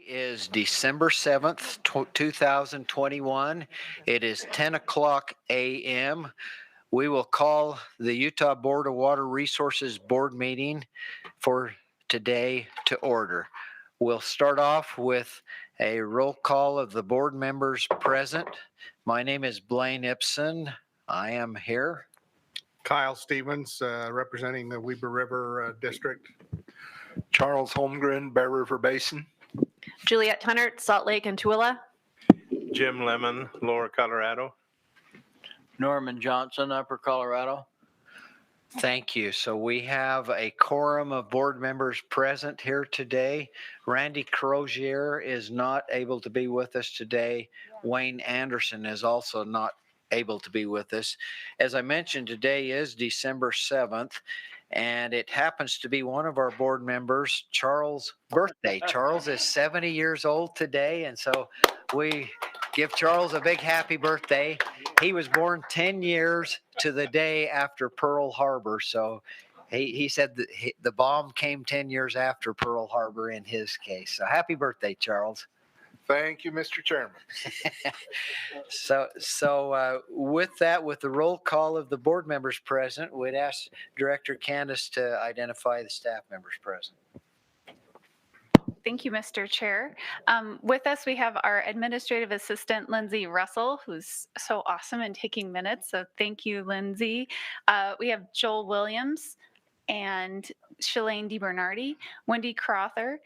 is December 7th, 2021. It is 10 o'clock a.m. We will call the Utah Board of Water Resources Board meeting for today to order. We'll start off with a roll call of the board members present. My name is Blaine Ipson. I am here. Kyle Stevens, representing the Weber River District. Charles Holmgren, Bear River Basin. Juliette Hunnert, Salt Lake and Tooele. Jim Lemon, Lower Colorado. Norman Johnson, Upper Colorado. Thank you. So we have a quorum of board members present here today. Randy Crozier is not able to be with us today. Wayne Anderson is also not able to be with us. As I mentioned, today is December 7th, and it happens to be one of our board members, Charles' birthday. Charles is 70 years old today, and so we give Charles a big happy birthday. He was born 10 years to the day after Pearl Harbor, so he said that the bomb came 10 years after Pearl Harbor in his case. So happy birthday, Charles. Thank you, Mr. Chairman. So with that, with the roll call of the board members present, we'd ask Director Candace to identify the staff members present. Thank you, Mr. Chair. With us, we have our administrative assistant, Lindsay Russell, who's so awesome in taking minutes. So thank you, Lindsay. We have Joel Williams and Shalane DiBernardi, Wendy Crother,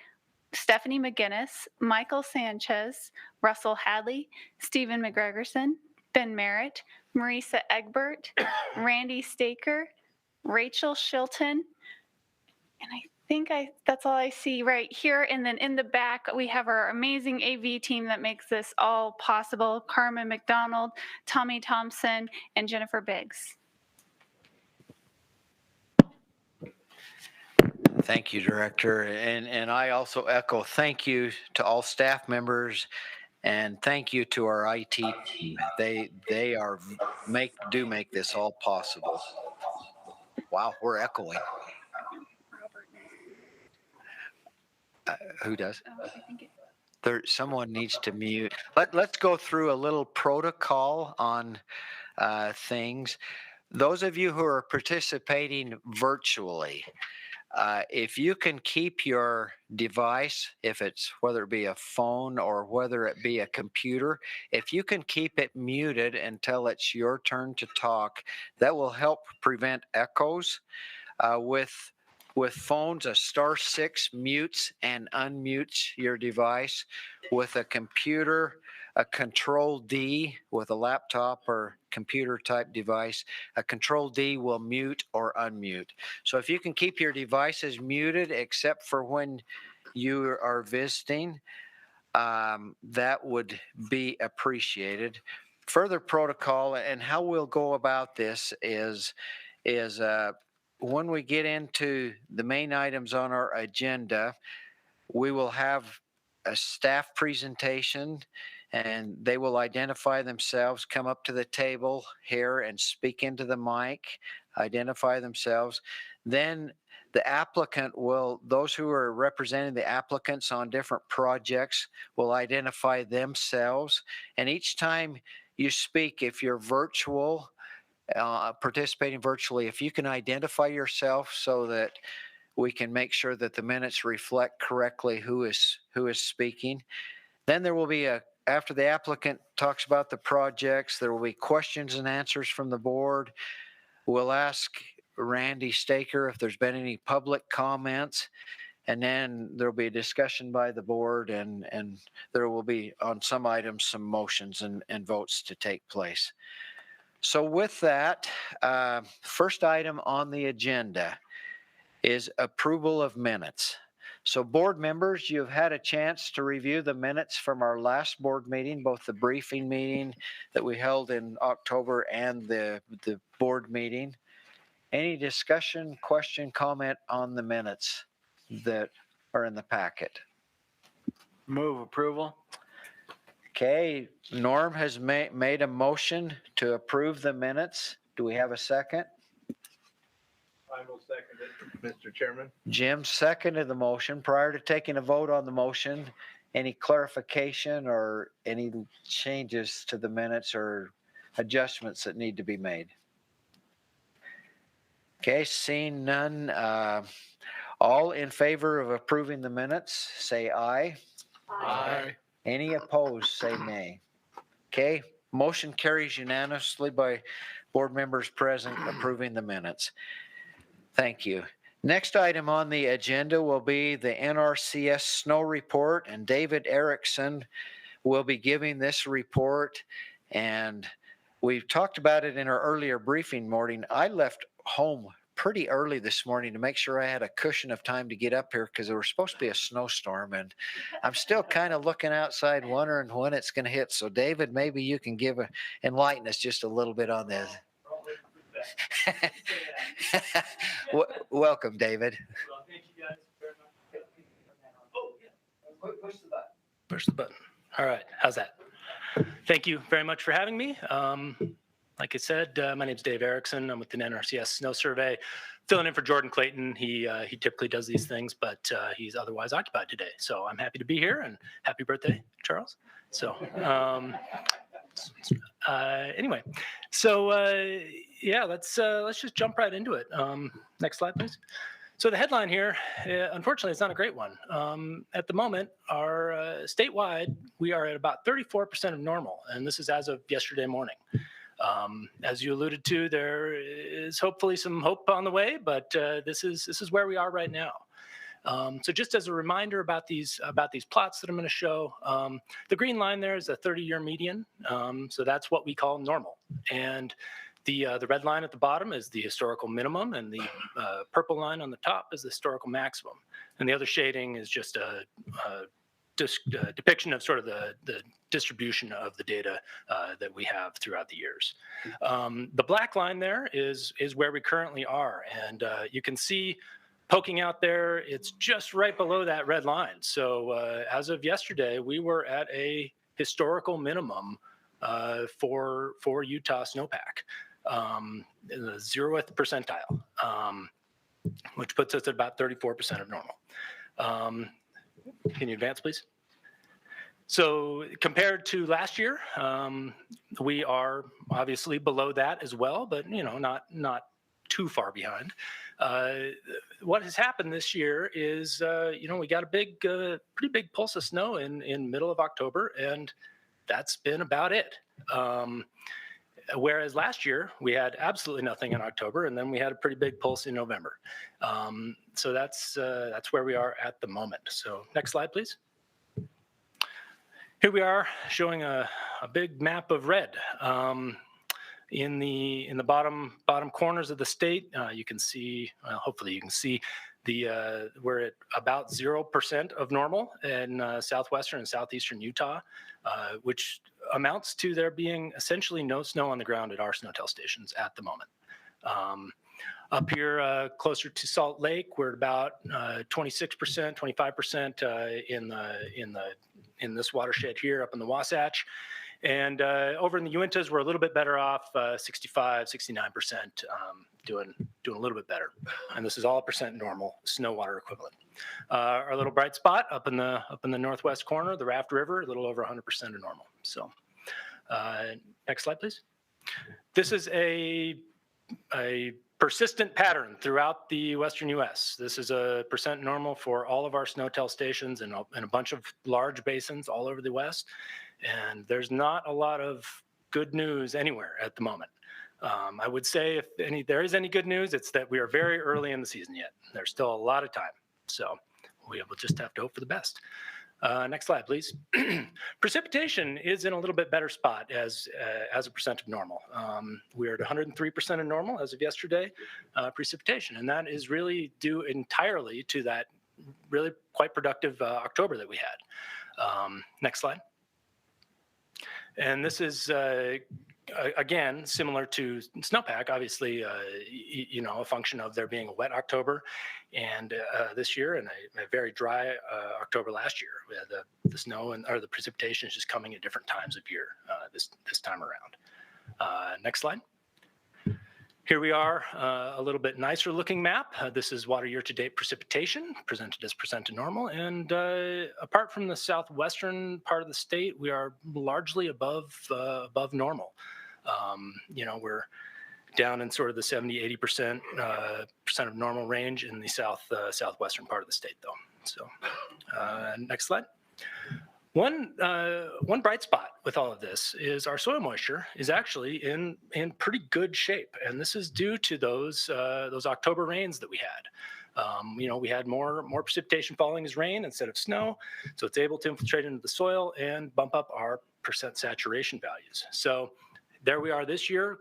Stephanie McGinnis, Michael Sanchez, Russell Hadley, Stephen McGregorson, Ben Merritt, Marisa Egbert, Randy Staker, Rachel Shilton, and I think that's all I see right here. And then in the back, we have our amazing AV team that makes this all possible. Carmen McDonald, Tommy Thompson, and Jennifer Biggs. Thank you, Director. And I also echo thank you to all staff members and thank you to our IT team. They do make this all possible. Wow, we're echoing. Who does? Someone needs to mute. Let's go through a little protocol on things. Those of you who are participating virtually, if you can keep your device, whether it be a phone or whether it be a computer, if you can keep it muted until it's your turn to talk, that will help prevent echoes. With phones, a *6 mutes and unmutes your device. With a computer, a Control-D with a laptop or computer type device, a Control-D will mute or unmute. So if you can keep your devices muted except for when you are visiting, that would be appreciated. Further protocol and how we'll go about this is when we get into the main items on our agenda, we will have a staff presentation and they will identify themselves, come up to the table here and speak into the mic, identify themselves. Then the applicant those who are representing the applicants on different projects will identify themselves. And each time you speak, if you're participating virtually, if you can identify yourself so that we can make sure that the minutes reflect correctly who is speaking. Then there will be after the applicant talks about the projects, there will be questions and answers from the board. We'll ask Randy Staker if there's been any public comments, and then there'll be a discussion by the board, and there will be on some items some motions and votes to take place. So with that, first item on the agenda is approval of minutes. So board members, you've had a chance to review the minutes from our last board meeting, both the briefing meeting that we held in October and the board meeting. Any discussion, question, comment on the minutes that are in the packet? Move approval. Okay, Norm has made a motion to approve the minutes. Do we have a second? I will second it, Mr. Chairman. Jim seconded the motion. Prior to taking a vote on the motion, Any clarification or any changes to the minutes or adjustments that need to be made? Okay, seeing none, all in favor of approving the minutes, say aye. Aye. Any opposed, say nay. Okay, motion carries unanimously by board members present approving the minutes. Thank you. Next item on the agenda will be the Nrcs snow report, and David Erickson will be giving this report. And we've talked about it in our earlier briefing morning. I left home pretty early this morning to make sure I had a cushion of time to get up here because there was supposed to be a snowstorm, and I'm still kind of looking outside wondering when it's going to hit. So David, maybe you can enlighten us just a little bit on this. Welcome, David. Well, thank you guys very much. Oh, yeah. Push the button. Push the button. All right. How's that? Thank you very much for having me. Like I said, my name's Dave Erickson. I'm with the Nrcs Snow Survey, filling in for Jordan Clayton. He typically does these things, but he's otherwise occupied today. So I'm happy to be here, and happy birthday, Charles. So anyway, so yeah, let's just jump right into it. Next slide, please. So the headline here, unfortunately, it's not a great one. At the moment, our statewide, we are at about 34% of normal, and this is as of yesterday morning. As you alluded to, there is hopefully some hope on the way, but this is where we are right now. So just as a reminder about these plots that I'm going to show, the green line there is a 30-year median. So that's what we call normal. And the red line at the bottom is the historical minimum, and the purple line on the top is the historical maximum. And the other shading is just a depiction of sort of the distribution of the data that we have throughout the years. The black line there is where we currently are, and you can see poking out there, it's just right below that red line. So as of yesterday, we were at a historical minimum for Utah snowpack, in the 0th percentile, which puts us at about 34% of normal. Can you advance, please? So compared to last year, we are obviously below that as well, but not too far behind. What has happened this year is, we got a pretty big pulse of snow in middle of October, and that's been about it. Whereas last year we had absolutely nothing in October, and then we had a pretty big pulse in November. So that's where we are at the moment. So next slide, please. Here we are showing a big map of red. In the bottom corners of the state, you can see, well, hopefully you can see we're at about 0% of normal in southwestern and southeastern Utah, which amounts to there being essentially no snow on the ground at our snowtail stations at the moment. Up here, closer to Salt Lake, we're at about 26%, 25% in this watershed here up in the Wasatch. And over in the Uintas, we're a little bit better off, 65, 69%, doing a little bit better. And this is all percent normal snow water equivalent. Our little bright spot up in the northwest corner, the Raft River, a little over 100% of normal. So next slide, please. This is a persistent pattern throughout the western U.S. This is a percent normal for all of our snowtail stations and a bunch of large basins all over the west. And there's not a lot of good news anywhere at the moment. I would say if there is any good news, it's that we are very early in the season yet. There's still a lot of time. So we will just have to hope for the best. Next slide, please. Precipitation is in a little bit better spot as a percent of normal. We're at 103% of normal as of yesterday, precipitation. And that is really due entirely to that really quite productive October that we had. Next slide. And this is, again, similar to snowpack, obviously, a function of there being a wet October and this year and a very dry October last year. We had the snow or the precipitation is just coming at different times of year this time around. Next slide. Here we are, a little bit nicer looking map. This is water year-to-date precipitation, presented as percent to normal. And apart from the southwestern part of the state, we are largely above normal. We're down in sort of the 70, 80% percent of normal range in the southwestern part of the state, though. So, next slide. One bright spot with all of this is our soil moisture is actually in pretty good shape, and this is due to those October rains that we had. We had more precipitation falling as rain instead of snow, so it's able to infiltrate into the soil and bump up our percent saturation values. So there we are this year,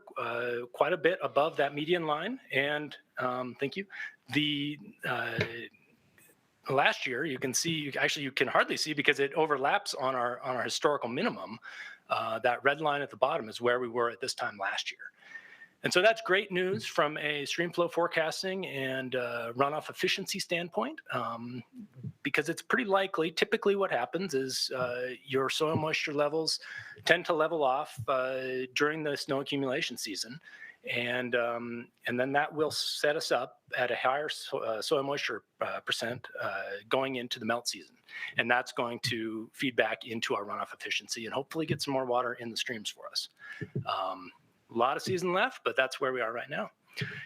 quite a bit above that median line, and thank you. The last year, you can see, actually you can hardly see because it overlaps on our historical minimum. That red line at the bottom is where we were at this time last year. And so that's great news from a stream flow forecasting and runoff efficiency standpoint, because it's pretty likely, typically what happens is your soil moisture levels tend to level off during the snow accumulation season. And then that will set us up at a higher soil moisture percent going into the melt season. And that's going to feed back into our runoff efficiency and hopefully get some more water in the streams for us. A lot of season left, but that's where we are right now.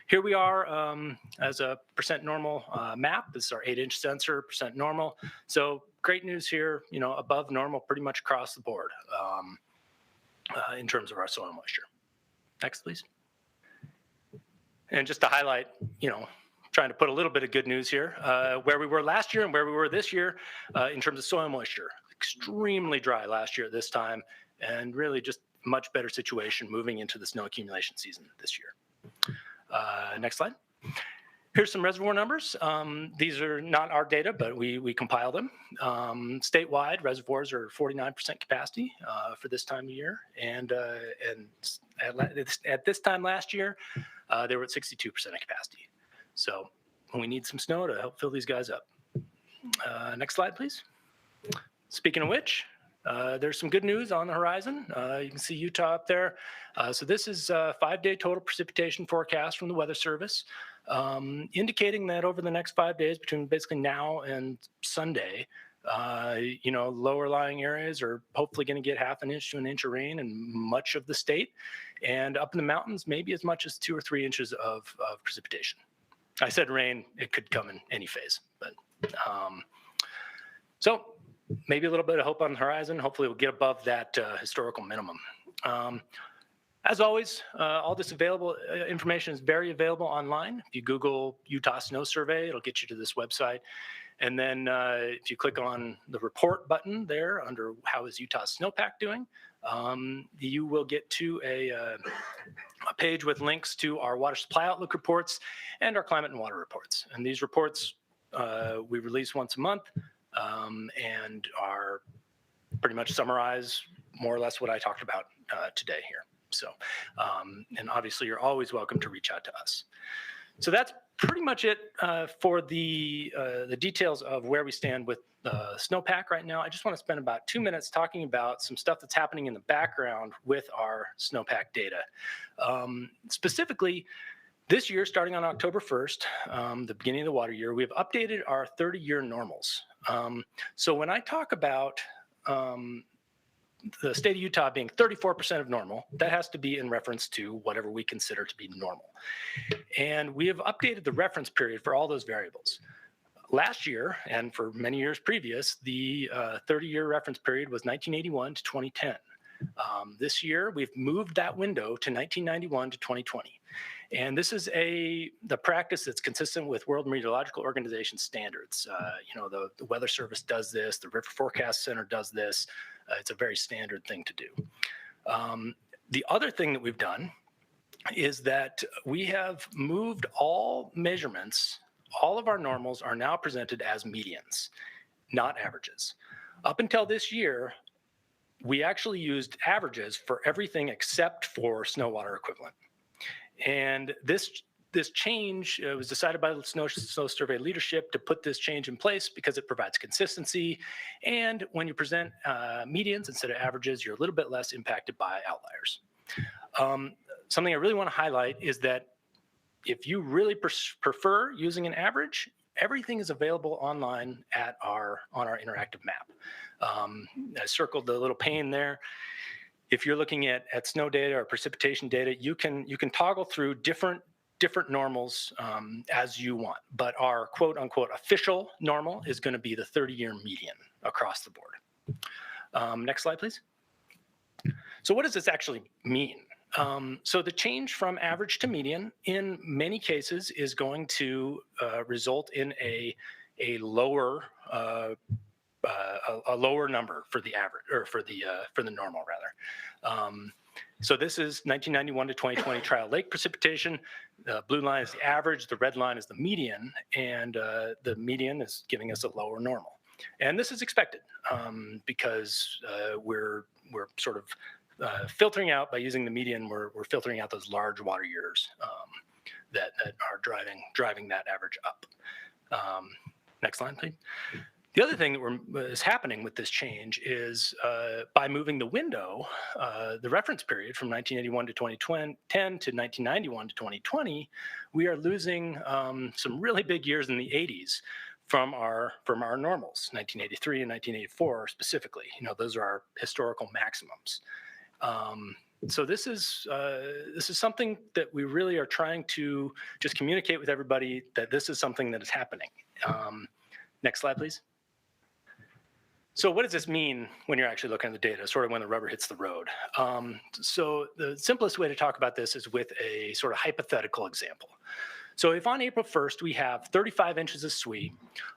Here we are as a percent normal map. This is our 8-inch sensor, percent normal. So great news here, above normal pretty much across the board in terms of our soil moisture. Next, please. And just to highlight, trying to put a little bit of good news here, where we were last year and where we were this year in terms of soil moisture. Extremely dry last year at this time, and really just much better situation moving into the snow accumulation season this year. Next slide. Here's some reservoir numbers. These are not our data, but we compile them. Statewide, reservoirs are 49% capacity for this time of year, and at this time last year, they were at 62% of capacity. So we need some snow to help fill these guys up. Next slide, please. Speaking of which, there's some good news on the horizon. You can see Utah up there. So this is a 5-day total precipitation forecast from the Weather Service, indicating that over the next 5 days, between basically now and Sunday, lower lying areas are hopefully going to get 1/2 inch to 1 inch of rain in much of the state. And up in the mountains, maybe as much as 2 or 3 inches of precipitation. I said rain, it could come in any phase. But so maybe a little bit of hope on the horizon. Hopefully we'll get above that historical minimum. As always, all this information is very available online. If you Google Utah Snow Survey, it'll get you to this website. And then if you click on the report button there under how is Utah snowpack doing, you will get to a page with links to our water supply outlook reports and our climate and water reports. And these reports we release once a month and are pretty much summarize more or less what I talked about today here. So, and obviously you're always welcome to reach out to us. So that's pretty much it for the details of where we stand with snowpack right now. I just want to spend about 2 minutes talking about some stuff that's happening in the background with our snowpack data. Specifically, this year, starting on October 1st, the beginning of the water year, we've updated our 30-year normals. So when I talk about the state of Utah being 34% of normal, that has to be in reference to whatever we consider to be normal. And we have updated the reference period for all those variables. Last year, and for many years previous, the 30-year reference period was 1981 to 2010. This year, we've moved that window to 1991 to 2020. And this is the practice that's consistent with World Meteorological Organization standards. The Weather Service does this, the River Forecast Center does this. It's a very standard thing to do. The other thing that we've done is that we have moved all measurements, all of our normals are now presented as medians, not averages. Up until this year, we actually used averages for everything except for snow water equivalent. And this change was decided by the Snow Survey leadership to put this change in place because it provides consistency. And when you present medians instead of averages, you're a little bit less impacted by outliers. Something I really want to highlight is that If you really prefer using an average, everything is available online on our interactive map. I circled the little pane there. If you're looking at snow data or precipitation data, you can toggle through different normals as you want. But our quote unquote official normal is going to be the 30-year median across the board. Next slide, please. So what does this actually mean? So the change from average to median in many cases is going to result in a lower number for the average, or for the normal rather. So this is 1991 to 2020 trial lake precipitation. The blue line is the average, the red line is the median, and the median is giving us a lower normal. And this is expected because we're sort of filtering out, by using the median, we're filtering out those large water years that are driving that average up. Next slide, please. The other thing that is happening with this change is by moving the window, the reference period from 1981 to 2010 to 1991 to 2020, we are losing some really big years in the 80s from our normals, 1983 and 1984 specifically. Those are our historical maximums. So this is something that we really are trying to just communicate with everybody, that this is something that is happening. Next slide, please. So what does this mean when you're actually looking at the data, sort of when the rubber hits the road? So the simplest way to talk about this is with a sort of hypothetical example. So if on April 1st we have 35 inches of SWE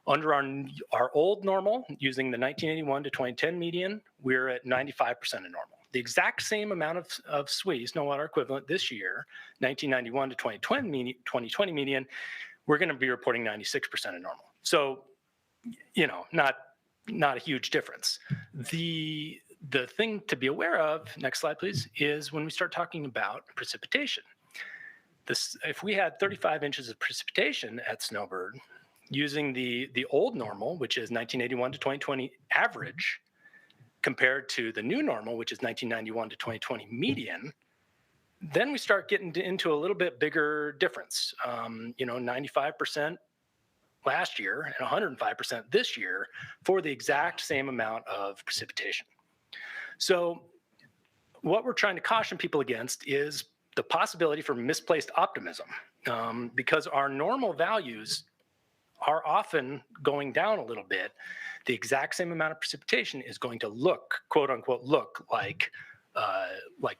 under our old normal, using the 1981 to 2010 median, we're at 95% of normal. The exact same amount of SWE, snow water equivalent, this year, 1991 to 2020 median, we're going to be reporting 96% of normal. So, not a huge difference. The thing to be aware of, next slide please, is when we start talking about precipitation. If we had 35 inches of precipitation at Snowbird, using the old normal, which is 1981 to 2020 average, compared to the new normal, which is 1991 to 2020 median, then we start getting into a little bit bigger difference. 95% last year and 105% this year for the exact same amount of precipitation. So what we're trying to caution people against is the possibility for misplaced optimism, because our normal values are often going down a little bit. The exact same amount of precipitation is going to look, quote unquote, like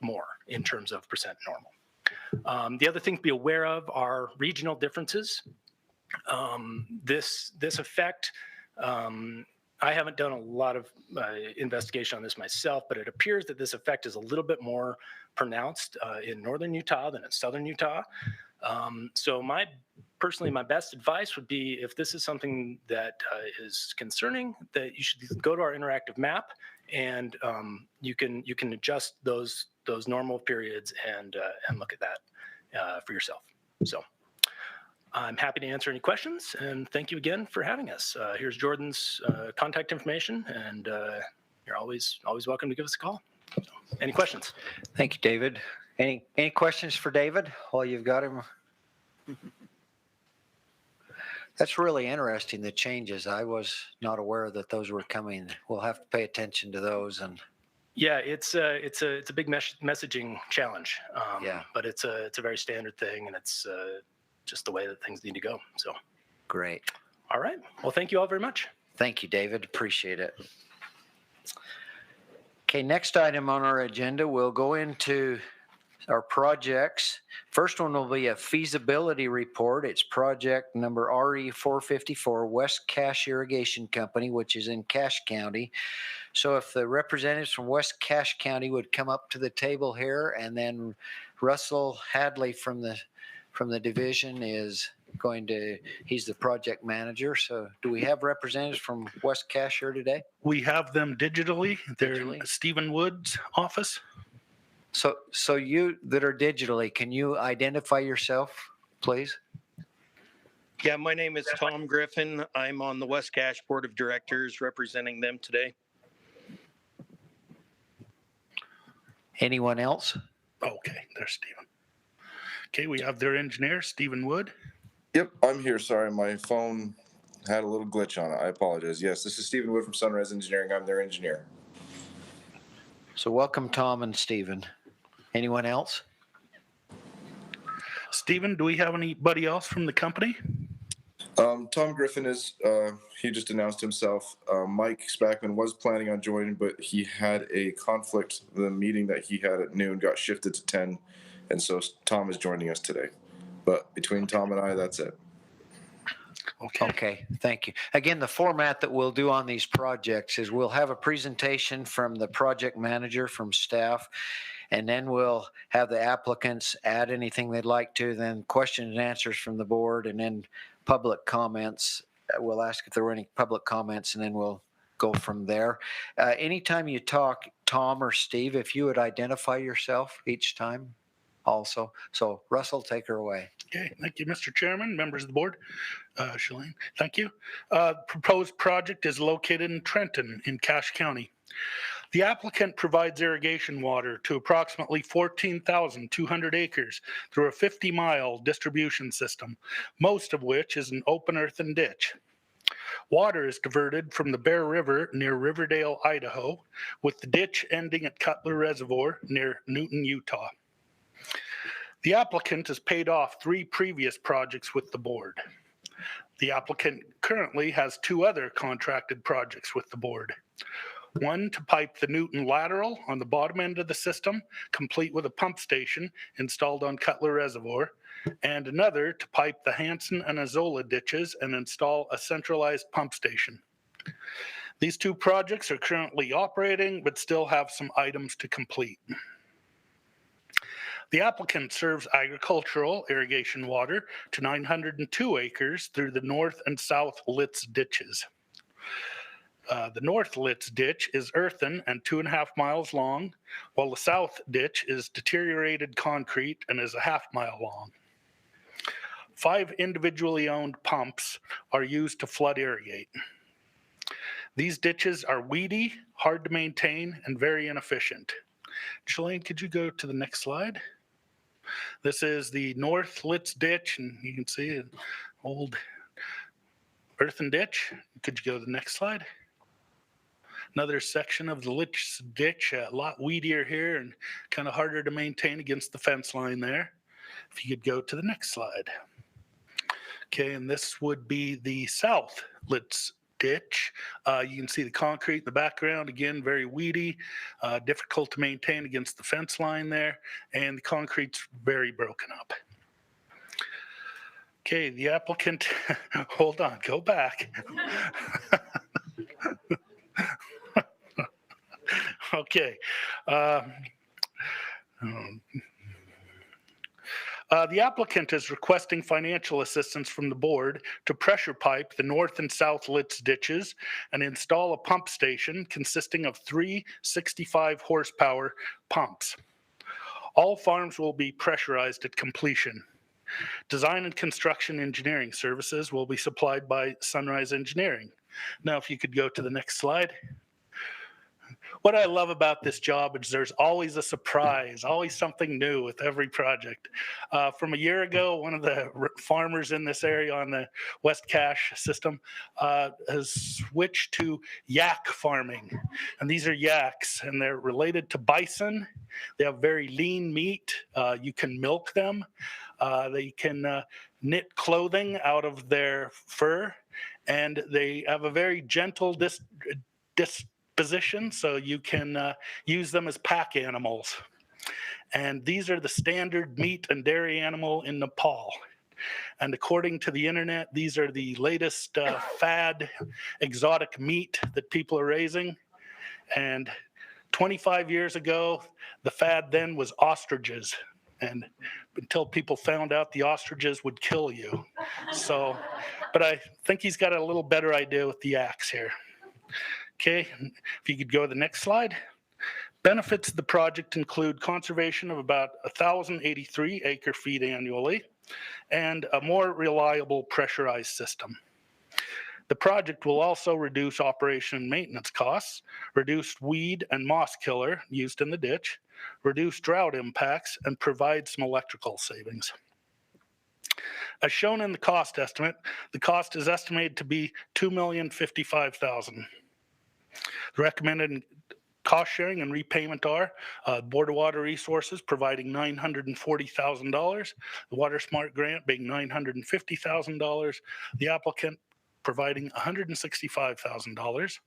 more in terms of percent normal. The other thing to be aware of are regional differences. This effect, I haven't done a lot of investigation on this myself, but it appears that this effect is a little bit more pronounced in northern Utah than in southern Utah. So personally, my best advice would be, if this is something that is concerning, that you should go to our interactive map, and you can adjust those normal periods and look at that for yourself. So I'm happy to answer any questions, and thank you again for having us. Here's Jordan's contact information, and you're always welcome to give us a call. So, any questions? Thank you, David. Any questions for David while you've got him? That's really interesting, the changes. I was not aware that those were coming. We'll have to pay attention to those. And yeah, it's a big messaging challenge. Yeah. But it's a very standard thing, and it's just the way that things need to go. So great. All right. Well, thank you all very much. Thank you, David. Appreciate it. Okay, next item on our agenda, we'll go into our projects. First one will be a feasibility report. It's project number RE454, West Cache Irrigation Company, which is in Cache County. So if the representatives from West Cache County would come up to the table here, and then Russell Hadley from the division is he's the project manager. So do we have representatives from West Cache here today? We have them digitally. They're in Digitally? Stephen Wood's office. So you that are digitally, can you identify yourself, please? Yeah, my name is Tom Griffin. I'm on the West Cache Board of Directors representing them today. Anyone else? Okay, there's Stephen. Okay, we have their engineer, Stephen Wood. Yep, I'm here. Sorry, my phone had a little glitch on it. I apologize. Yes, this is Stephen Wood from Sunrise Engineering. I'm their engineer. So welcome, Tom and Stephen. Anyone else? Stephen, do we have anybody else from the company? Tom Griffin is, he just announced himself. Mike Spackman was planning on joining, but he had a conflict. The meeting that he had at noon got shifted to 10, and so Tom is joining us today. But between Tom and I, that's it. Okay, thank you. Again, the format that we'll do on these projects is we'll have a presentation from the project manager, from staff, and then we'll have the applicants add anything they'd like to, then questions and answers from the board, and then public comments. We'll ask if there were any public comments, and then we'll go from there. Anytime you talk, Tom or Steve, if you would identify yourself each time also. So Russell, take her away. Okay, thank you, Mr. Chairman, members of the board. Shalane, thank you. Proposed project is located in Trenton in Cache County. The applicant provides irrigation water to approximately 14,200 acres through a 50-mile distribution system, most of which is an open earthen ditch. Water is diverted from the Bear River near Riverdale, Idaho, with the ditch ending at Cutler Reservoir near Newton, Utah. The applicant has paid off 3 previous projects with the board. The applicant currently has 2 other contracted projects with the board. One to pipe the Newton lateral on the bottom end of the system, complete with a pump station installed on Cutler Reservoir, and another to pipe the Hanson and Azola ditches and install a centralized pump station. These 2 projects are currently operating, but still have some items to complete. The applicant serves agricultural irrigation water to 902 acres through the north and south Litz ditches. The north Litz ditch is earthen and 2.5 miles long, while the south ditch is deteriorated concrete and is a 1/2 mile long. 5 individually owned pumps are used to flood irrigate. These ditches are weedy, hard to maintain, and very inefficient. Shalane, could you go to the next slide? This is the North Litz ditch, and you can see an old earthen ditch. Could you go to the next slide? Another section of the Litz ditch, a lot weedier here and kind of harder to maintain against the fence line there. If you could go to the next slide. Okay, and this would be the South Litz ditch. You can see the concrete in the background, again, very weedy, difficult to maintain against the fence line there, and the concrete's very broken up. Okay, the applicant, hold on, go back. Okay. The applicant is requesting financial assistance from the board to pressure pipe the north and south Litz ditches and install a pump station consisting of 3 65 horsepower pumps. All farms will be pressurized at completion. Design and construction engineering services will be supplied by Sunrise Engineering. Now, if you could go to the next slide. What I love about this job is there's always a surprise, always something new with every project. From a year ago, one of the farmers in this area on the West Cache system has switched to yak farming. And these are yaks, and they're related to bison. They have very lean meat. You can milk them. They can knit clothing out of their fur, and they have a very gentle disposition, so you can use them as pack animals. And these are the standard meat and dairy animal in Nepal. And according to the internet, these are the latest fad exotic meat that people are raising. And 25 years ago, the fad then was ostriches. And until people found out the ostriches would kill you. So, but I think he's got a little better idea with the yaks here. Okay, if you could go to the next slide. Benefits of the project include conservation of about 1,083 acre feet annually and a more reliable pressurized system. The project will also reduce operation and maintenance costs, reduce weed and moss killer used in the ditch, reduce drought impacts, and provide some electrical savings. As shown in the cost estimate, the cost is estimated to be $2,055,000. The recommended cost sharing and repayment are Board of Water Resources providing $940,000, the Water Smart Grant being $950,000, the applicant providing $165,000,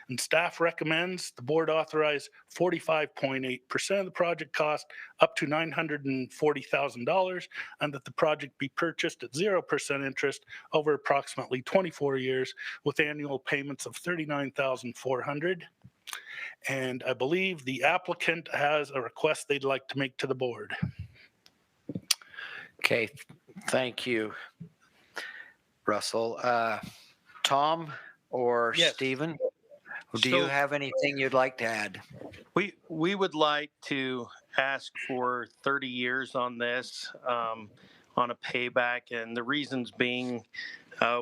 and staff recommends the board authorize 45.8% of the project cost up to $940,000, and that the project be purchased at 0% interest over approximately 24 years with annual payments of $39,400. And I believe the applicant has a request they'd like to make to the board. Okay, thank you, Russell. Tom or Yes. Stephen, do you So- have anything you'd like to add? We would like to ask for 30 years on this, on a payback, and the reasons being,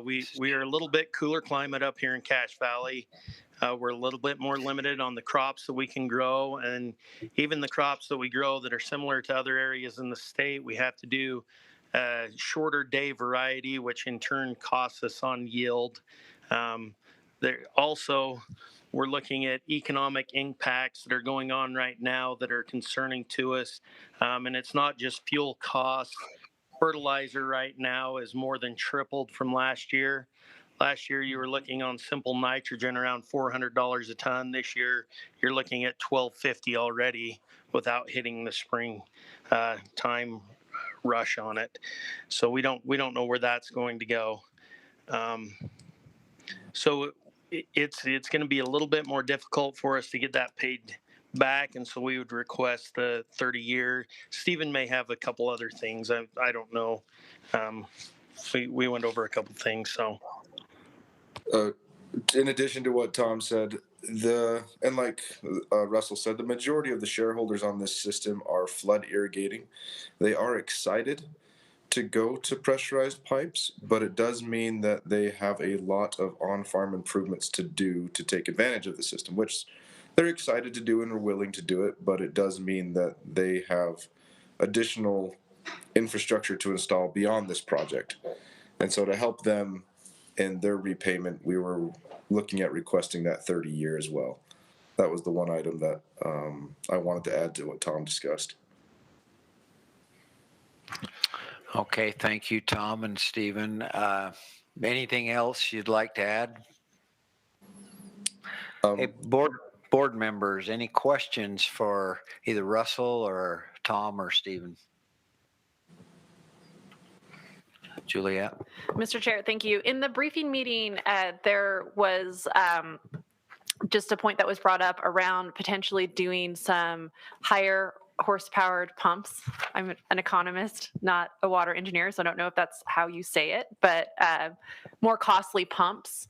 we are a little bit cooler climate up here in Cache Valley. We're a little bit more limited on the crops that we can grow, and even the crops that we grow that are similar to other areas in the state, we have to do shorter day variety, which in turn costs us on yield. There also, we're looking at economic impacts that are going on right now that are concerning to us, and it's not just fuel costs. Fertilizer right now is more than tripled from last year. Last year, you were looking on simple nitrogen around $400 a ton. This year, you're looking at $12.50 already without hitting the spring time rush on it. So we don't know where that's going to go. So it's going to be a little bit more difficult for us to get that paid back, and so we would request the 30-year. Stephen may have a couple other things. I don't know. We went over a couple things, so. In addition to what Tom said, and like Russell said, the majority of the shareholders on this system are flood irrigating. They are excited to go to pressurized pipes, but it does mean that they have a lot of on-farm improvements to do to take advantage of the system, which they're excited to do and are willing to do it, but it does mean that they have additional infrastructure to install beyond this project. And so to help them in their repayment, we were looking at requesting that 30-year as well. That was the one item that I wanted to add to what Tom discussed. Okay, thank you, Tom and Stephen. Anything else you'd like to add? Hey, board members, any questions for either Russell or Tom or Stephen? Juliet? Mr. Chair, thank you. In the briefing meeting, there was just a point that was brought up around potentially doing some higher horsepowered pumps. I'm an economist, not a water engineer, so I don't know if that's how you say it, but more costly pumps.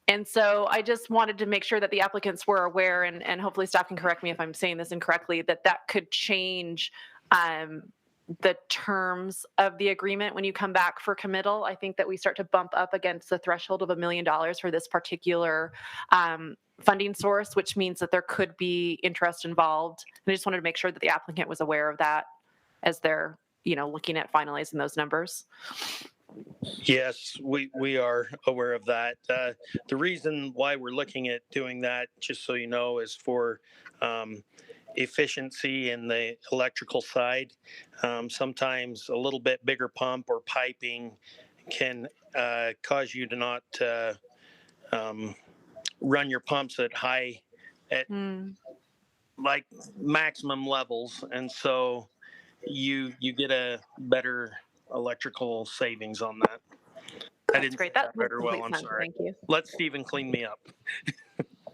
And so I just wanted to make sure that the applicants were aware, and hopefully staff can correct me if I'm saying this incorrectly, that could change the terms of the agreement when you come back for committal. I think that we start to bump up against the threshold of $1 million for this particular funding source, which means that there could be interest involved. And I just wanted to make sure that the applicant was aware of that as they're, looking at finalizing those numbers. Yes, we are aware of that. The reason why we're looking at doing that, just so you know, is for efficiency in the electrical side. Sometimes a little bit bigger pump or piping can cause you to not run your pumps at like maximum levels, and so you get a better electrical savings on that. I didn't great. say That better well. makes I'm sense. sorry. Thank you. Let Stephen clean me up.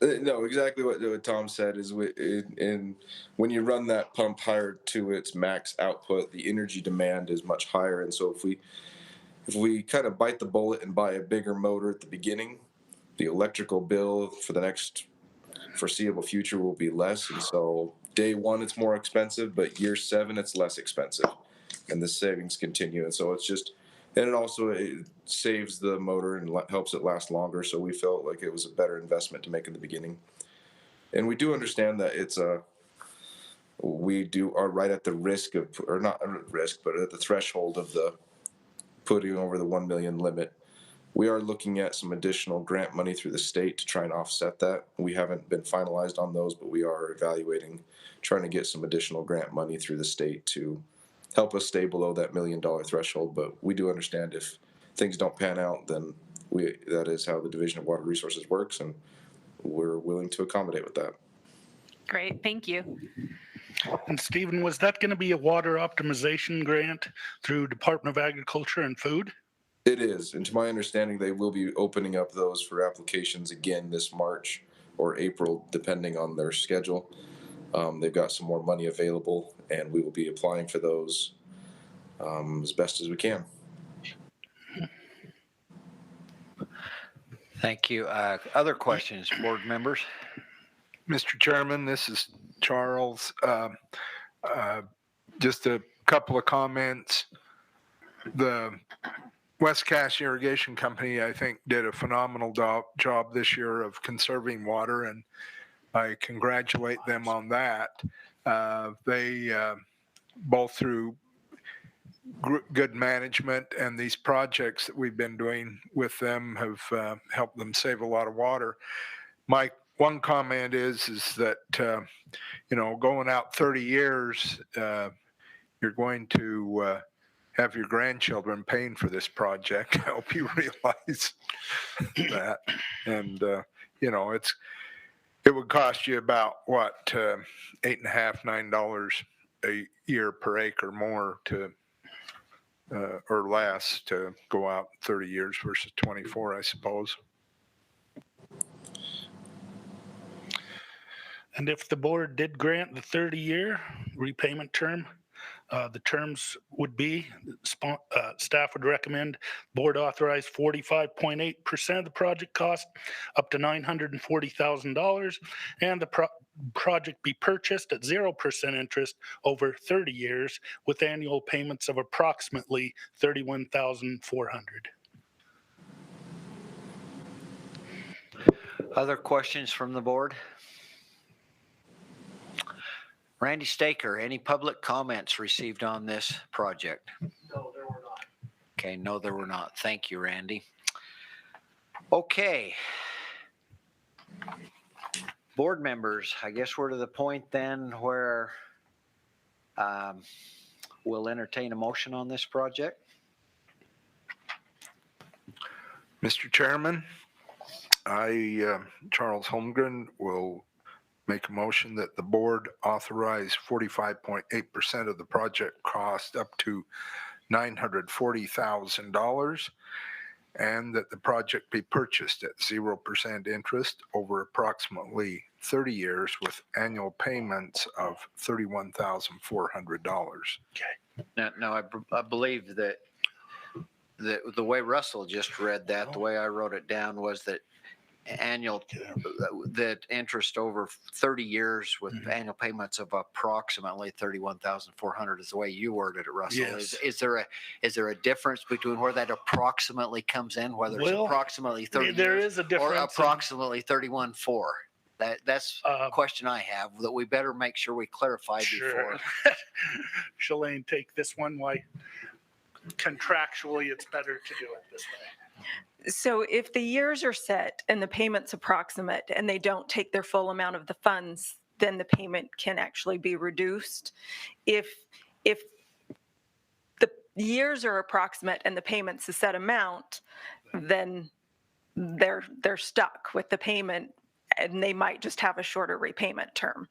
No, exactly what Tom said is when you run that pump higher to its max output, the energy demand is much higher. And so if we kind of bite the bullet and buy a bigger motor at the beginning, the electrical bill for the next foreseeable future will be less. And so day one, it's more expensive, but year 7, it's less expensive. And the savings continue. And so it's just And it saves the motor and helps it last longer. So we felt like it was a better investment to make in the beginning. And we do understand that we are right at the risk of, or not at risk, but at the threshold of the putting over the 1 million limit. We are looking at some additional grant money through the state to try and offset that. We haven't been finalized on those, but we are evaluating trying to get some additional grant money through the state to help us stay below that $1 million threshold. But we do understand if things don't pan out, then that is how the Division of Water Resources works, and we're willing to accommodate with that. Great, thank you. And Stephen, was that going to be a water optimization grant through Department of Agriculture and Food? It is, and to my understanding, they will be opening up those for applications again this March or April, depending on their schedule. They've got some more money available, and we will be applying for those as best as we can. Thank you. Other questions, board members? Mr. Chairman, this is Charles. Just a couple of comments. The West Cache Irrigation Company, I think, did a phenomenal job this year of conserving water, and I congratulate them on that. They, both through good management and these projects that we've been doing with them, have helped them save a lot of water. My one comment is that, going out 30 years, you're going to have your grandchildren paying for this project. I hope you realize that. And, it would cost you about $8.50, $9 a year per acre more to, or less, to go out 30 years versus 24, I suppose. And if the board did grant the 30-year repayment term, the terms would be, staff would recommend board authorize 45.8% of the project cost up to $940,000, and the project be purchased at 0% interest over 30 years with annual payments of approximately $31,400. Other questions from the board? Randy Staker, any public comments received on this project? No, there were not. Okay, no, there were not. Thank you, Randy. Okay. Board members, I guess we're to the point then where we'll entertain a motion on this project. Mr. Chairman, I, Charles Holmgren, will make a motion that the board authorize 45.8% of the project cost up to $940,000, and that the project be purchased at 0% interest over approximately 30 years with annual payments of $31,400. Now I believe that the way Russell just read that, the way I wrote it down was that that interest over 30 years with annual payments of approximately $31,400 is the way you worded it, Russell. Yes. Is there a difference between where that approximately comes in, whether it's approximately 30 there years is a difference or approximately 31.4? That's a question I have that we better make sure we clarify before. Shalane, take this one. Why contractually it's better to do it this way. So if the years are set and the payments approximate and they don't take their full amount of the funds, then the payment can actually be reduced. If the years are approximate and the payment's a set amount, then they're stuck with the payment and they might just have a shorter repayment term.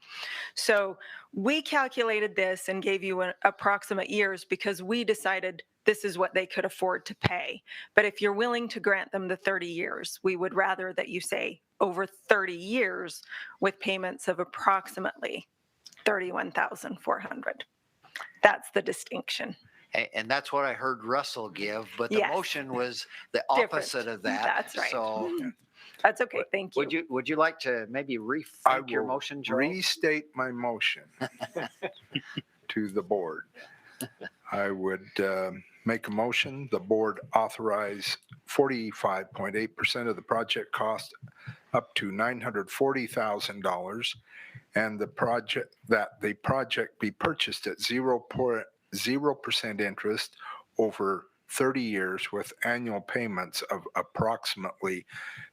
So we calculated this and gave you an approximate years because we decided this is what they could afford to pay. But if you're willing to grant them the 30 years, we would rather that you say over 30 years with payments of approximately $31,400. That's the distinction. And that's what I heard Russell give, but the Yes. motion was the opposite of that. That's right. So That's okay. Thank you. would you like to maybe I rethink your will motion, Charles? restate my motion to the board. I would make a motion, the board authorize 45.8% of the project cost up to $940,000 and the project be purchased at 0% interest over 30 years with annual payments of approximately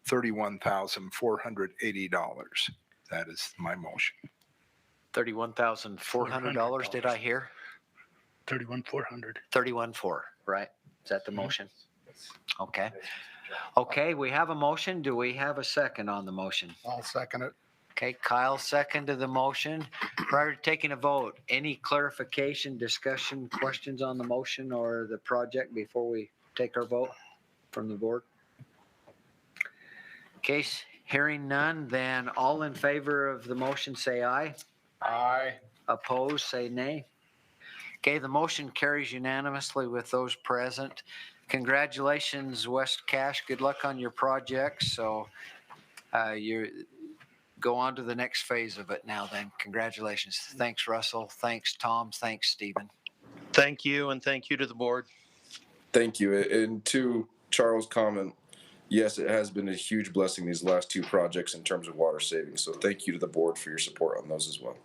$31,480. That is my motion. $31,400, did I hear? 31,400. 31,400, right? Is that the motion? Okay. Okay, we have a motion. Do we have a second on the motion? I'll second it. Okay, Kyle seconded the motion. Prior to taking a vote, any clarification, discussion, questions on the motion or the project before we take our vote from the board? Case hearing none, then all in favor of the motion say aye. Aye. Opposed, say nay. Okay, the motion carries unanimously with those present. Congratulations, West Cache. Good luck on your project. So you go on to the next phase of it now then. Congratulations. Thanks, Russell. Thanks, Tom. Thanks, Stephen. Thank you, and thank you to the board. Thank you. And to Charles' comment, yes, it has been a huge blessing these last two projects in terms of water savings. So thank you to the board for your support on those as well.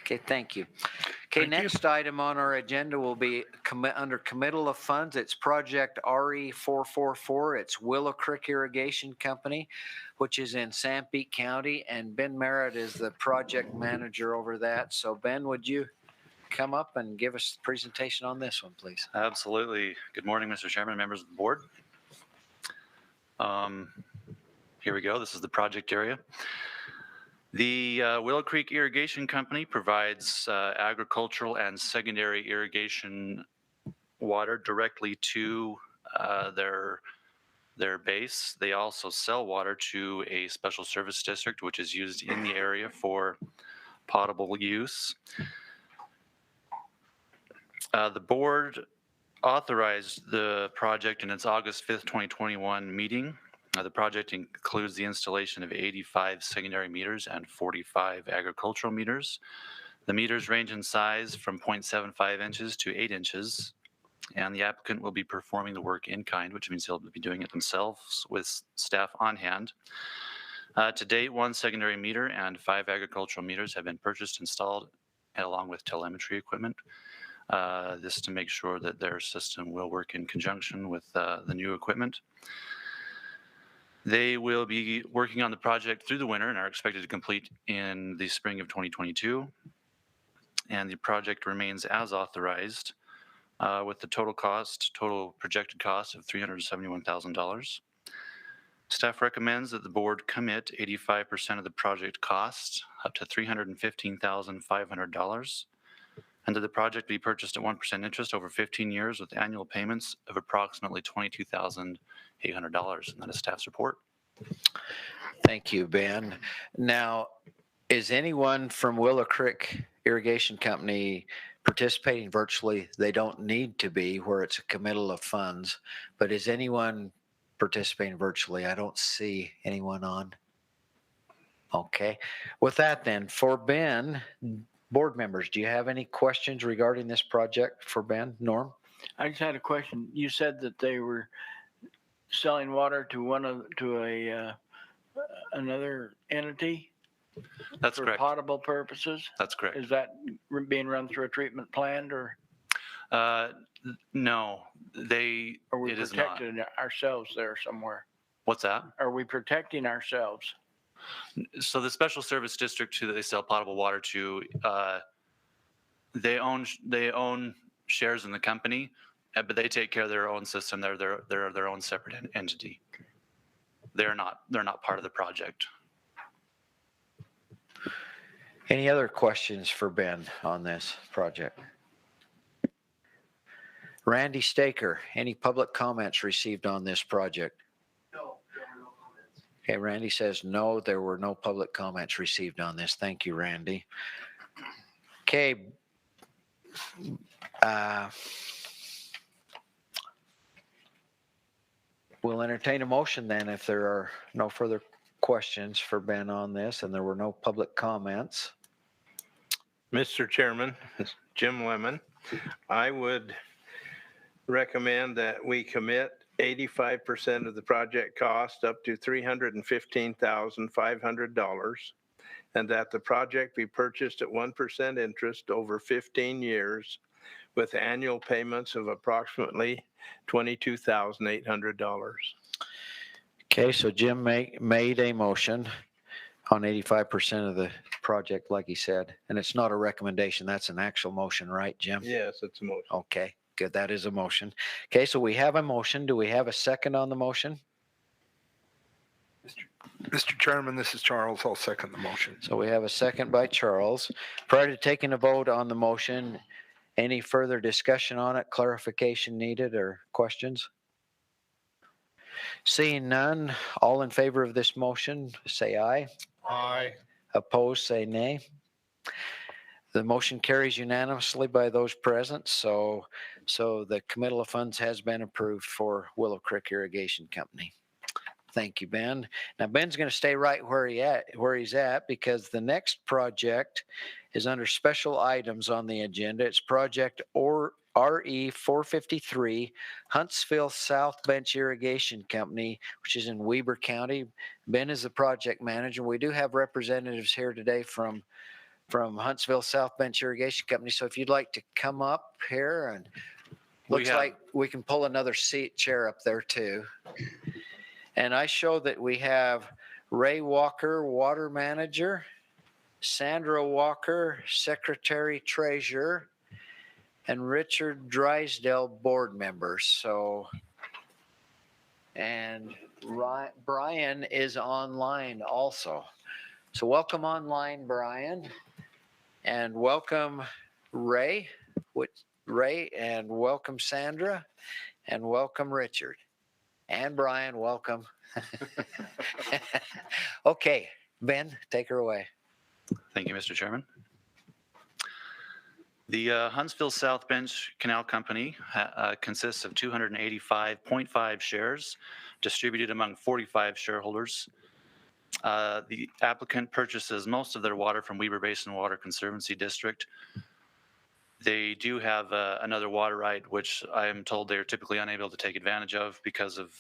Okay, thank you. Okay, next item on our agenda will be under committal of funds. It's project RE444. It's Willow Creek Irrigation Company, which is in Sanpete County, and Ben Merritt is the project manager over that. So Ben, would you come up and give us a presentation on this one, please? Absolutely. Good morning, Mr. Chairman, members of the board. Here we go. This is the project area. The Willow Creek Irrigation Company provides agricultural and secondary irrigation water directly to their base. They also sell water to a special service district, which is used in the area for potable use. The board authorized the project in its August 5th, 2021 meeting. The project includes the installation of 85 secondary meters and 45 agricultural meters. The meters range in size from 0.75 inches to 8 inches, and the applicant will be performing the work in kind, which means they'll be doing it themselves with staff on hand. To date, 1 secondary meter and 5 agricultural meters have been purchased, installed, along with telemetry equipment. This to make sure that their system will work in conjunction with the new equipment. They will be working on the project through the winter and are expected to complete in the spring of 2022. And the project remains as authorized with the total projected cost of $371,000. Staff recommends that the board commit 85% of the project cost up to $315,500 and that the project be purchased at 1% interest over 15 years with annual payments of approximately $22,800. And that is staff's report. Thank you, Ben. Now, is anyone from Willow Creek Irrigation Company participating virtually? They don't need to be where it's a committal of funds, but is anyone participating virtually? I don't see anyone on. Okay. With that then, for Ben, board members, do you have any questions regarding this project for Ben? Norm? I just had a question. You said that they were selling water to another entity? That's correct. For potable purposes? That's correct. Is that being run through a treatment plant or? No, Are we it is protecting ourselves there somewhere? What's that? Are we protecting ourselves? So the special service district who they sell potable water to, they own shares in the company, but they take care of their own system. They're their own separate entity. They're not part of the project. Any other questions for Ben on this project? Randy Staker, any public comments received on this project? No, there were no comments. Okay, Randy says no, there were no public comments received on this. Thank you, Randy. Okay. We'll entertain a motion then if there are no further questions for Ben on this and there were no public comments. Mr. Chairman, Jim Lemon, I would recommend that we commit 85% of the project cost up to $315,500, and that the project be purchased at 1% interest over 15 years with annual payments of approximately $22,800. Okay, so Jim made a motion on 85% of the project, like he said, and it's not a recommendation, that's an actual motion, right, Jim? Yes, it's a motion. Okay, good, that is a motion. Okay, so we have a motion. Do we have a second on the motion? Mr. Chairman, this is Charles. I'll second the motion. So we have a second by Charles. Prior to taking a vote on the motion, any further discussion on it, clarification needed, or questions? Seeing none, all in favor of this motion, say aye. Aye. Opposed, say nay. The motion carries unanimously by those present, so the committal of funds has been approved for Willow Creek Irrigation Company. Thank you, Ben. Now Ben's going to stay right where he's at because the next project is under special items on the agenda. It's project RE 453, Huntsville South Bench Irrigation Company, which is in Weber County. Ben is the project manager. We do have representatives here today from Huntsville South Bench Irrigation Company. So if you'd like to come up here, and looks like we can pull another chair up there too. And I show that we have Ray Walker, water manager, Sandra Walker, secretary treasurer, and Richard Drysdale, board members. So, and Brian is online also. So welcome online, Brian, and welcome Ray, and welcome Sandra, and welcome Richard, and Brian, welcome. Okay, Ben, take her away. Thank you, Mr. Chairman. The Huntsville South Bench Canal Company consists of 285.5 shares distributed among 45 shareholders. The applicant purchases most of their water from Weber Basin Water Conservancy District. They do have another water right, which I am told they're typically unable to take advantage of because of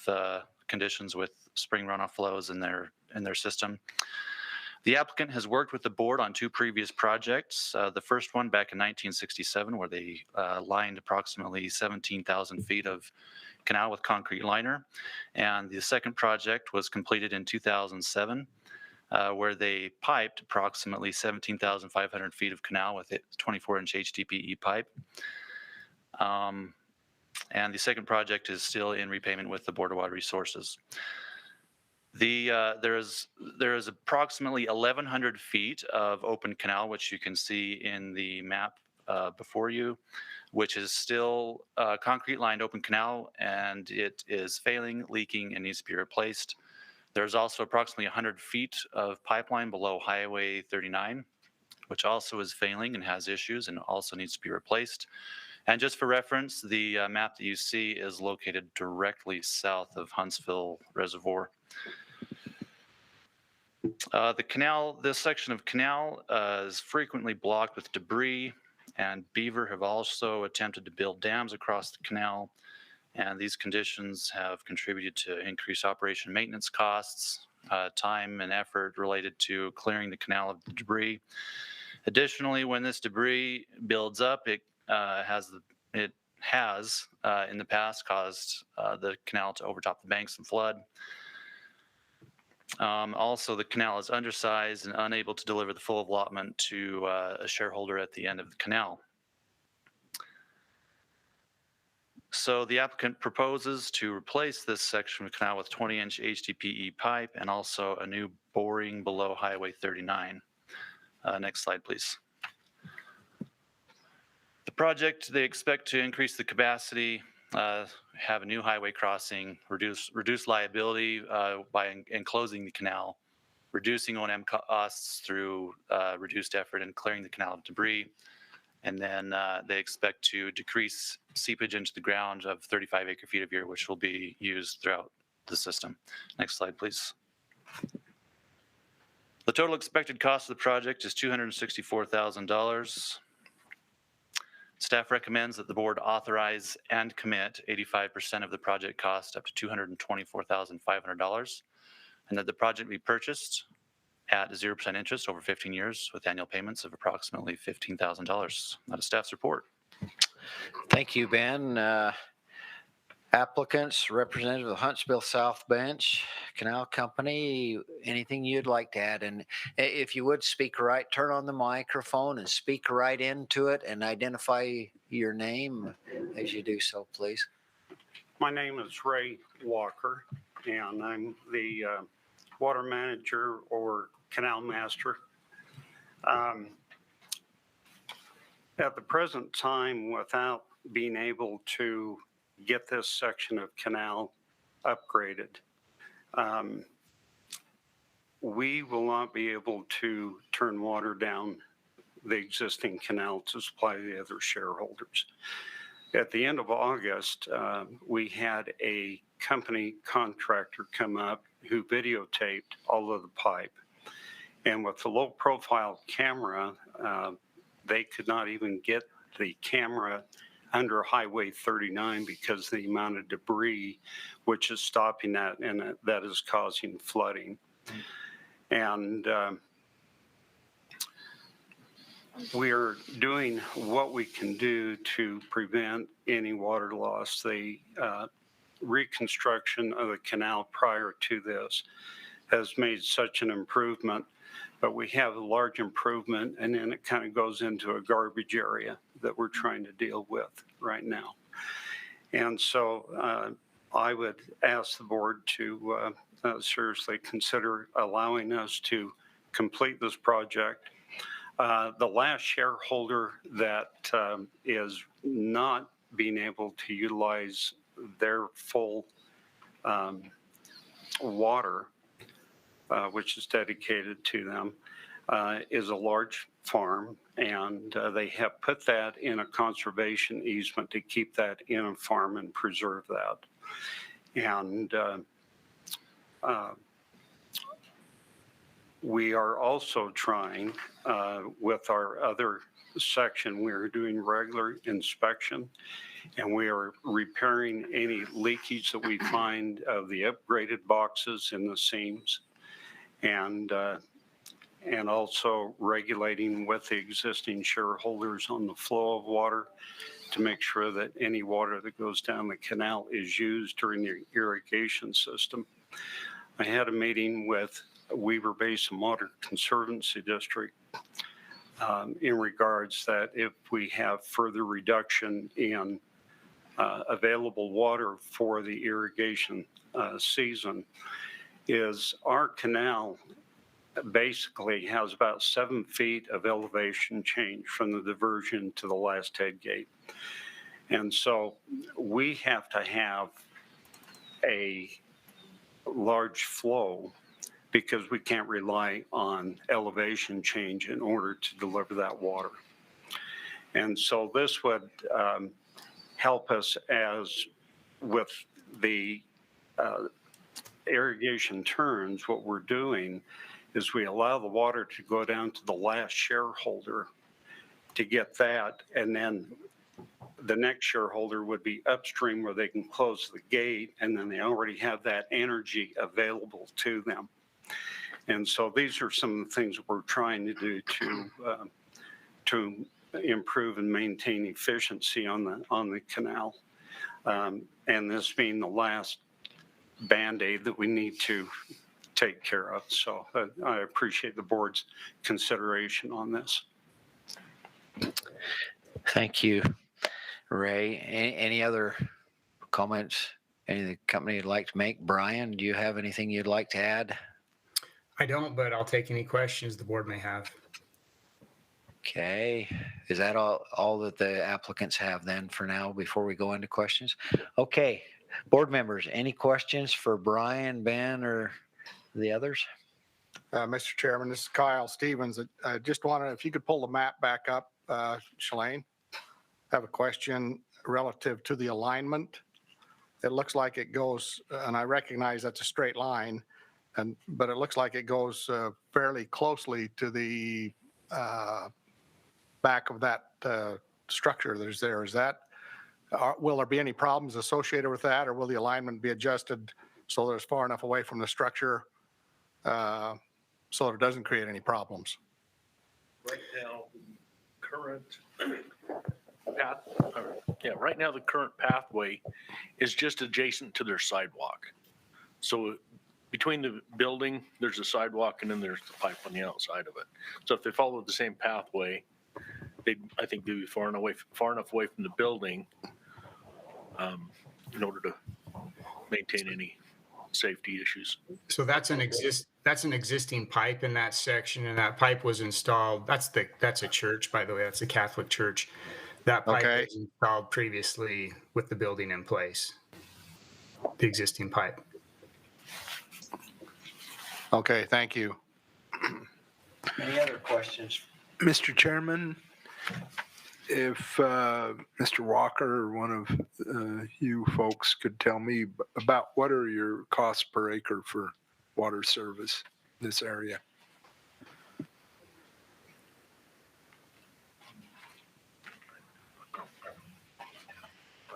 conditions with spring runoff flows in their system. The applicant has worked with the board on two previous projects. The first one back in 1967, where they lined approximately 17,000 feet of canal with concrete liner. And the second project was completed in 2007, where they piped approximately 17,500 feet of canal with a 24-inch HDPE pipe. And the second project is still in repayment with the Board of Water Resources. There is approximately 1,100 feet of open canal, which you can see in the map before you, which is still concrete lined open canal, and it is failing, leaking, and needs to be replaced. There's also approximately 100 feet of pipeline below Highway 39, which also is failing and has issues and also needs to be replaced. And just for reference, the map that you see is located directly south of Huntsville Reservoir. This section of canal is frequently blocked with debris, and beaver have also attempted to build dams across the canal, and these conditions have contributed to increased operation maintenance costs, time and effort related to clearing the canal of the debris. Additionally, when this debris builds up, it has in the past caused the canal to overtop the banks and flood. Also, the canal is undersized and unable to deliver the full allotment to a shareholder at the end of the canal. So the applicant proposes to replace this section of canal with 20-inch HDPE pipe and also a new boring below Highway 39. Next slide, please. The project, they expect to increase the capacity, have a new highway crossing, reduce liability by enclosing the canal, reducing O&M costs through reduced effort in clearing the canal of debris, and then they expect to decrease seepage into the ground of 35 acre-feet of year, which will be used throughout the system. Next slide, please. The total expected cost of the project is $264,000. Staff recommends that the board authorize and commit 85% of the project cost up to $224,500, and that the project be purchased at 0% interest over 15 years with annual payments of approximately $15,000. That is staff's report. Thank you, Ben. Applicants, representative of Huntsville South Bench Canal Company, anything you'd like to add? And if you would speak right, turn on the microphone and speak right into it and identify your name as you do so, please. My name is Ray Walker, and I'm the water manager or canal master. At the present time, without being able to get this section of canal upgraded, we will not be able to turn water down the existing canal to supply the other shareholders. At the end of August, we had a company contractor come up who videotaped all of the pipe. And with the low profile camera, they could not even get the camera under Highway 39 because the amount of debris which is stopping that, and that is causing flooding. And we're doing what we can do to prevent any water loss. The reconstruction of the canal prior to this has made such an improvement, but we have a large improvement, and then it kind of goes into a garbage area that we're trying to deal with right now. And so I would ask the board to seriously consider allowing us to complete this project. The last shareholder that is not being able to utilize their full water, which is dedicated to them, is a large farm, and they have put that in a conservation easement to keep that in a farm and preserve that. And we are also trying with our other section, we are doing regular inspection, and we are repairing any leakage that we find of the upgraded boxes in the seams, and also regulating with the existing shareholders on the flow of water to make sure that any water that goes down the canal is used during the irrigation system. I had a meeting with Weber Basin Water Conservancy District in regards that if we have further reduction in available water for the irrigation season, is our canal basically has about 7 feet of elevation change from the diversion to the last head gate. And so we have to have a large flow because we can't rely on elevation change in order to deliver that water. And so this would help us as with the irrigation turns. What we're doing is we allow the water to go down to the last shareholder to get that, and then the next shareholder would be upstream where they can close the gate, and then they already have that energy available to them. And so these are some of the things we're trying to do to improve and maintain efficiency on the canal. And this being the last Band-Aid that we need to take care of. So I appreciate the board's consideration on this. Thank you, Ray. Any other comments any of the company would like to make? Brian, do you have anything you'd like to add? I don't, but I'll take any questions the board may have. Okay. Is that all that the applicants have then for now before we go into questions? Okay. Board members, any questions for Brian, Ben, or the others? Mr. Chairman, this is Kyle Stevens. I just wanted, if you could pull the map back up, Shalane. I have a question relative to the alignment. It looks like it goes, and I recognize that's a straight line, but it looks like it goes fairly closely to the back of that structure that's there. Is that, will there be any problems associated with that, or will the alignment be adjusted so that it's far enough away from the structure so that it doesn't create any problems? Right now, current path, right now the current pathway is just adjacent to their sidewalk. So between the building, there's a sidewalk and then there's the pipe on the outside of it. So if they follow the same pathway, I think they'd be far enough away from the building in order to maintain any safety issues. So that's an existing pipe in that section, and that pipe was installed. That's a church, by the way. That's a Catholic church. That pipe was installed previously with the building in place. The existing pipe. Okay, thank you. Any other questions? Mr. Chairman, if Mr. Walker or one of you folks could tell me about what are your costs per acre for water service in this area?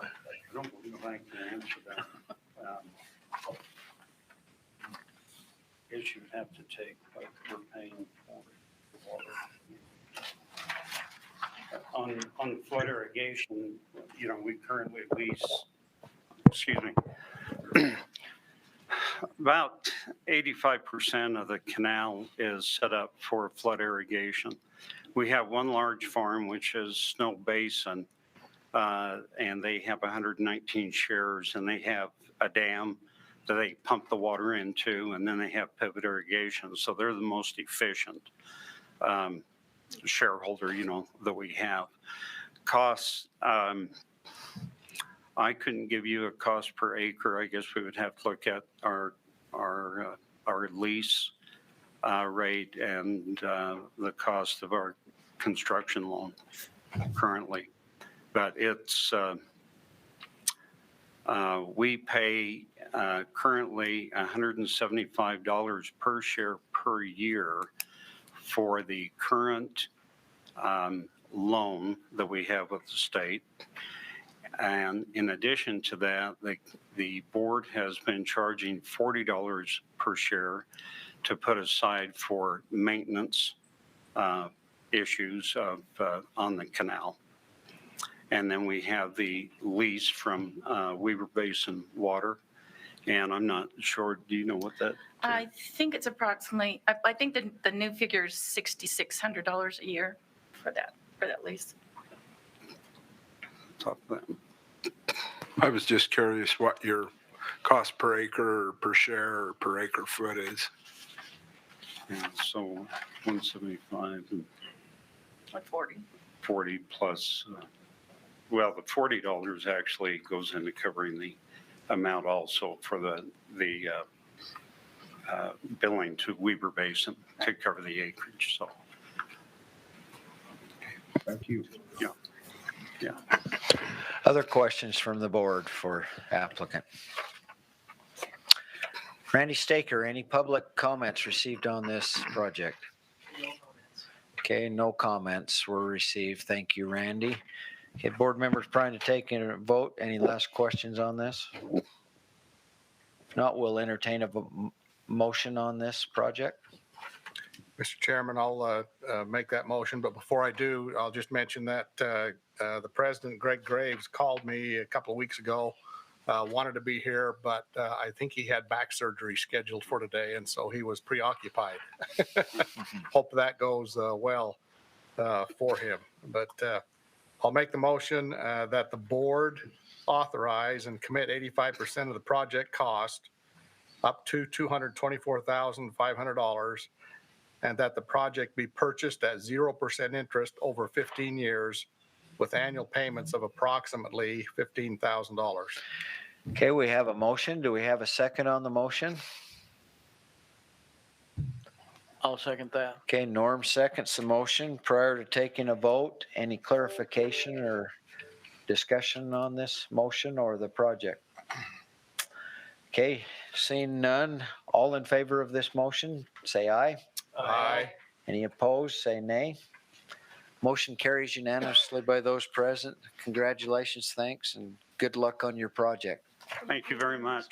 I don't believe I can answer that. Guess you'd have to take what we're paying for water. On flood irrigation, we currently lease, about 85% of the canal is set up for flood irrigation. We have one large farm, which is Snow Basin, and they have 119 shares, and they have a dam that they pump the water into, and then they have pivot irrigation. So they're the most efficient shareholder, that we have. Costs, I couldn't give you a cost per acre. I guess we would have to look at our lease rate and the cost of our construction loan currently. But it's we pay currently $175 per share per year for the current loan that we have with the state. And in addition to that, the board has been charging $40 per share to put aside for maintenance issues on the canal. And then we have the lease from Weber Basin Water. And I'm not sure, do you know what that? I think it's approximately, I think the new figure is $6,600 a year for that lease. Top of that. I was just curious what your cost per acre or per share or per acre foot is. Yeah, so 175 and Like 40. 40 plus, well, the $40 actually goes into covering the amount also for the billing to Weber Basin to cover the acreage. So, thank you. Yeah. Yeah. Other questions from the board for applicant? Randy Staker, any public comments received on this project? Okay, no comments were received. Thank you, Randy. Okay, board members trying to take in a vote. Any last questions on this? If not, we'll entertain a motion on this project. Mr. Chairman, I'll make that motion, but before I do, I'll just mention that the president, Greg Graves, called me a couple of weeks ago, wanted to be here, but I think he had back surgery scheduled for today, and so he was preoccupied. Hope that goes well for him. But I'll make the motion that the board authorize and commit 85% of the project cost up to $224,500, and that the project be purchased at 0% interest over 15 years with annual payments of approximately $15,000. Okay, we have a motion. Do we have a second on the motion? I'll second that. Okay, Norm seconds the motion. Prior to taking a vote, any clarification or discussion on this motion or the project? Okay, seeing none, all in favor of this motion, say aye. Aye. Any opposed, say nay. Motion carries unanimously by those present. Congratulations, thanks, and good luck on your project. Thank you very much.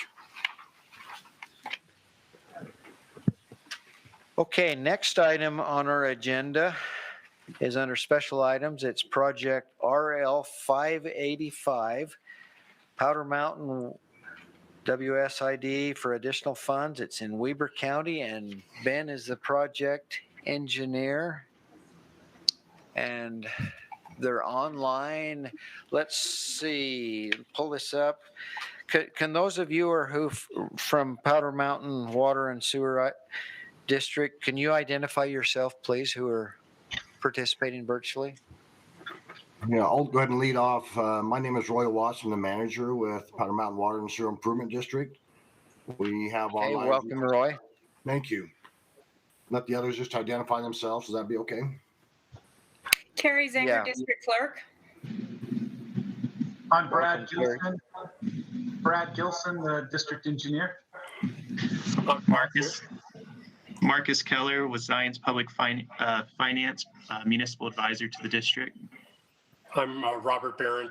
Okay, next item on our agenda is under special items. It's project RL 585, Powder Mountain WSID for additional funds. It's in Weber County, and Ben is the project engineer. And they're online. Let's see, pull this up. Can those of you who from Powder Mountain Water and Sewer District, can you identify yourself, please, who are participating virtually? Yeah, I'll go ahead and lead off. My name is Roy Watson, the manager with Powder Mountain Water and Sewer Improvement District. We have Okay, online. welcome, Roy. Thank you. Let the others just identify themselves. Does that be okay? Terry Zanger, Yeah. District Clerk. I'm Brad Welcome, Gilson. Brad Gilson, the District Engineer. Marcus Keller with Zion's Public Finance Municipal Advisor to the district. I'm Robert Barron,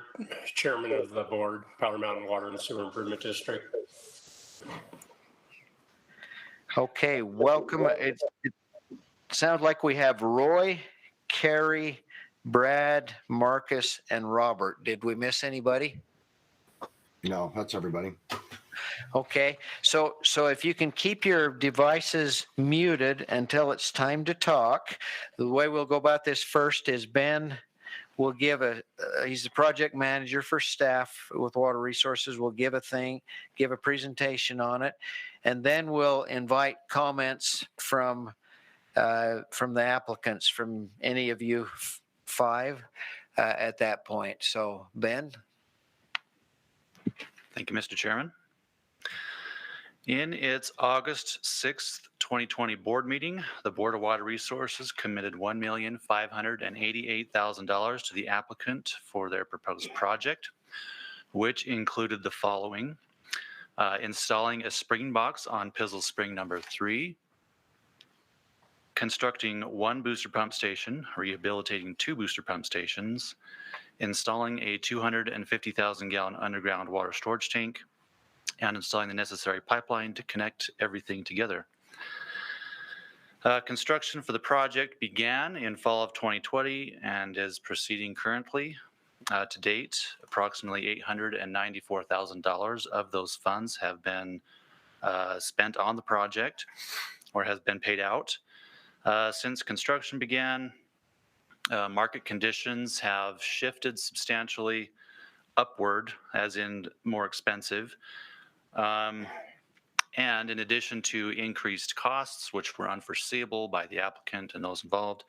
Chairman of the Board, Powder Mountain Water and Sewer Improvement District. Okay, welcome. It sounds like we have Roy, Carrie, Brad, Marcus, and Robert. Did we miss anybody? No, that's everybody. Okay, so if you can keep your devices muted until it's time to talk. The way we'll go about this first is Ben will give he's the project manager for staff with Water Resources. We'll give a presentation on it, and then we'll invite comments from the applicants, from any of you five at that point. So Ben. Thank you, Mr. Chairman. In its August 6th, 2020 board meeting, the Board of Water Resources committed $1,588,000 to the applicant for their proposed project, which included the following: installing a spring box on Pizzle Spring number 3, constructing 1 booster pump station, rehabilitating 2 booster pump stations, installing a 250,000 gallon underground water storage tank, and installing the necessary pipeline to connect everything together. Construction for the project began in fall of 2020 and is proceeding currently. To date, approximately $894,000 of those funds have been spent on the project or has been paid out. Since construction began, market conditions have shifted substantially upward, as in more expensive. And in addition to increased costs, which were unforeseeable by the applicant and those involved,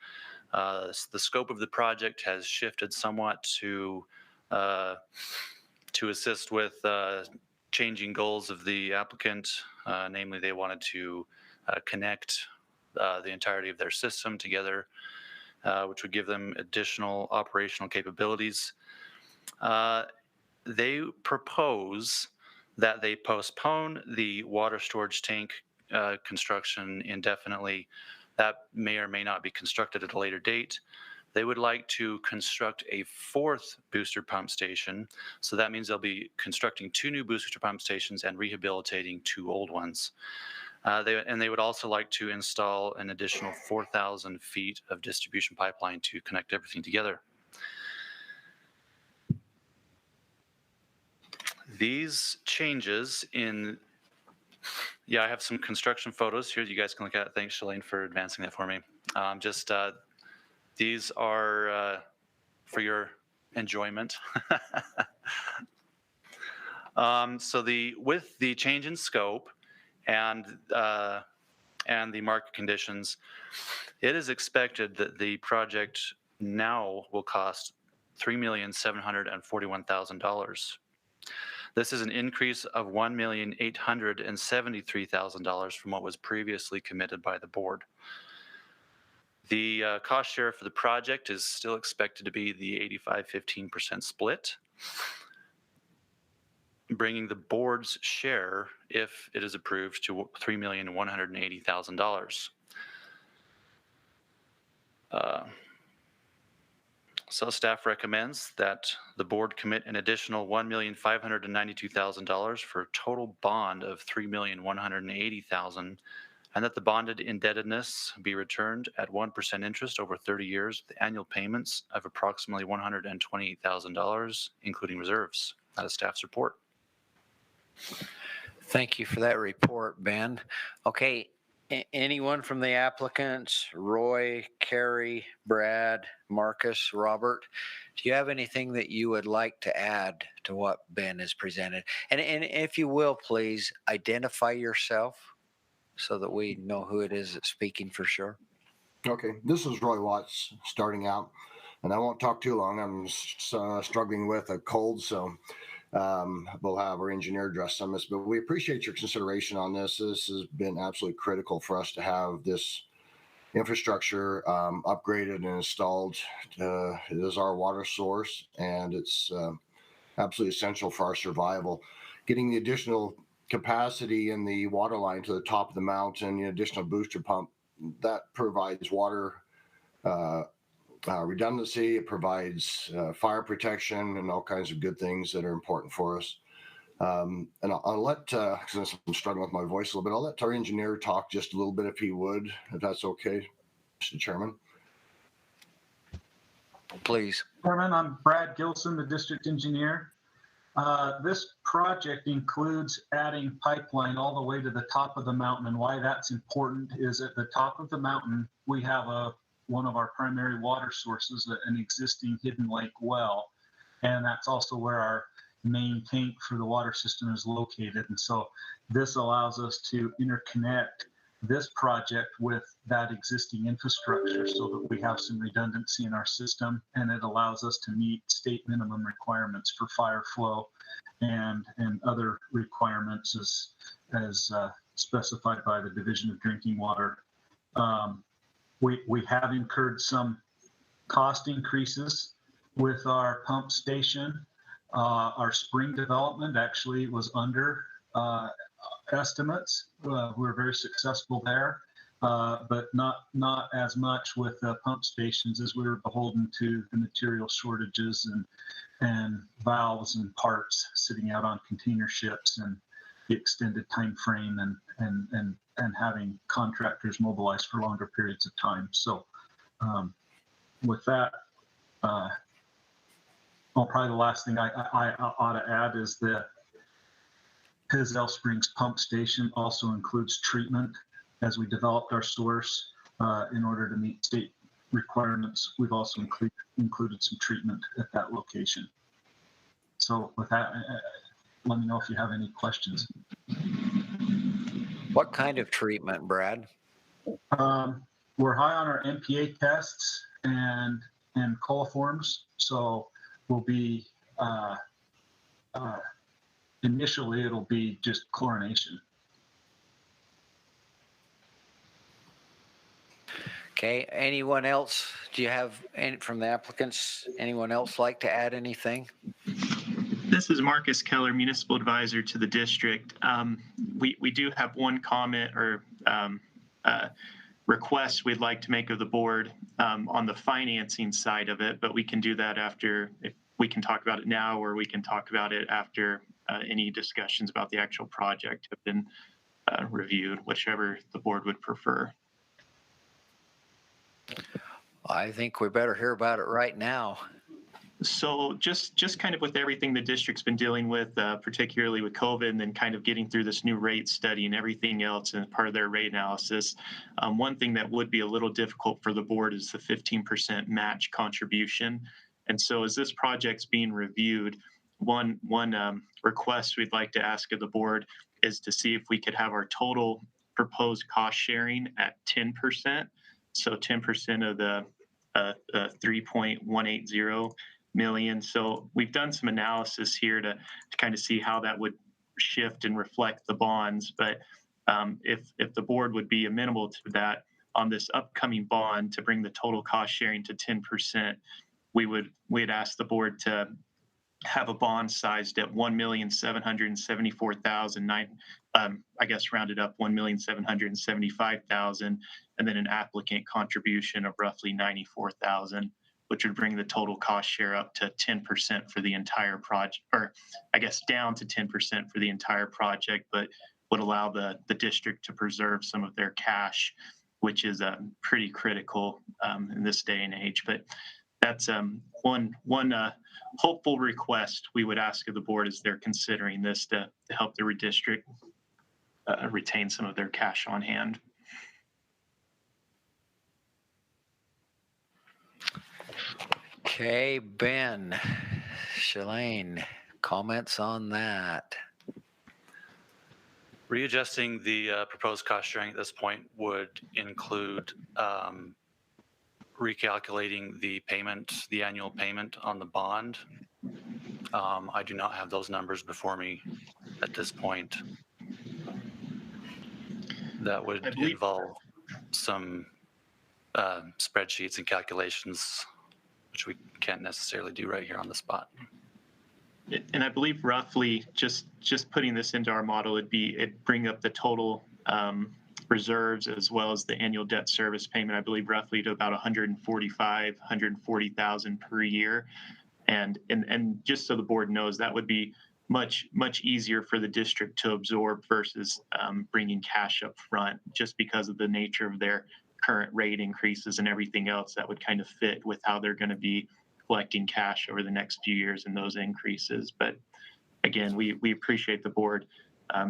the scope of the project has shifted somewhat to assist with changing goals of the applicant. Namely, they wanted to connect the entirety of their system together, which would give them additional operational capabilities. They propose that they postpone the water storage tank construction indefinitely. That may or may not be constructed at a later date. They would like to construct a 4th booster pump station. So that means they'll be constructing 2 new booster pump stations and rehabilitating 2 old ones. They would also like to install an additional 4,000 feet of distribution pipeline to connect everything together. These changes I have some construction photos here you guys can look at. Thanks, Shalane, for advancing that for me. These are for your enjoyment. With the change in scope and the market conditions, it is expected that the project now will cost $3,741,000. This is an increase of $1,873,000 from what was previously committed by the board. The cost share for the project is still expected to be the 85-15% split, bringing the board's share, if it is approved, to $3,180,000. So staff recommends that the board commit an additional $1,592,000 for a total bond of $3,180,000, and that the bonded indebtedness be returned at 1% interest over 30 years, with annual payments of approximately $128,000, including reserves. That is staff's report. Thank you for that report, Ben. Okay, anyone from the applicants, Roy, Carrie, Brad, Marcus, Robert, do you have anything that you would like to add to what Ben has presented? And if you will, please identify yourself so that we know who it is that's speaking for sure. Okay, this is Roy Watts starting out, and I won't talk too long. I'm struggling with a cold, so we'll have our engineer address some of this, but we appreciate your consideration on this. This has been absolutely critical for us to have this infrastructure upgraded and installed. It is our water source, and it's absolutely essential for our survival. Getting the additional capacity in the water line to the top of the mountain, the additional booster pump, that provides water redundancy. It provides fire protection and all kinds of good things that are important for us. And I'll let, since I'm struggling with my voice a little bit, I'll let our engineer talk just a little bit if he would, if that's okay, Mr. Chairman. Please. Chairman, I'm Brad Gilson, the district engineer. This project includes adding pipeline all the way to the top of the mountain, and why that's important is at the top of the mountain we have one of our primary water sources, an existing hidden lake well, and that's also where our main tank for the water system is located. And so this allows us to interconnect this project with that existing infrastructure so that we have some redundancy in our system, and it allows us to meet state minimum requirements for fire flow and other requirements as specified by the Division of Drinking Water. We have incurred some cost increases with our pump station. Our spring development actually was under estimates. We're very successful there, but not as much with the pump stations as we were beholden to the material shortages and valves and parts sitting out on container ships and the extended time frame and having contractors mobilized for longer periods of time. So with that, probably the last thing I ought to add is that Pisel Springs Pump Station also includes treatment. As we developed our source in order to meet state requirements, we've also included some treatment at that location. So with that, let me know if you have any questions. What kind of treatment, Brad? We're high on our MPA tests and coliforms, so we'll be initially it'll be just chlorination. Okay, anyone else? Do you have any from the applicants? Anyone else like to add anything? This is Marcus Keller, Municipal Advisor to the district. We do have one comment or request we'd like to make of the board on the financing side of it, but we can do that after, if we can talk about it now, or we can talk about it after any discussions about the actual project have been reviewed, whichever the board would prefer. I think we better hear about it right now. So just kind of with everything the district's been dealing with, particularly with COVID, and then kind of getting through this new rate study and everything else and part of their rate analysis, one thing that would be a little difficult for the board is the 15% match contribution. And so as this project's being reviewed, one request we'd like to ask of the board is to see if we could have our total proposed cost sharing at 10%. So 10% of the 3.180 million. So we've done some analysis here to kind of see how that would shift and reflect the bonds. But if the board would be amenable to that on this upcoming bond to bring the total cost sharing to 10%, we'd ask the board to have a bond sized at 1,774,009. I guess rounded up 1,775,000, and then an applicant contribution of roughly 94,000, which would bring the total cost share up to 10% for the entire project, or I guess down to 10% for the entire project, but would allow the district to preserve some of their cash, which is pretty critical in this day and age. But that's one hopeful request we would ask of the board as they're considering this to help the district retain some of their cash on hand. Okay, Ben, Shalane, comments on that? Readjusting the proposed cost sharing at this point would include recalculating the annual payment on the bond. I do not have those numbers before me at this point. That would involve some spreadsheets and calculations, which we can't necessarily do right here on the spot. And I believe roughly, just putting this into our model, it'd bring up the total reserves as well as the annual debt service payment, I believe roughly to about $140,000 per year. And just so the board knows, that would be much easier for the district to absorb versus bringing cash up front, just because of the nature of their current rate increases and everything else that would kind of fit with how they're going to be collecting cash over the next few years and those increases. But again, we appreciate the board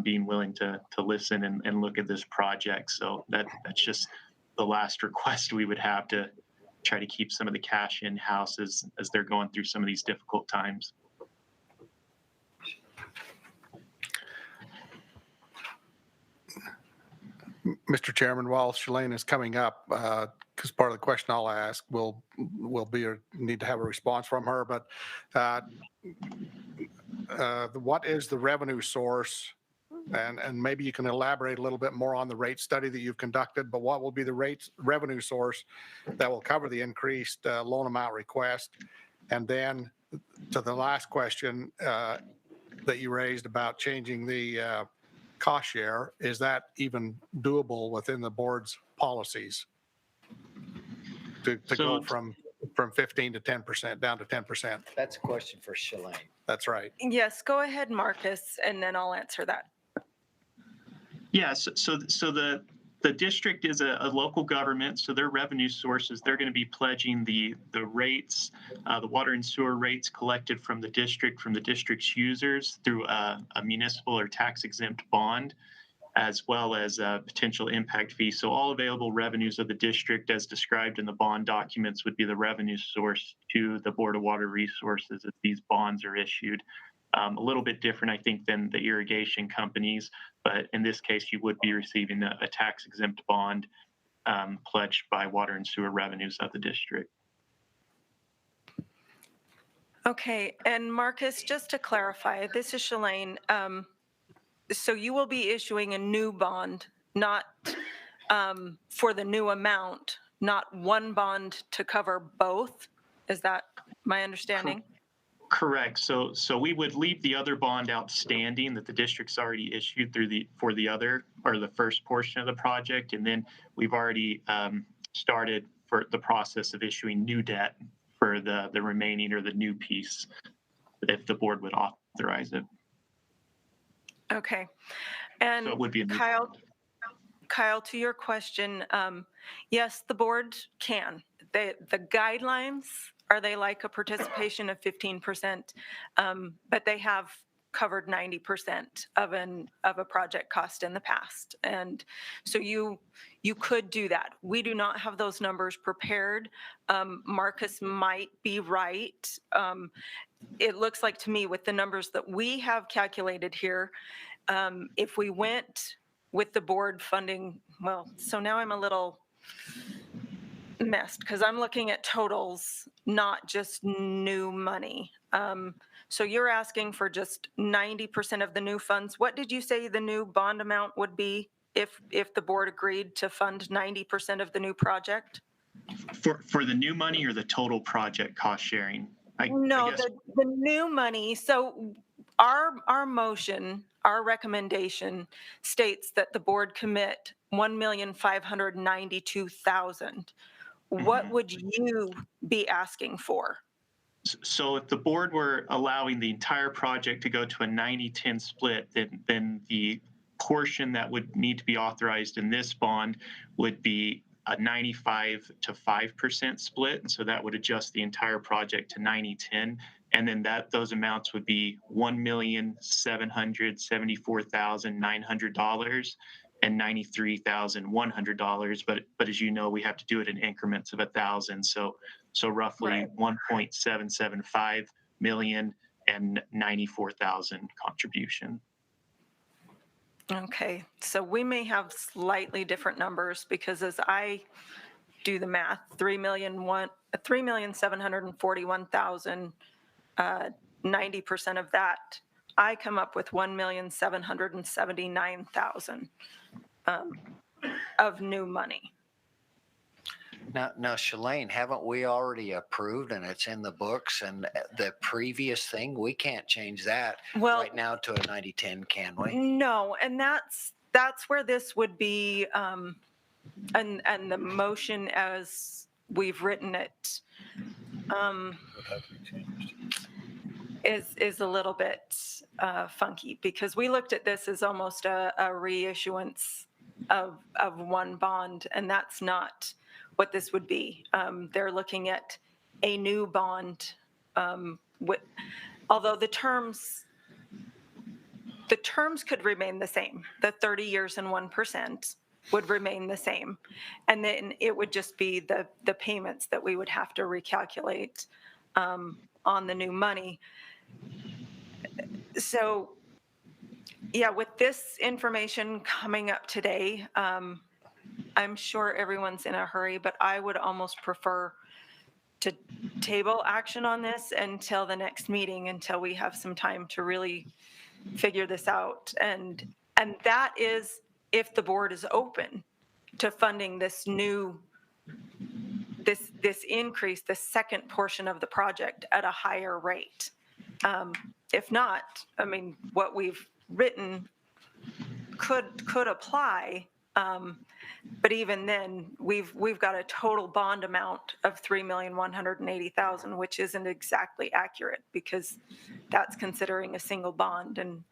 being willing to listen and look at this project. So that's just the last request we would have, to try to keep some of the cash in-house as they're going through some of these difficult times. Mr. Chairman, while Shalane is coming up, because part of the question I'll ask will be, or need to have a response from her, but what is the revenue source? And maybe you can elaborate a little bit more on the rate study that you've conducted, but what will be the revenue source that will cover the increased loan amount request? And then to the last question that you raised about changing the cost share, is that even doable within the board's policies to go from 15 to 10%, down to 10%? That's a question for Shalane. That's right. Yes, go ahead, Marcus, and then I'll answer that. Yeah, so the district is a local government, so their revenue sources, they're going to be pledging the rates, the water and sewer rates collected from the district's users through a municipal or tax exempt bond, as well as a potential impact fee. So all available revenues of the district as described in the bond documents would be the revenue source to the Board of Water Resources as these bonds are issued. A little bit different, I think, than the irrigation companies, but in this case, you would be receiving a tax-exempt bond pledged by water and sewer revenues of the district. Okay, and Marcus, just to clarify, this is Shalane. So you will be issuing a new bond, not for the new amount, not one bond to cover both? Is that my understanding? Correct. So we would leave the other bond outstanding that the district's already issued for the other, or the first portion of the project, and then we've already started for the process of issuing new debt for the remaining, or the new piece, if the board would authorize it. Okay. And so it would be a new Kyle, to your question, yes, the board can. The guidelines, are they like a participation of 15%? But they have covered 90% of a project cost in the past. And so you could do that. We do not have those numbers prepared. Marcus might be right. It looks like to me, with the numbers that we have calculated here, if we went with the board funding, well, so now I'm a little messed because I'm looking at totals, not just new money. So you're asking for just 90% of the new funds. What did you say the new bond amount would be if the board agreed to fund 90% of the new project? For the new money, or the total project cost sharing? No, the new money. So our motion, our recommendation states that the board commit $1,592,000. what would you be asking for? So if the board were allowing the entire project to go to a 90-10 split, then the portion that would need to be authorized in this bond would be a 95 to 5% split. And so that would adjust the entire project to 90-10. And then those amounts would be $1,774,900 and $93,100. But as you know, we have to do it in increments of 1,000. So roughly 1.775 million and 94,000 contribution. Okay, so we may have slightly different numbers because as I do the math, 3,741,000, 90% of that, I come up with 1,779,000 of new money. Now, Shalane, haven't we already approved and it's in the books and the previous thing, we can't change that right now to a 90-10, can we? No, and that's where this would be, and the motion as we've written it is a little bit funky because we looked at this as almost a reissuance of one bond, and that's not what this would be. They're looking at a new bond, although the terms could remain the same. The 30 years and 1% would remain the same. And then it would just be the payments that we would have to recalculate on the new money. So, yeah, with this information coming up today, I'm sure everyone's in a hurry, but I would almost prefer to table action on this until the next meeting, until we have some time to really figure this out. And that is if the board is open to funding this increase, the second portion of the project at a higher rate. If not, I mean, what we've written could apply. But even then, we've got a total bond amount of $3,180,000, which isn't exactly accurate because that's considering a single bond, and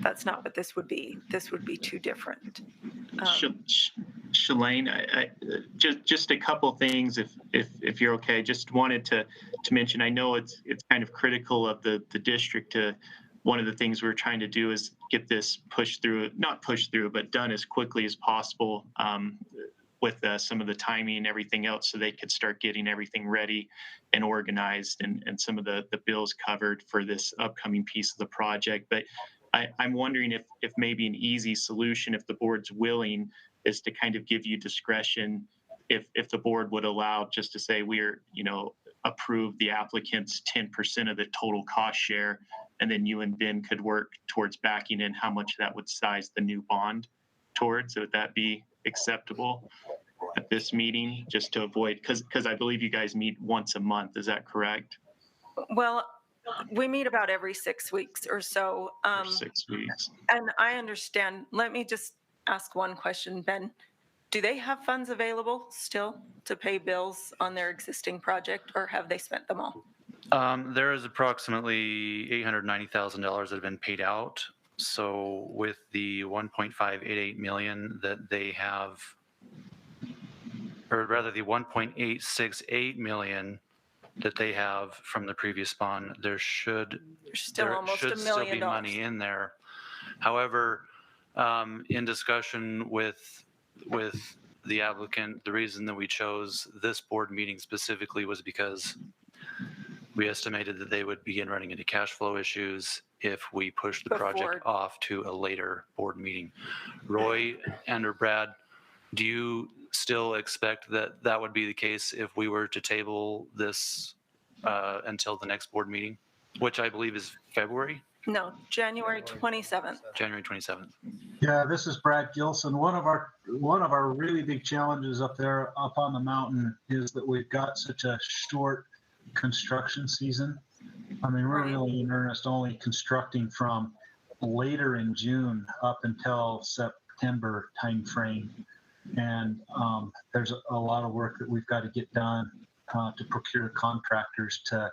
that's not what this would be. This would be two different. Shalane, I just a couple things, if you're okay. Just wanted to mention. I know it's kind of critical of the district to. One of the things we're trying to do is get this not pushed through, but done as quickly as possible with some of the timing and everything else so they could start getting everything ready and organized and some of the bills covered for this upcoming piece of the project. But I'm wondering if maybe an easy solution, if the board's willing, is to kind of give you discretion if the board would allow just to say approve the applicant's 10% of the total cost share, and then you and Ben could work towards backing in how much that would size the new bond towards. Would that be acceptable at this meeting, just to avoid, because I believe you guys meet once a month, is that correct? Well, we meet about every 6 weeks or so. 6 weeks. And I understand. Let me just ask one question, Ben. Do they have funds available still to pay bills on their existing project, or have they spent them all? There is approximately $890,000 that have been paid out. So with the 1.588 million that they have, or rather the 1.868 million that they have from the previous bond, there should still be money in there. However, in discussion with the applicant, the reason that we chose this board meeting specifically was because we estimated that they would begin running into cash flow issues if we pushed the project off to a later board meeting. Roy and or Brad, do you still expect that that would be the case if we were to table this until the next board meeting, which I believe is February? No, January 27th. January 27th. Yeah, this is Brad Gilson. One of our really big challenges up on the mountain is that we've got such a short construction season. I mean, we're really in earnest only constructing from later in June up until September timeframe. And there's a lot of work that we've got to get done to procure contractors to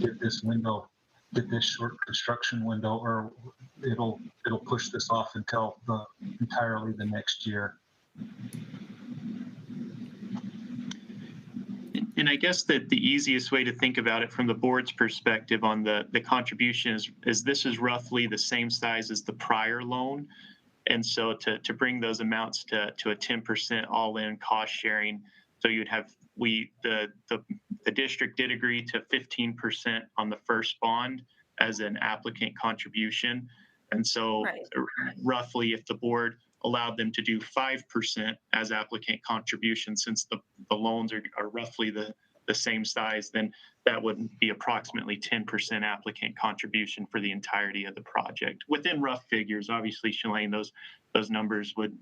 get this short construction window, or it'll push this off until entirely the next year. And I guess that the easiest way to think about it from the board's perspective on the contribution is this is roughly the same size as the prior loan. And so to bring those amounts to a 10% all-in cost sharing, so you'd have, the district did agree to 15% on the first bond as an applicant contribution. And so roughly if the board allowed them to do 5% as applicant contribution, since the loans are roughly the same size, then that would be approximately 10% applicant contribution for the entirety of the project. Within rough figures, obviously, Shalane, those numbers would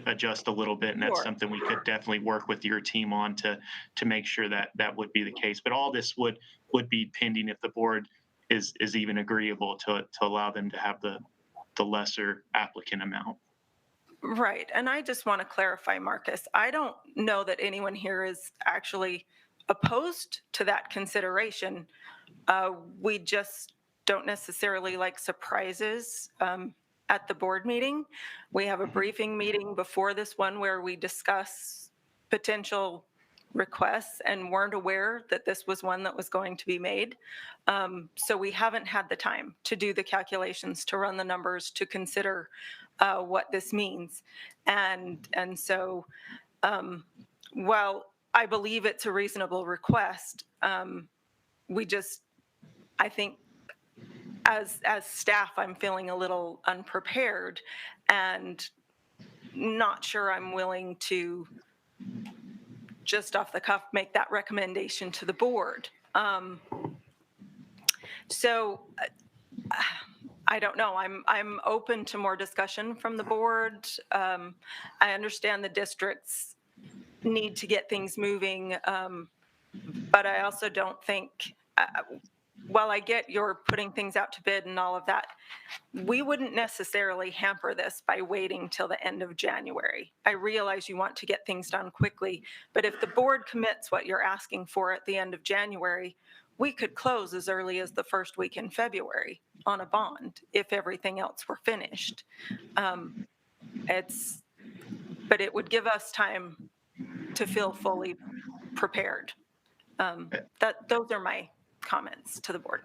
adjust a little bit, and that's something we could definitely work with your team on to make sure that that would be the case. But all this would be pending if the board is even agreeable to allow them to have the lesser applicant amount. Right. And I just want to clarify, Marcus, I don't know that anyone here is actually opposed to that consideration. We just don't necessarily like surprises at the board meeting. We have a briefing meeting before this one where we discuss potential requests and weren't aware that this was one that was going to be made. So we haven't had the time to do the calculations, to run the numbers, to consider what this means. And so while I believe it's a reasonable request, I think as staff, I'm feeling a little unprepared and not sure I'm willing to just off the cuff make that recommendation to the board. So I don't know. I'm open to more discussion from the board. I understand the districts need to get things moving, but I also don't think, while I get your putting things out to bid and all of that, we wouldn't necessarily hamper this by waiting till the end of January. I realize you want to get things done quickly, but if the board commits what you're asking for at the end of January, we could close as early as the first week in February on a bond if everything else were finished. But it would give us time to feel fully prepared. Those are my comments to the board.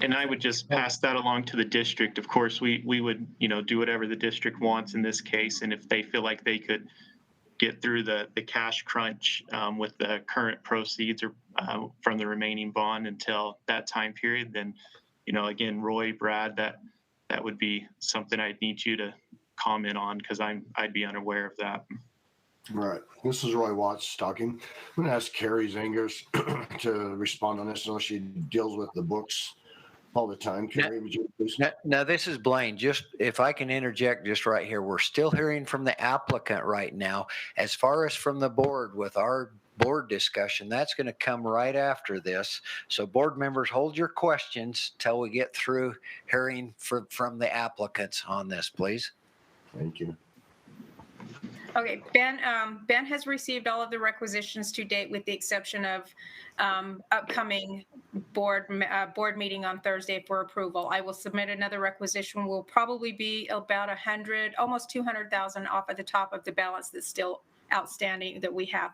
And I would just pass that along to the district. Of course, we would, do whatever the district wants in this case. And if they feel like they could get through the cash crunch with the current proceeds or from the remaining bond until that time period, then, again, Roy, Brad, that would be something I'd need you to comment on, because I'd be unaware of that. Right. This is Roy Watts talking. I'm going to ask Carrie Zangers to respond on this. I know she deals with the books all the time. Carrie, would you please? Now, this is Blaine. Just if I can interject just right here, we're still hearing from the applicant right now. As far as from the board with our board discussion, that's going to come right after this. So board members, hold your questions till we get through hearing from the applicants on this, please. Thank you. Okay, Ben has received all of the requisitions to date with the exception of upcoming board meeting on Thursday for approval. I will submit another requisition. Will probably be about 100, almost 200,000 off at the top of the balance that's still outstanding that we have.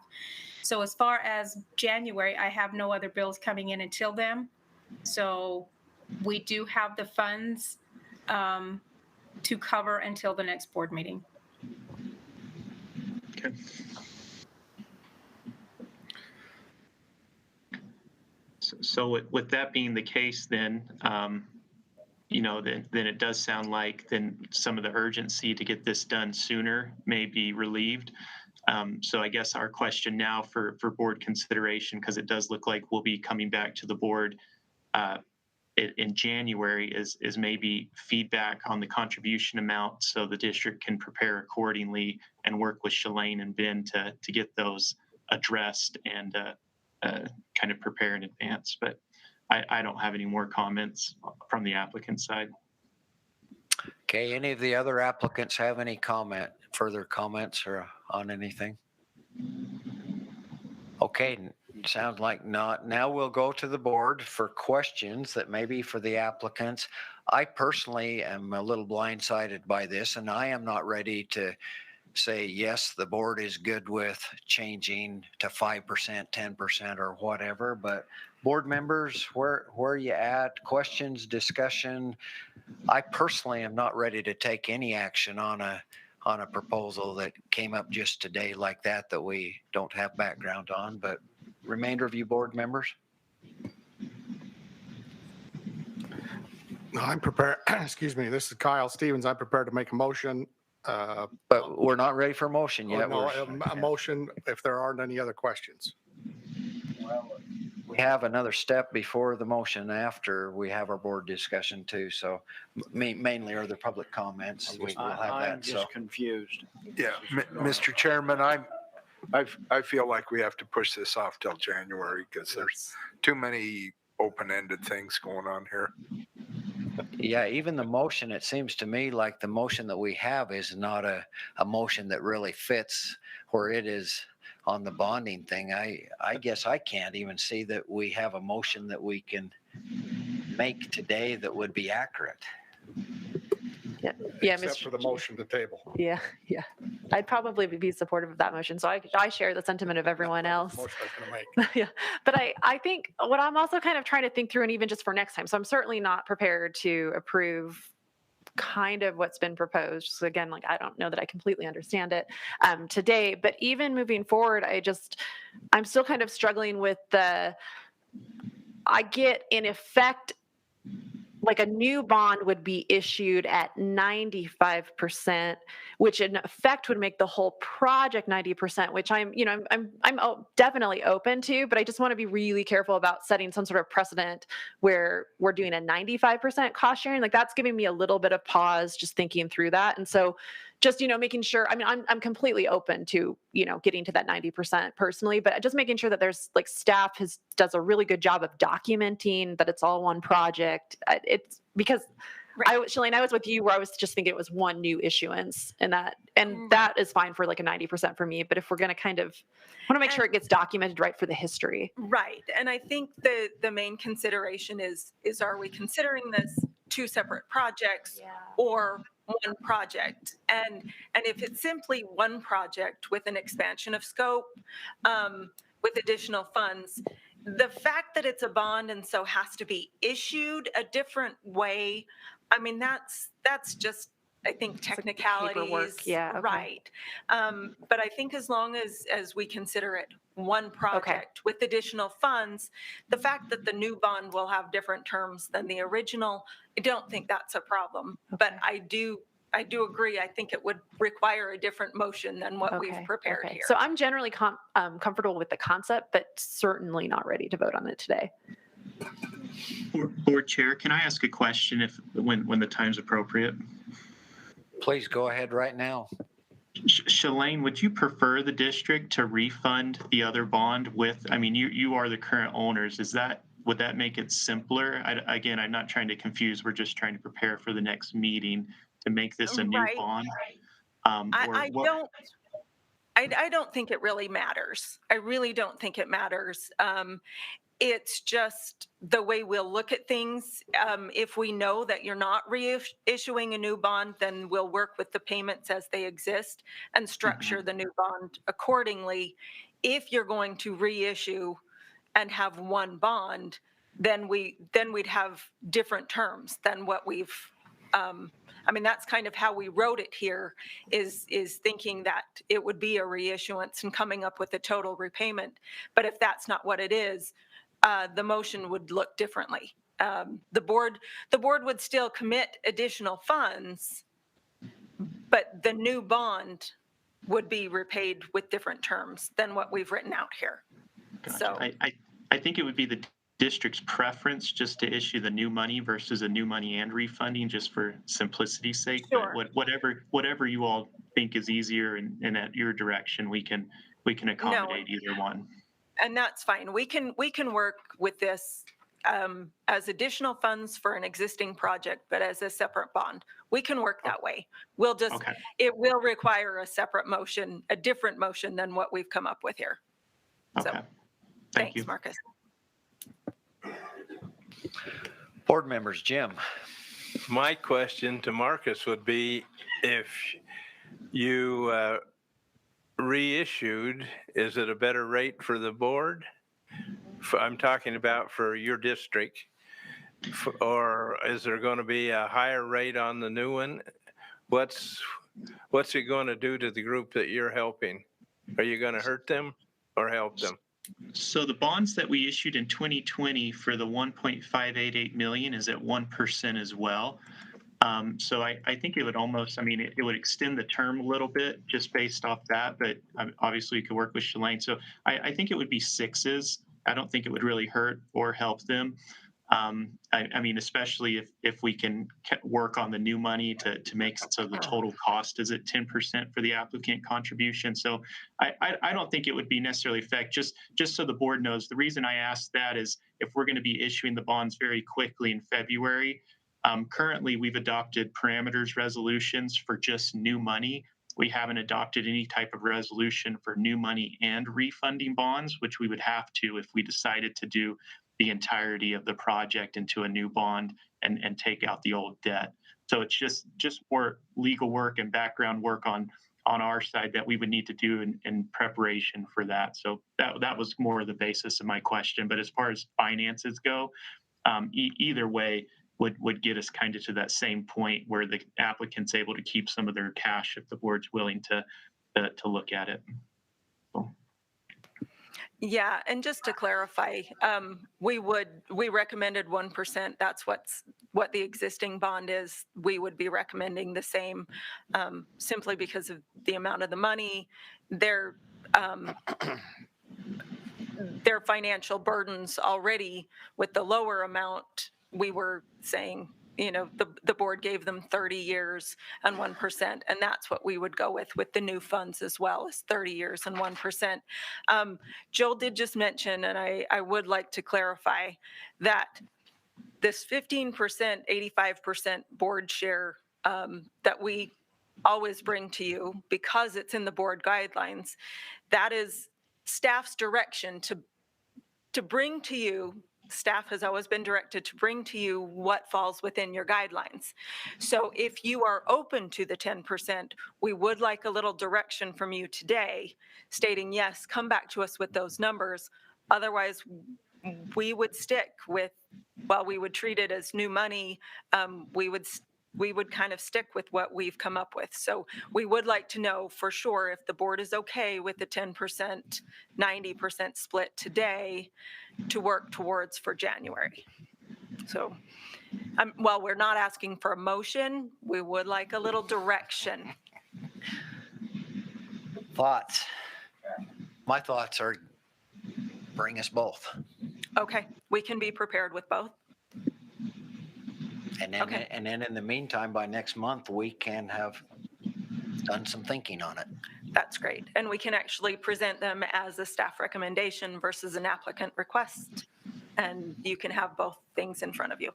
So as far as January, I have no other bills coming in until then. So we do have the funds to cover until the next board meeting. Okay. So with that being the case, then, then it does sound like then some of the urgency to get this done sooner may be relieved. So I guess our question now for board consideration, because it does look like we'll be coming back to the board in January, is maybe feedback on the contribution amount so the district can prepare accordingly and work with Shalane and Ben to get those addressed and kind of prepare in advance. But I don't have any more comments from the applicant side. Okay, any of the other applicants have any further comments or on anything? Okay, sounds like not. Now we'll go to the board for questions that may be for the applicants. I personally am a little blindsided by this, and I am not ready to say, yes, the board is good with changing to 5%, 10% or whatever, but board members, where are you at? Questions, discussion? I personally am not ready to take any action on a proposal that came up just today like that we don't have background on, but remainder of you board members? I'm prepared, excuse me, this is Kyle Stevens. I'm prepared to make a motion. But we're not ready for a motion yet. No, a motion if there aren't any other questions. We have another step before the motion after we have our board discussion too. So mainly are the public comments. We will have I'm that. just confused. Yeah, Mr. Chairman, I feel like we have to push this off till January because there's too many open-ended things going on here. Yeah, even the motion, it seems to me like the motion that we have is not a motion that really fits where it is on the bonding thing. I guess I can't even see that we have a motion that we can make today that would be accurate. Yeah, Except for the motion to table. Yeah. I'd probably be supportive of that motion. So I share the sentiment of everyone else. Motion I was going to make. Yeah. But I think what I'm also kind of trying to think through, and even just for next time, so I'm certainly not prepared to approve kind of what's been proposed. So again, like, I don't know that I completely understand it today, but even moving forward, I'm still kind of struggling with I get in effect, like a new bond would be issued at 95%, which in effect would make the whole project 90%, which I'm definitely open to, but I just want to be really careful about setting some sort of precedent where we're doing a 95% cost sharing. Like, that's giving me a little bit of pause just thinking through that. And so just, making sure, I'm completely open to, getting to that 90% personally, but just making sure that there's like staff does a really good job of documenting that it's all one project. It's because Shalane, I was with you where I was just thinking it was one new issuance and that is fine for like a 90% for me. But if we're going to I want to make sure it gets documented right for the history. Right. And I think the main consideration is are we considering this two separate projects or one project? And if it's simply one project with an expansion of scope, with additional funds, the fact that it's a bond and so has to be issued a different way, that's just, I think, technicalities. Paperwork. Yeah. Okay. Right. But I think as long as we consider it one project with additional funds, the fact that the new bond will have different terms than the original, I don't think that's a problem. But I do agree. I think it would require a different motion than what we've prepared here. So I'm generally comfortable with the concept, but certainly not ready to vote on it today. Board Chair, can I ask a question when the time's appropriate? Please go ahead right now. Shalane, would you prefer the district to refund the other bond with, you are the current owners. Would that make it simpler? Again, I'm not trying to confuse. We're just trying to prepare for the next meeting to make this a new bond. I don't think it really matters. I really don't think it matters. It's just the way we'll look at things. If we know that you're not reissuing a new bond, then we'll work with the payments as they exist and structure the new bond accordingly. If you're going to reissue and have one bond, then we'd have different terms than what we've. That's kind of how we wrote it here, is thinking that it would be a reissuance and coming up with a total repayment. But if that's not what it is, the motion would look differently. The board would still commit additional funds, but the new bond would be repaid with different terms than what we've written out here. Gotcha. So I think it would be the district's preference just to issue the new money versus a new money and refunding, just for simplicity's sake. Sure. But whatever you all think is easier and at your direction, we can accommodate either one. And that's fine. We can work with this as additional funds for an existing project, but as a separate bond. We can work that way. We'll just, it will require a separate motion, a different motion than what we've come up with here. So, thanks, Marcus. Board members, Jim. My question to Marcus would be, if you reissued, is it a better rate for the board? I'm talking about for your district, or is there going to be a higher rate on the new one? What's it going to do to the group that you're helping? Are you going to hurt them or help them? So the bonds that we issued in 2020 for the 1.588 million is at 1% as well. So I think it would almost, I mean, it would extend the term a little bit just based off that, but obviously we could work with Shalane. So I think it would be 6s. I don't think it would really hurt or help them. I mean, especially if we can work on the new money to make so the total cost is at 10% for the applicant contribution. So I don't think it would be necessarily affect, just so the board knows. The reason I asked that is if we're going to be issuing the bonds very quickly in February, currently we've adopted parameters resolutions for just new money. We haven't adopted any type of resolution for new money and refunding bonds, which we would have to if we decided to do the entirety of the project into a new bond and take out the old debt. So it's just more legal work and background work on our side that we would need to do in preparation for that. So that was more of the basis of my question. But as far as finances go, either way would get us kind of to that same point where the applicant's able to keep some of their cash if the board's willing to look at it. Yeah, and just to clarify, we recommended 1%. That's what the existing bond is. We would be recommending the same, simply because of the amount of the money, their financial burdens already with the lower amount. We were saying, you know, the board gave them 30 years and 1%, and that's what we would go with the new funds as well, as 30 years and 1%. Joel did just mention, and I would like to clarify that this 15%, 85% board share that we always bring to you, because it's in the board guidelines, that is staff's direction to bring to you. Staff has always been directed to bring to you what falls within your guidelines. So if you are open to the 10%, we would like a little direction from you today stating, yes, come back to us with those numbers. Otherwise, we would stick with, while we would treat it as new money, we would kind of stick with what we've come up with. So we would like to know for sure if the board is okay with the 10%, 90% split today to work towards for January. So while we're not asking for a motion, we would like a little direction. Thoughts? My thoughts are bring us both. Okay, we can be prepared with both. And then in the meantime, by next month, we can have done some thinking on it. That's great. And we can actually present them as a staff recommendation versus an applicant request. And you can have both things in front of you.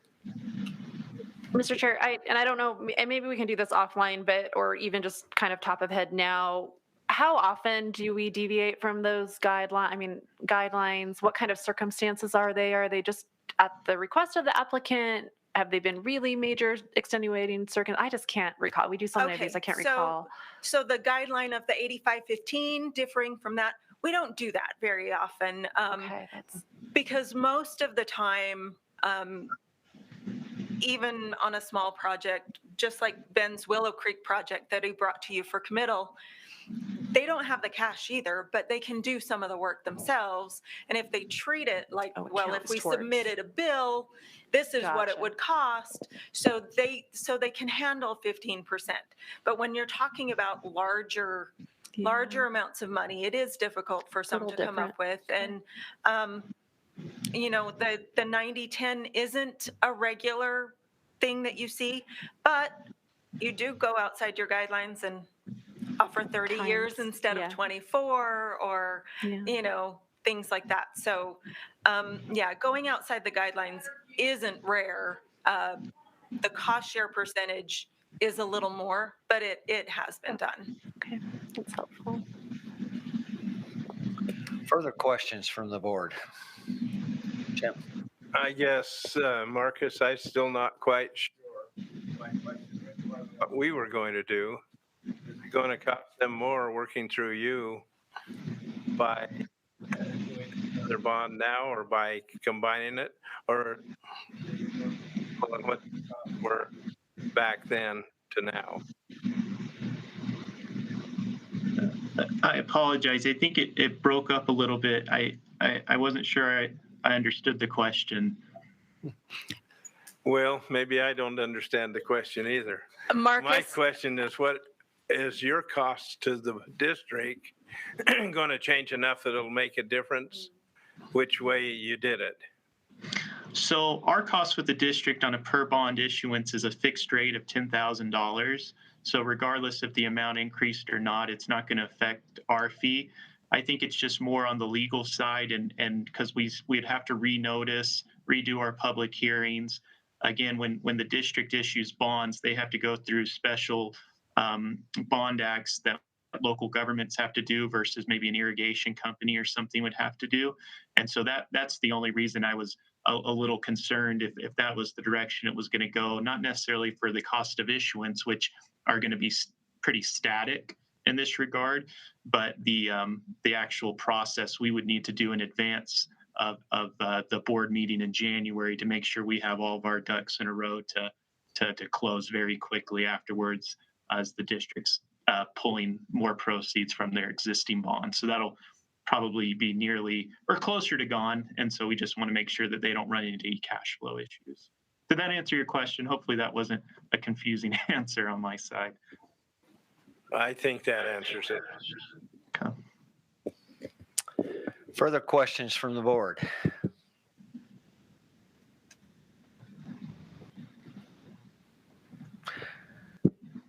Mr. Chair, I don't know, and maybe we can do this offline, or even just kind of top of head now. How often do we deviate from those guidelines? What kind of circumstances are they? Are they just at the request of the applicant? Have they been really major extenuating circumstances? I just can't recall. We do so many of these, I can't recall. So the guideline of the 85-15 differing from that, we don't do that very often. Because most of the time, even on a small project, just like Ben's Willow Creek project that he brought to you for committal, they don't have the cash either, but they can do some of the work themselves. And if they treat it like, well, if we submitted a bill, this is what it would cost. So they can handle 15%. But when you're talking about larger amounts of money, it is difficult for some to come up with. And, you know, the 90-10 isn't a regular thing that you see, but you do go outside your guidelines and offer 30 years instead of 24, or, you know, things like that. So, yeah, going outside the guidelines isn't rare. The cost share percentage is a little more, but it has been done. Okay, that's helpful. Further questions from the board? Jim? I guess, Marcus, I'm still not quite sure what we were going to do. Going to cost them more working through you by doing their bond now or by combining it, or what were back then to now? I apologize. I think it broke up a little bit. I wasn't sure I understood the question. Well, maybe I don't understand the question either. Marcus? My question is, what is your cost to the district going to change enough that it'll make a difference which way you did it? So our cost with the district on a per bond issuance is a fixed rate of $10,000. So regardless if the amount increased or not, it's not going to affect our fee. I think it's just more on the legal side, and because we'd have to renotice, redo our public hearings. Again, when the district issues bonds, they have to go through special bond acts that local governments have to do versus maybe an irrigation company or something would have to do. And so that's the only reason I was a little concerned if that was the direction it was going to go, not necessarily for the cost of issuance, which are going to be pretty static in this regard, but the actual process we would need to do in advance of the board meeting in January to make sure we have all of our ducks in a row to close very quickly afterwards as the district's pulling more proceeds from their existing bonds. So that'll probably be nearly or closer to gone. And so we just want to make sure that they don't run into any cash flow issues. Did that answer your question? Hopefully that wasn't a confusing answer on my side. I think that answers it. Okay. Further questions from the board?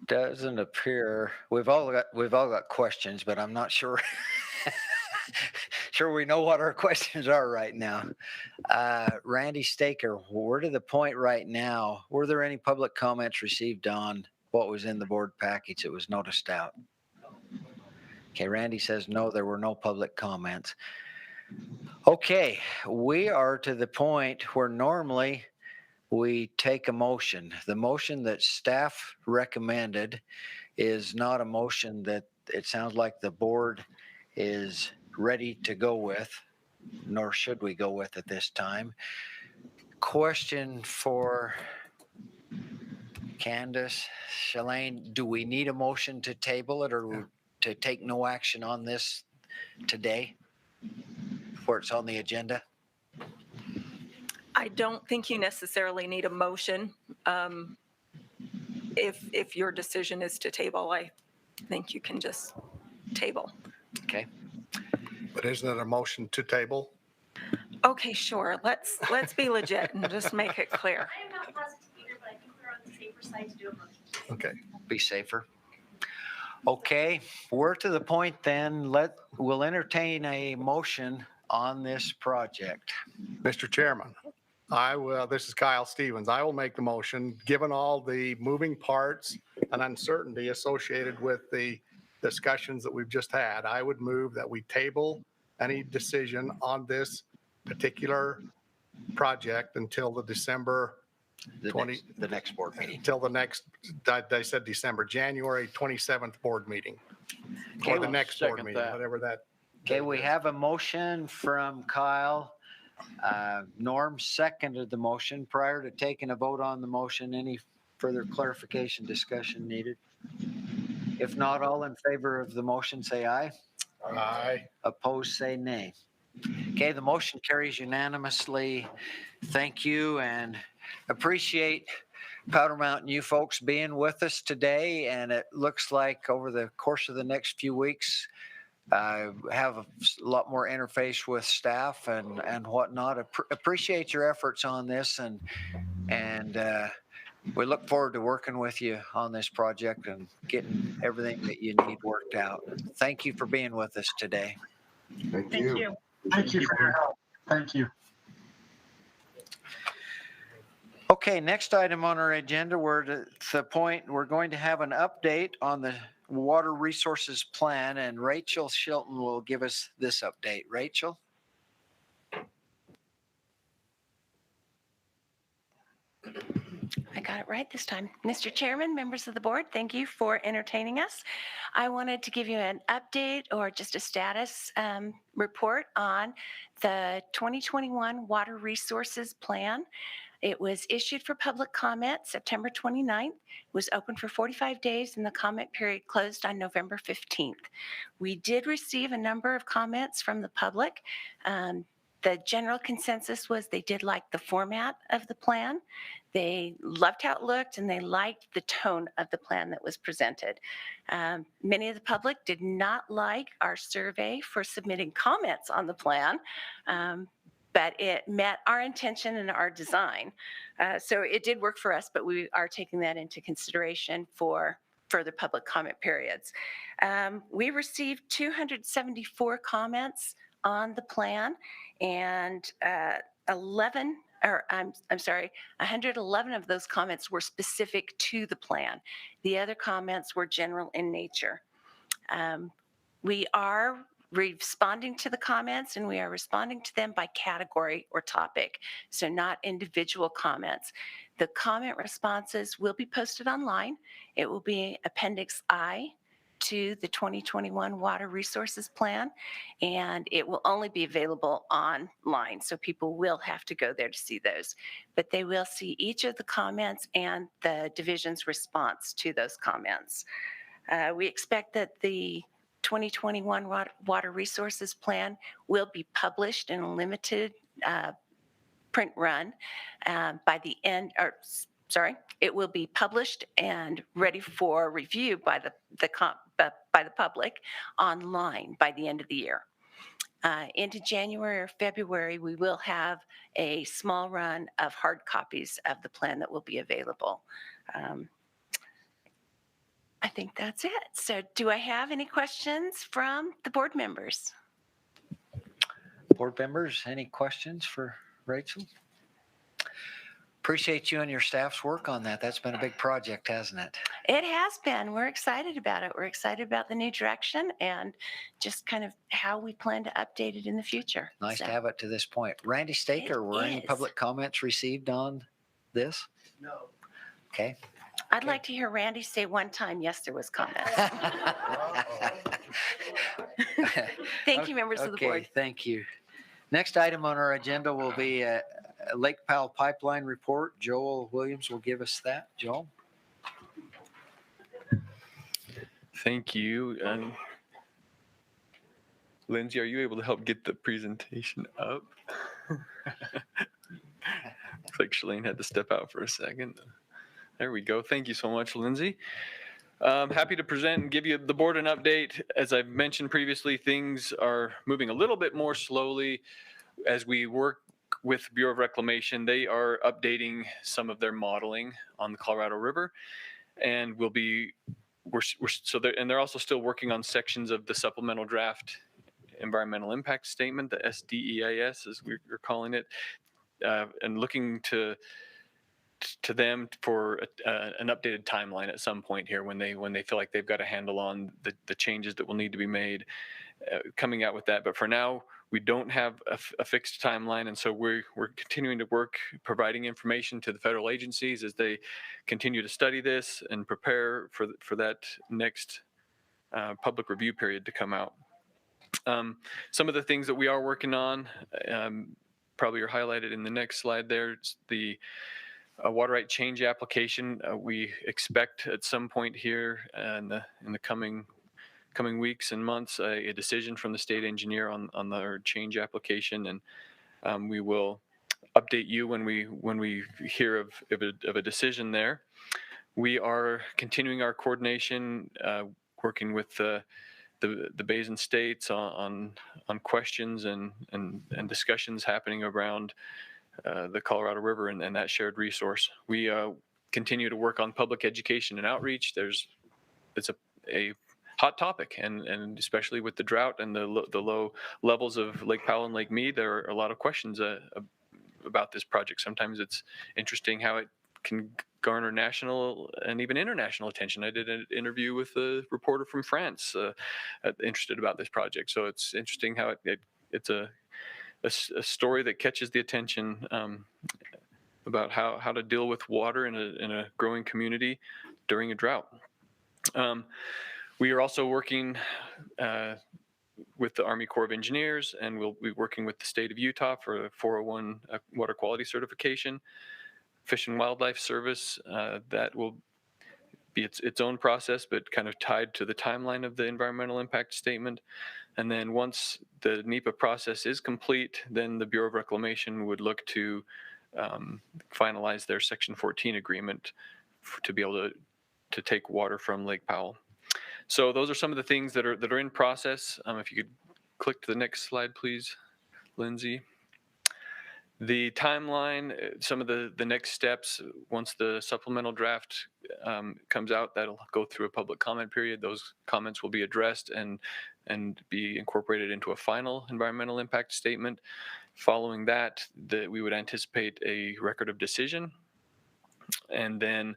Doesn't appear we've all got questions, but I'm not sure sure we know what our questions are right now. Randy Staker, we're to the point right now. Were there any public comments received on what was in the board package that was noticed out? Okay, Randy says no, there were no public comments. Okay, we are to the point where normally we take a motion. The motion that staff recommended is not a motion that it sounds like the board is ready to go with, nor should we go with at this time. Question for Candace, Shalane, do we need a motion to table it or to take no action on this today before it's on the agenda? I don't think you necessarily need a motion. If your decision is to table, I think you can just table. Okay. But isn't it a motion to table? Okay, sure. Let's be legit and just make it clear. I am not positive either, but I think we're on the safer side to do a motion. Okay. Be safer. Okay, we're to the point then. We'll entertain a motion on this project. Mr. Chairman, this is Kyle Stevens. I will make the motion, given all the moving parts and uncertainty associated with the discussions that we've just had. I would move that we table any decision on this particular project until the December the next board meeting. Until the next, I said December, January 27th board meeting. Okay, Or the next board meeting, whatever that. Okay, we have a motion from Kyle. Norm seconded the motion. Prior to taking a vote on the motion, any further clarification, discussion needed? If not, all in favor of the motion, say aye. Aye. Opposed, say nay. Okay, the motion carries unanimously. Thank you and appreciate Powder Mountain, you folks being with us today. And it looks like over the course of the next few weeks, have a lot more interface with staff and whatnot. Appreciate your efforts on this, and we look forward to working with you on this project and getting everything that you need worked out. Thank you for being with us today. Thank you. Thank you for your help. Thank you. Okay, next item on our agenda, we're at the point, we're going to have an update on the water resources plan, and Rachel Shilton will give us this update. Rachel? I got it right this time. Mr. Chairman, members of the board, thank you for entertaining us. I wanted to give you an update or just a status report on the 2021 Water Resources Plan. It was issued for public comment September 29th, was open for 45 days, and the comment period closed on November 15th. We did receive a number of comments from the public. The general consensus was they did like the format of the plan. They loved how it looked, and they liked the tone of the plan that was presented. Many of the public did not like our survey for submitting comments on the plan, but it met our intention and our design. So it did work for us, but we are taking that into consideration for further public comment periods. We received 274 comments on the plan, and 111 of those comments were specific to the plan. The other comments were general in nature. We are responding to the comments, and we are responding to them by category or topic, so not individual comments. The comment responses will be posted online. It will be Appendix I to the 2021 Water Resources Plan, and it will only be available online, so people will have to go there to see those. But they will see each of the comments and the division's response to those comments. We expect that the 2021 Water Resources Plan will be published in a limited print run by the end, it will be published and ready for review by the public online by the end of the year. Into January or February, we will have a small run of hard copies of the plan that will be available. I think that's it. So do I have any questions from the board members? Board members, any questions for Rachel? Appreciate you and your staff's work on that. That's been a big project, hasn't it? It has been. We're excited about it. We're excited about the new direction and just kind of how we plan to update it in the future. Nice to have it to this point. Randy Staker, were any public comments received on this? No. Okay. I'd like to hear Randy say one time, yes, there was comments. Thank you, members of the board. Okay, thank you. Next item on our agenda will be a Lake Powell Pipeline Report. Joel Williams will give us that. Joel? Thank you. Lindsay, are you able to help get the presentation up? Looks like Shalane had to step out for a second. There we go. Thank you so much, Lindsay. Happy to present and give you the board an update. As I've mentioned previously, things are moving a little bit more slowly as we work with Bureau of Reclamation. They are updating some of their modeling on the Colorado River, and they're also still working on sections of the supplemental draft environmental impact statement, the SDEIS as we're calling it, and looking to them for an updated timeline at some point here when they feel like they've got a handle on the changes that will need to be made, coming out with that. But for now, we don't have a fixed timeline, and so we're continuing to work, providing information to the federal agencies as they continue to study this and prepare for that next public review period to come out. Some of the things that we are working on probably are highlighted in the next slide there. It's the water right change application. We expect at some point here in the coming weeks and months a decision from the state engineer on their change application, and we will update you when we hear of a decision there. We are continuing our coordination, working with the basin states on questions and discussions happening around the Colorado River and that shared resource. We continue to work on public education and outreach. It's a hot topic, and especially with the drought and the low levels of Lake Powell and Lake Mead, there are a lot of questions about this project. Sometimes it's interesting how it can garner national and even international attention. I did an interview with a reporter from France interested about this project. So it's interesting how it's a story that catches the attention about how to deal with water in a growing community during a drought. We are also working with the Army Corps of Engineers, and we'll be working with the state of Utah for a 401 water quality certification. Fish and Wildlife Service, that will be its own process, but kind of tied to the timeline of the environmental impact statement. And then once the NEPA process is complete, then the Bureau of Reclamation would look to finalize their Section 14 agreement to be able to take water from Lake Powell. So those are some of the things that are in process. If you could click to the next slide, please, Lindsay. The timeline, some of the next steps, once the supplemental draft comes out, that'll go through a public comment period. Those comments will be addressed and be incorporated into a final environmental impact statement. Following that, we would anticipate a record of decision. And then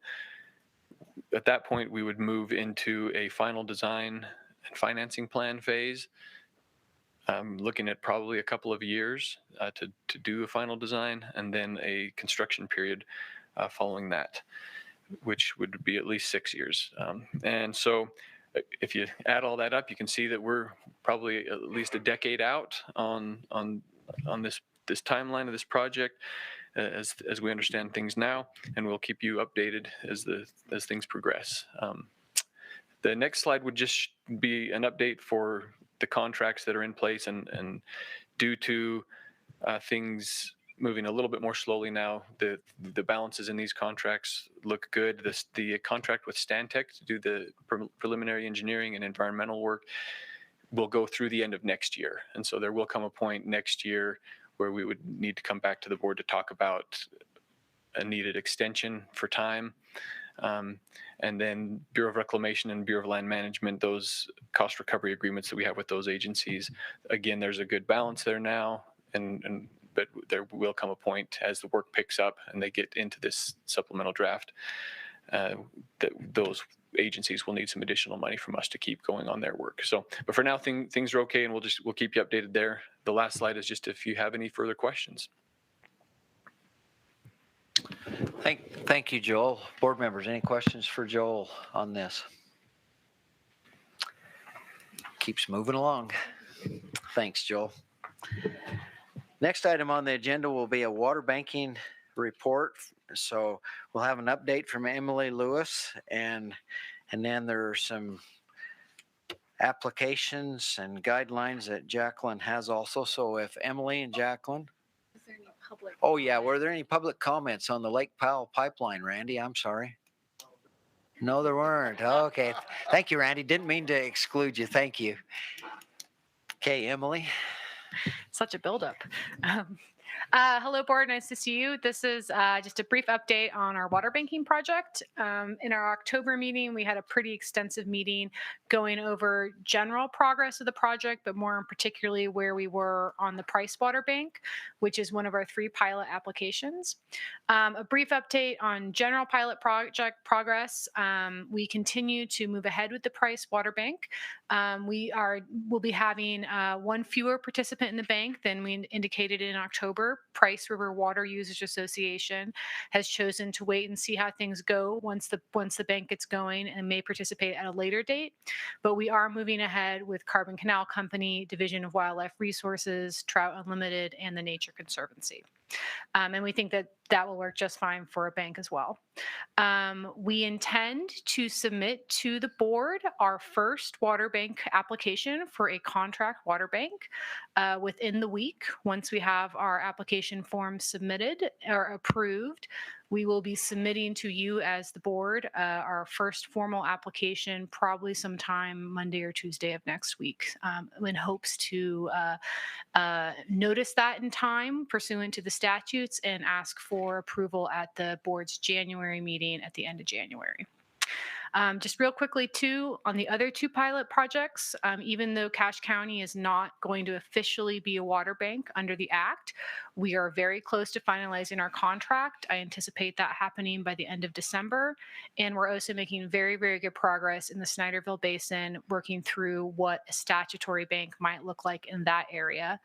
at that point, we would move into a final design and financing plan phase. Looking at probably a couple of years to do a final design, and then a construction period following that, which would be at least 6 years. And so if you add all that up, you can see that we're probably at least a decade out on this timeline of this project as we understand things now, and we'll keep you updated as things progress. The next slide would just be an update for the contracts that are in place, and due to things moving a little bit more slowly now, the balances in these contracts look good. The contract with Stantec to do the preliminary engineering and environmental work will go through the end of next year, and so there will come a point next year where we would need to come back to the board to talk about a needed extension for time. And then Bureau of Reclamation and Bureau of Land Management, those cost recovery agreements that we have with those agencies, again, there's a good balance there now, but there will come a point as the work picks up and they get into this supplemental draft that those agencies will need some additional money from us to keep going on their work. So, but for now, things are okay, and we'll keep you updated there. The last slide is just if you have any further questions. Thank you, Joel. Board members, any questions for Joel on this? Keeps moving along. Thanks, Joel. Next item on the agenda will be a water banking report. So we'll have an update from Emily Lewis, and then there are some applications and guidelines that Jacqueline has also. So if Emily and Jacqueline. Oh, yeah. Were there any public comments on the Lake Powell pipeline, Randy? I'm sorry. No, there weren't. Okay. Thank you, Randy. Didn't mean to exclude you. Thank you. Okay, Emily. Such a buildup. Hello, board. Nice to see you. This is just a brief update on our water banking project. In our October meeting, we had a pretty extensive meeting going over general progress of the project, but more particularly where we were on the Price Water Bank, which is one of our 3 pilot applications. A brief update on general pilot project progress. We continue to move ahead with the Price Water Bank. We'll be having 1 fewer participant in the bank than we indicated in October. Price River Water Users Association has chosen to wait and see how things go once the bank gets going, and may participate at a later date. But we are moving ahead with Carbon Canal Company, Division of Wildlife Resources, Trout Unlimited, and the Nature Conservancy. And we think that will work just fine for a bank as well. We intend to submit to the board our first water bank application for a contract water bank within the week. Once we have our application form submitted or approved, we will be submitting to you as the board our first formal application probably sometime Monday or Tuesday of next week, in hopes to notice that in time pursuant to the statutes and ask for approval at the board's January meeting at the end of January. Just real quickly too, on the other two pilot projects, even though Cache County is not going to officially be a water bank under the Act, we are very close to finalizing our contract. I anticipate that happening by the end of December. And we're also making very, very good progress in the Snyderville Basin, working through what a statutory bank might look like in that area.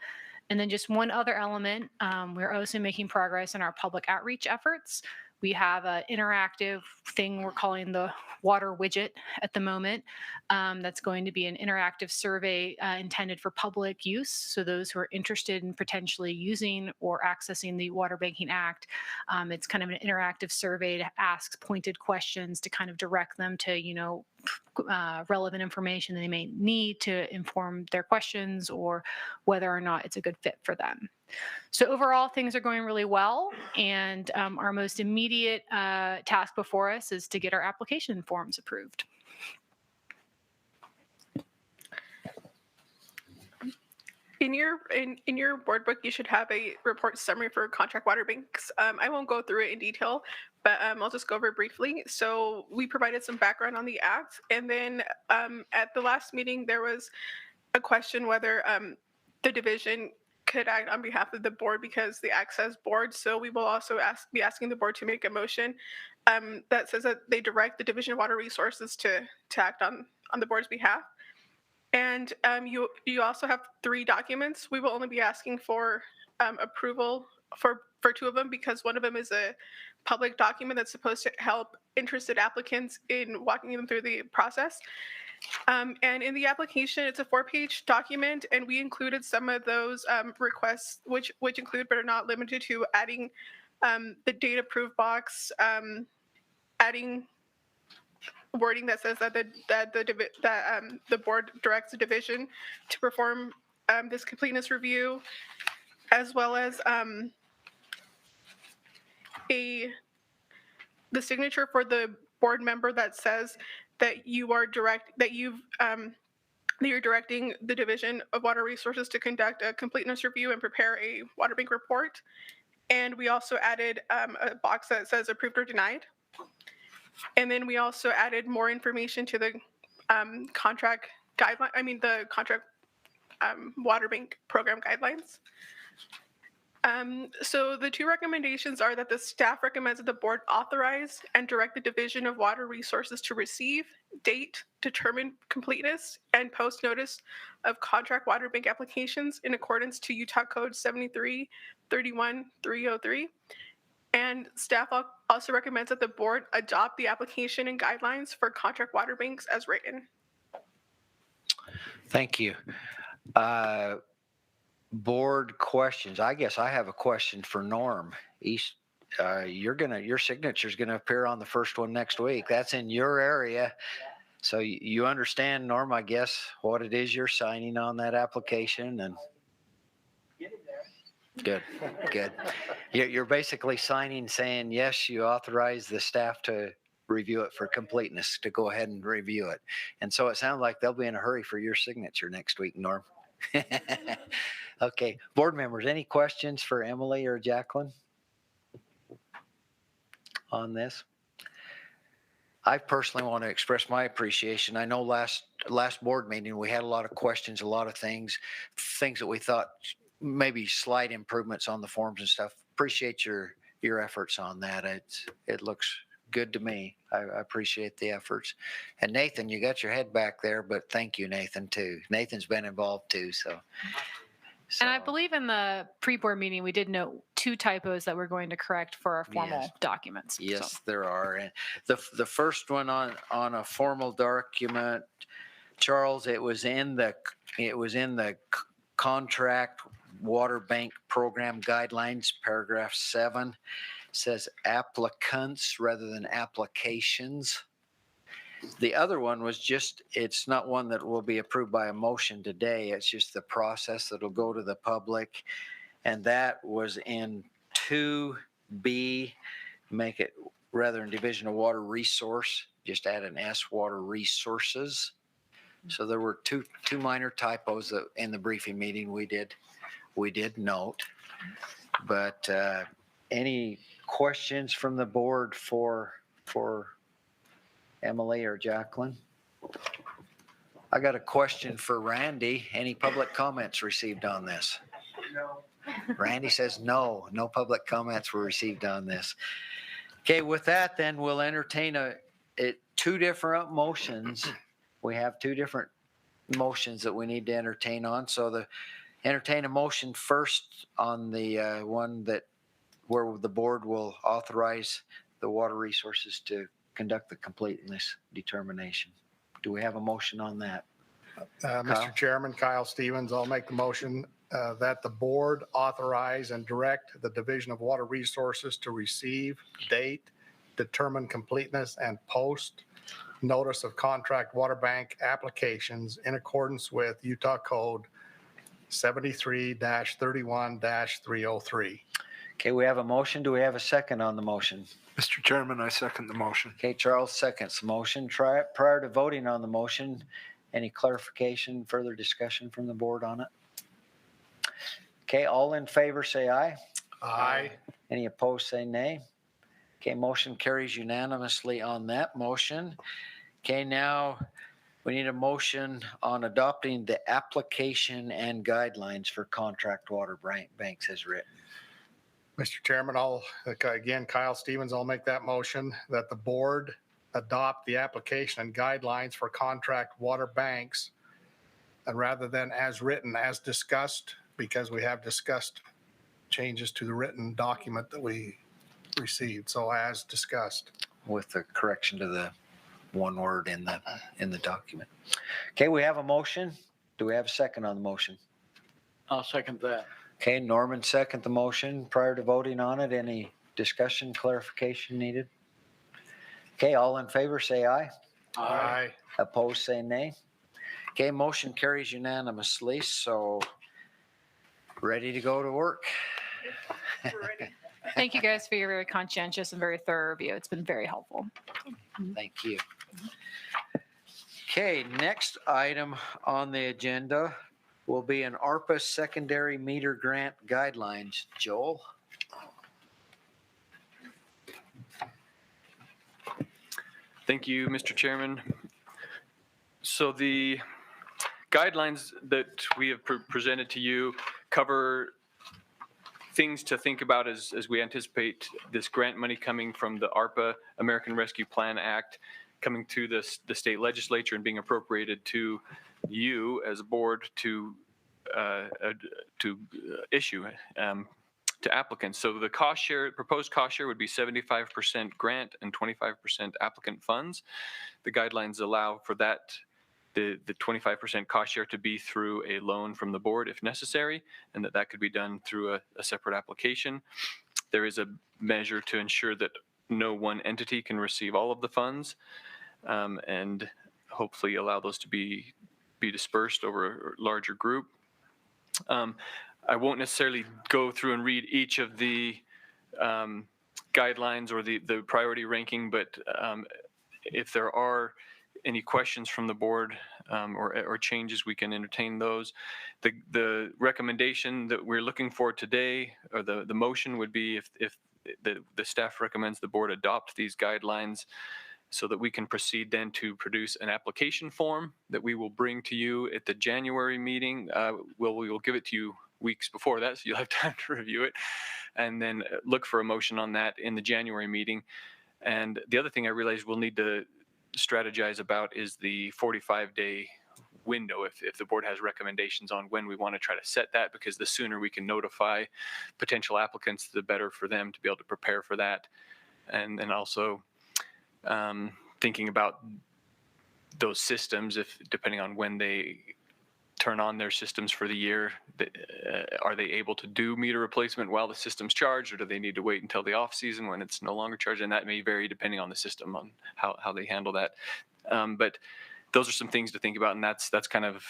And then just one other element, we're also making progress in our public outreach efforts. We have an interactive thing we're calling the water widget at the moment. That's going to be an interactive survey intended for public use. So those who are interested in potentially using or accessing the Water Banking Act, it's kind of an interactive survey to ask pointed questions to kind of direct them to, relevant information they may need to inform their questions or whether or not it's a good fit for them. So overall, things are going really well, and our most immediate task before us is to get our application forms approved. In your board book, you should have a report summary for contract water banks. I won't go through it in detail, but I'll just go over it briefly. So we provided some background on the Act, and then at the last meeting, there was a question whether the division could act on behalf of the board because the Act says board. So we will also be asking the board to make a motion that says that they direct the Division of Water Resources to act on the board's behalf. And you also have 3 documents. We will only be asking for approval for 2 of them because one of them is a public document that's supposed to help interested applicants in walking them through the process. And in the application, it's a 4-page document, and we included some of those requests, which include but are not limited to adding the date approved box, adding wording that says that the board directs the division to perform this completeness review, as well as the signature for the board member that says that you're directing the Division of Water Resources to conduct a completeness review and prepare a water bank report. And we also added a box that says approved or denied. And then we also added more information to the contract guideline, the contract water bank program guidelines. So the 2 recommendations are that the staff recommends that the board authorize and direct the Division of Water Resources to receive, date, determine completeness, and post notice of contract water bank applications in accordance to Utah Code 73-31-303. And staff also recommends that the board adopt the application and guidelines for contract water banks as written. Thank you. Board questions. I guess I have a question for Norm. Your signature is gonna appear on the first one next week. That's in your area. So you understand, Norm, I guess, what it is you're signing on that application. And good. You're basically signing saying, yes, you authorize the staff to review it for completeness, to go ahead and review it. And so it sounds like they'll be in a hurry for your signature next week, Norm. Okay, board members, any questions for Emily or Jacqueline on this? I personally want to express my appreciation. I know last board meeting, we had a lot of questions, a lot of things that we thought maybe slight improvements on the forms and stuff. Appreciate your efforts on that. It looks good to me. I appreciate the efforts. And Nathan, you got your head back there, but thank you, Nathan, too. Nathan's been involved too, so. And I believe in the pre-board meeting, we did note 2 typos that we're going to correct for our formal documents. Yes, there are. And the first one on a formal document, Charles, it was in the contract water bank program guidelines, paragraph 7. It says applicants rather than applications. The other one was it's not one that will be approved by a motion today. It's just the process that'll go to the public. And that was in 2B, make it rather than Division of Water Resource, just add an S, Water Resources. So there were two minor typos that in the briefing meeting we did note. But any questions from the board for Emily or Jacqueline? I got a question for Randy. Any public comments received on this? No. Randy says no public comments were received on this. Okay, with that, then we'll entertain two different motions. We have two different motions that we need to entertain on. So entertain a motion first on the one where the board will authorize the water resources to conduct the completeness determination. Do we have a motion on that? Mr. Chairman, Kyle Stevens, I'll make the motion that the board authorize and direct the Division of Water Resources to receive, date, determine completeness, and post notice of contract water bank applications in accordance with Utah Code 73-31-303. Okay, we have a motion. Do we have a second on the motion? Mr. Chairman, I second the motion. Okay, Charles seconds the motion. Prior to voting on the motion, any clarification, further discussion from the board on it? Okay, all in favor say aye. Aye. Any opposed say nay. Okay, motion carries unanimously on that motion. Okay, now we need a motion on adopting the application and guidelines for contract water banks as written. Mr. Chairman, again, Kyle Stevens, I'll make that motion that the board adopt the application and guidelines for contract water banks, and rather than as written, as discussed, because we have discussed changes to the written document that we received. So as discussed. With the correction to the one word in the document. Okay, we have a motion. Do we have a second on the motion? I'll second that. Okay, Norman second the motion. Prior to voting on it, any discussion, clarification needed? Okay, all in favor say aye. Aye. Opposed say nay. Okay, motion carries unanimously, so ready to go to work. Thank you guys for your very conscientious and very thorough review. It's been very helpful. Thank you. Okay, next item on the agenda will be an Arpa secondary meter grant guidelines. Joel? Thank you, Mr. Chairman. So the guidelines that we have presented to you cover things to think about as we anticipate this grant money coming from the Arpa, American Rescue Plan Act, coming to the state legislature and being appropriated to you as a board to issue to applicants. So the proposed cost share would be 75% grant and 25% applicant funds. The guidelines allow for that, the 25% cost share to be through a loan from the board if necessary, and that could be done through a separate application. There is a measure to ensure that no one entity can receive all of the funds, and hopefully allow those to be dispersed over a larger group. I won't necessarily go through and read each of the guidelines or the priority ranking, but if there are any questions from the board or changes, we can entertain those. The recommendation that we're looking for today, or the motion would be if the staff recommends the board adopt these guidelines, so that we can proceed then to produce an application form that we will bring to you at the January meeting. We will give it to you weeks before that, so you'll have time to review it, and then look for a motion on that in the January meeting. And the other thing I realize we'll need to strategize about is the 45-day window, if the board has recommendations on when we want to try to set that, because the sooner we can notify potential applicants, the better for them to be able to prepare for that. And also thinking about those systems, if depending on when they turn on their systems for the year, are they able to do meter replacement while the system's charged, or do they need to wait until the off season when it's no longer charged? And that may vary depending on the system, on how they handle that. But those are some things to think about, and that's kind of,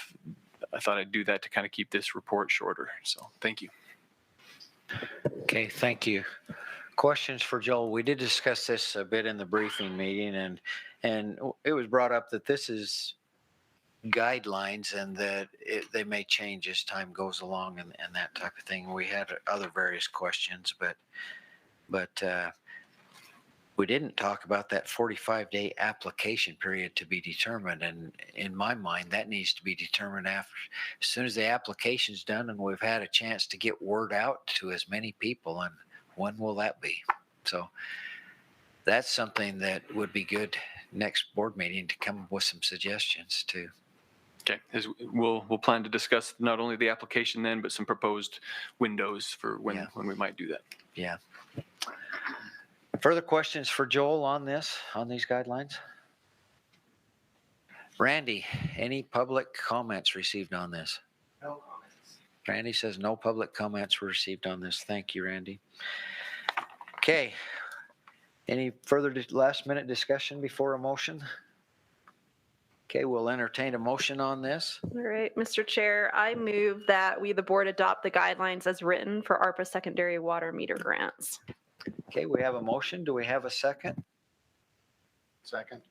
I thought I'd do that to kind of keep this report shorter. So thank you. Okay, thank you. Questions for Joel? We did discuss this a bit in the briefing meeting, and it was brought up that this is guidelines and that they may change as time goes along and that type of thing. We had other various questions, but we didn't talk about that 45-day application period to be determined. And in my mind, that needs to be determined after, as soon as the application's done and we've had a chance to get word out to as many people. And when will that be? So that's something that would be good next board meeting to come up with some suggestions too. Okay, we'll plan to discuss not only the application then, but some proposed windows for when we might do that. Yeah. Further questions for Joel on this, on these guidelines? Randy, any public comments received on this? No comments. Randy says no public comments were received on this. Thank you, Randy. Okay. Any further last minute discussion before a motion? Okay, we'll entertain a motion on this. All right, Mr. Chair, I move that we, the board, adopt the guidelines as written for ARPA secondary water meter grants. Okay, we have a motion. Do we have a second? Second.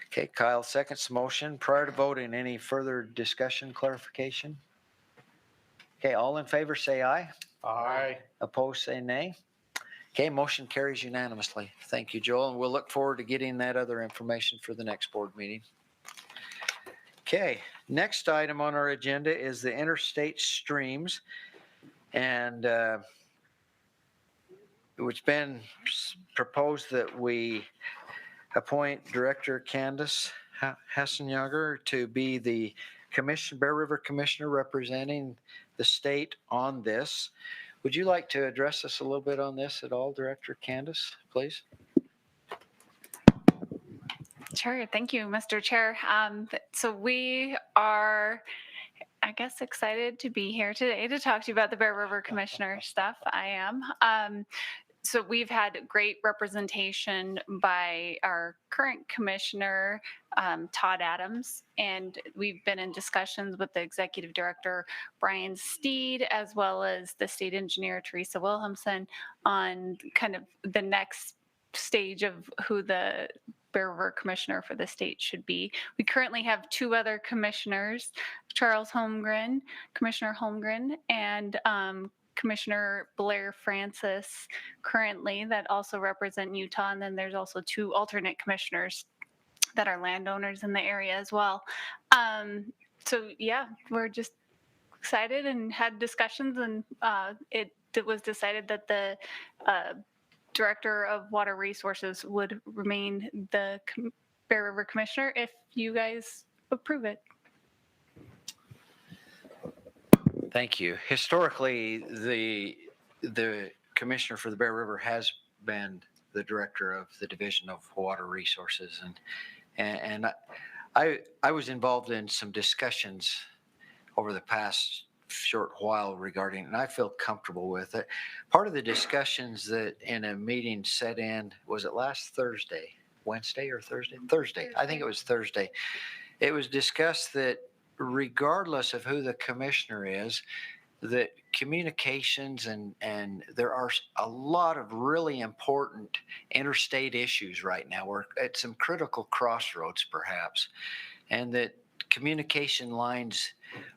Okay, Kyle seconds the motion. Prior to voting, any further discussion, clarification? Okay, all in favor say aye. Aye. Opposed say nay. Okay, motion carries unanimously. Thank you, Joel, and we'll look forward to getting that other information for the next board meeting. Okay, next item on our agenda is the Interstate Streams, and it's been proposed that we appoint Director Candace Hassenjager to be the Bear River Commissioner representing the state on this. Would you like to address us a little bit on this at all, Director Candace, please? Sure. Thank you, Mr. Chair. So we are, I guess, excited to be here today to talk to you about the Bear River Commissioner stuff. I am. So we've had great representation by our current commissioner, Todd Adams, and we've been in discussions with the executive director, Brian Steed, as well as the state engineer, Teresa Wilhelmsen, on kind of the next stage of who the Bear River Commissioner for the state should be. We currently have two other commissioners, Charles Holmgren, Commissioner Holmgren, and Commissioner Blair Francis currently that also represent Utah. And then there's also two alternate commissioners that are landowners in the area as well. So yeah, we're just excited and had discussions, and it was decided that the Director of Water Resources would remain the Bear River Commissioner if you guys approve it. Thank you. Historically, the commissioner for the Bear River has been the director of the Division of Water Resources, and I was involved in some discussions over the past short while regarding, and I feel comfortable with it. Part of the discussions that in a meeting set in, was it last Thursday, Wednesday or Thursday? Thursday. I think it was Thursday. It was discussed that regardless of who the commissioner is, that communications and there are a lot of really important interstate issues right now. We're at some critical crossroads perhaps, and that communication lines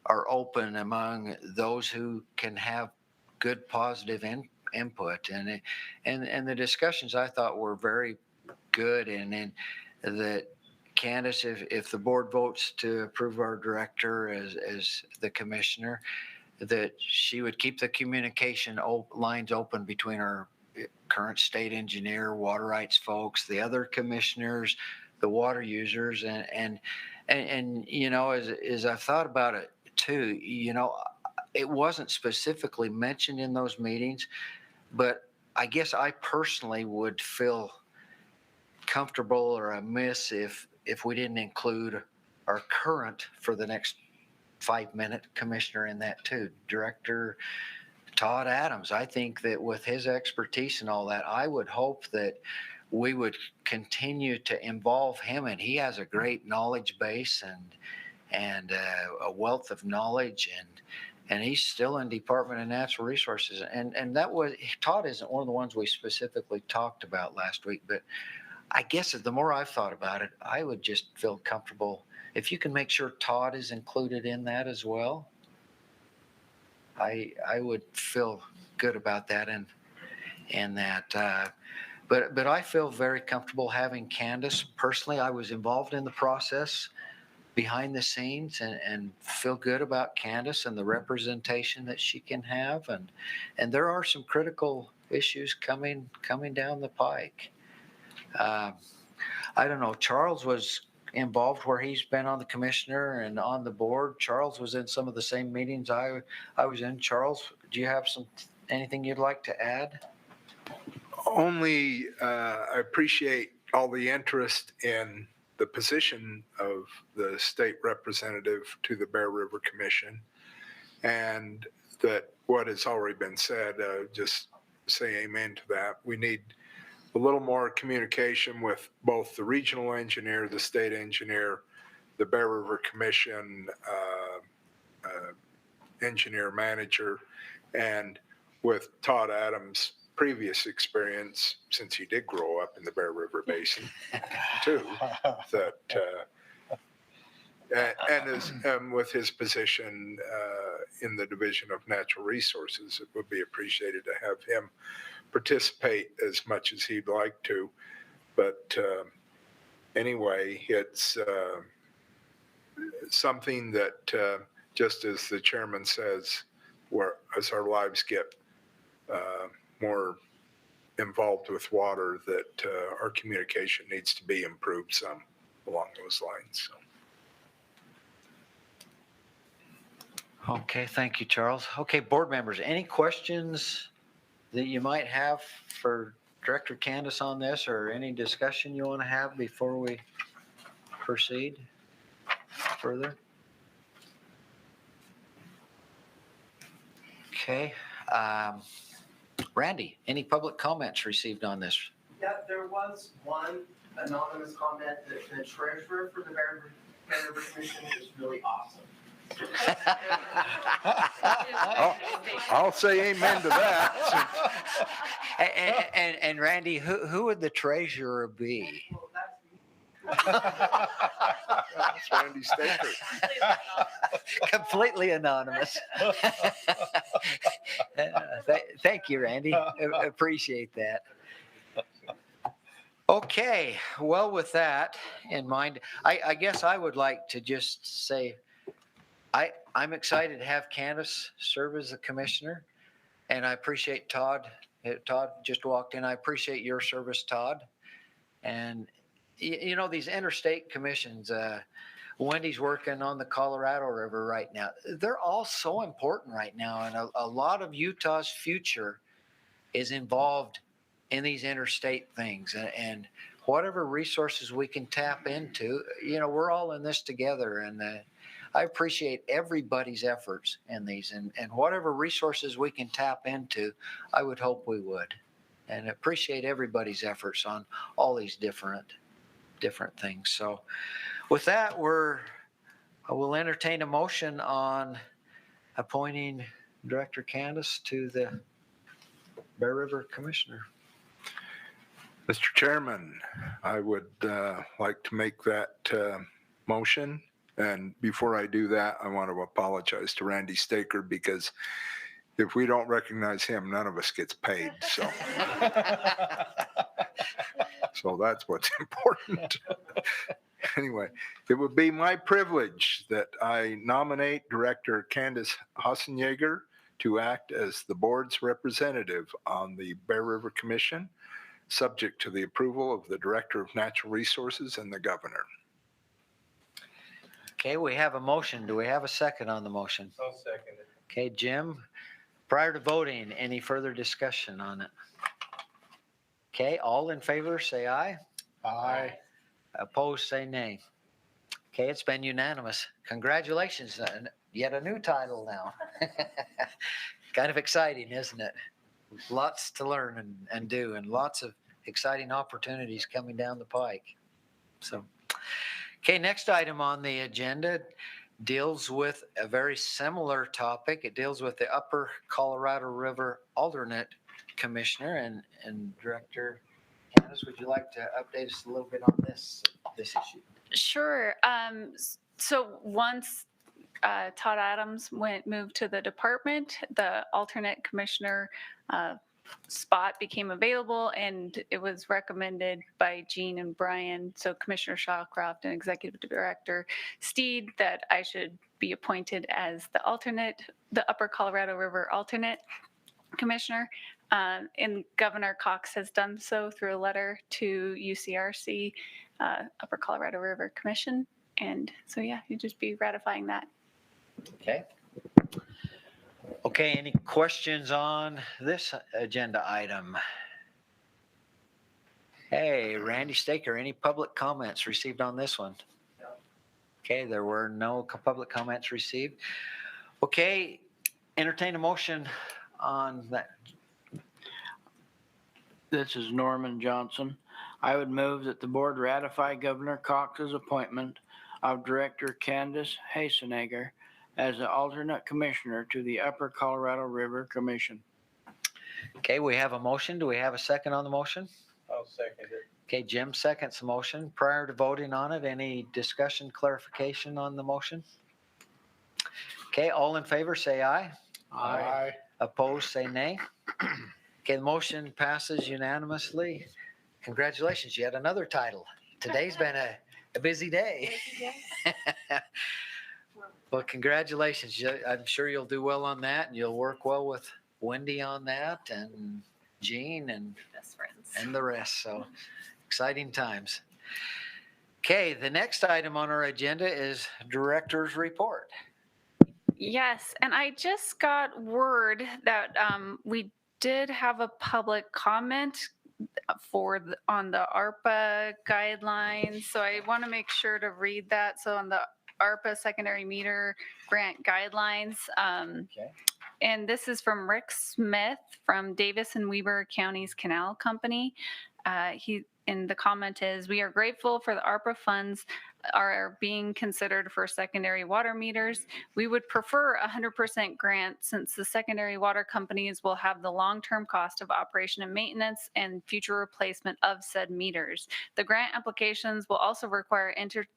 are open among those who can have good positive input, and the discussions I thought were very good, and that Candace, if the board votes to approve our director as the commissioner, that she would keep the communication lines open between our current state engineer, water rights folks, the other commissioners, the water users, and you know, as I've thought about it too, you know, it wasn't specifically mentioned in those meetings, but I guess I personally would feel comfortable or amiss if we didn't include our current for the next 5-minute commissioner in that too, Director Todd Adams. I think that with his expertise and all that, I would hope that we would continue to involve him, and he has a great knowledge base and a wealth of knowledge, and he's still in Department of Natural Resources, and that was, Todd isn't one of the ones we specifically talked about last week, but I guess the more I've thought about it, I would just feel comfortable if you can make sure Todd is included in that as well. I would feel good about that, and that But I feel very comfortable having Candace. Personally, I was involved in the process behind the scenes and feel good about Candace and the representation that she can have. And there are some critical issues coming down the pike. I don't know, Charles was involved where he's been on the commissioner and on the board. Charles was in some of the same meetings I was in. Charles, do you have anything you'd like to add? Only I appreciate all the interest in the position of the state representative to the Bear River Commission, and that what has already been said, just say amen to that. We need a little more communication with both the regional engineer, the state engineer, the Bear River Commission engineer manager, and with Todd Adams' previous experience, since he did grow up in the Bear River Basin too, that and with his position in the Division of Natural Resources, it would be appreciated to have him participate as much as he'd like to. But anyway, it's something that, just as the chairman says, as our lives get more involved with water, that our communication needs to be improved some along those lines. So. Okay, thank you, Charles. Okay, board members, any questions that you might have for Director Candace on this, or any discussion you want to have before we proceed further? Okay. Randy, any public comments received on this? Yeah, there was one anonymous comment that the treasurer for the Bear River Commission is really awesome. I'll say amen to that. And Randy, who would the treasurer be? That's Randy Staker. Completely anonymous. Thank you, Randy. Appreciate that. Okay, well, with that in mind, I guess I would like to just say I'm excited to have Candace serve as the commissioner, and I appreciate Todd. Todd just walked in. I appreciate your service, Todd. And you know, these interstate commissions, Wendy's working on the Colorado River right now. They're all so important right now. And a lot of Utah's future is involved in these interstate things. And whatever resources we can tap into, you know, we're all in this together. And I appreciate everybody's efforts in these. And whatever resources we can tap into, I would hope we would. And appreciate everybody's efforts on all these different things. So with that, I will entertain a motion on appointing Director Candace to the Bear River Commissioner. Mr. Chairman, I would like to make that motion. And before I do that, I want to apologize to Randy Staker, because if we don't recognize him, none of us gets paid. So, so that's what's important. Anyway, it would be my privilege that I nominate Director Candace Hassenjager to act as the board's representative on the Bear River Commission, subject to the approval of the Director of Natural Resources and the Governor. Okay, we have a motion. Do we have a second on the motion? I'll second it. Okay, Jim, prior to voting, any further discussion on it? Okay, all in favor, say aye. Aye. Opposed, say nay. Okay, it's been unanimous. Congratulations, yet a new title now. Kind of exciting, isn't it? Lots to learn and do, and lots of exciting opportunities coming down the pike. So, okay, next item on the agenda deals with a very similar topic. It deals with the Upper Colorado River Alternate Commissioner, and Director Candace, would you like to update us a little bit on this issue? Sure. So once Todd Adams moved to the department, the alternate commissioner spot became available, and it was recommended by Jean and Brian, so Commissioner Shawcroft and Executive Director Steed, that I should be appointed as the alternate, the Upper Colorado River alternate commissioner. And Governor Cox has done so through a letter to UCRC, Upper Colorado River Commission. And so, yeah, you'd just be ratifying that. Okay. Okay, any questions on this agenda item? Hey, Randy Staker, any public comments received on this one? No. Okay, there were no public comments received. Okay, entertain a motion on that. This is Norman Johnson. I would move that the board ratify Governor Cox's appointment of Director Candace Hasenegger as the alternate commissioner to the Upper Colorado River Commission. Okay, we have a motion. Do we have a second on the motion? I'll second it. Okay, Jim seconds the motion. Prior to voting on it, any discussion, clarification on the motion? Okay, all in favor, say aye. Aye. Opposed, say nay. Okay, the motion passes unanimously. Congratulations, you had another title. Today's been a busy day. Well, congratulations. I'm sure you'll do well on that, and you'll work well with Wendy on that, and Jean, and Best friends. and the rest. So exciting times. Okay, the next item on our agenda is Director's Report. Yes, and I just got word that we did have a public comment on the Arpa guidelines. So I want to make sure to read that. So on the Arpa secondary meter grant guidelines. Okay. And this is from Rick Smith from Davis and Weber Counties Canal Company. And the comment is, we are grateful for the ARPA funds are being considered for secondary water meters. We would prefer 100% grant since the secondary water companies will have the long-term cost of operation and maintenance and future replacement of said meters. The grant applications will also require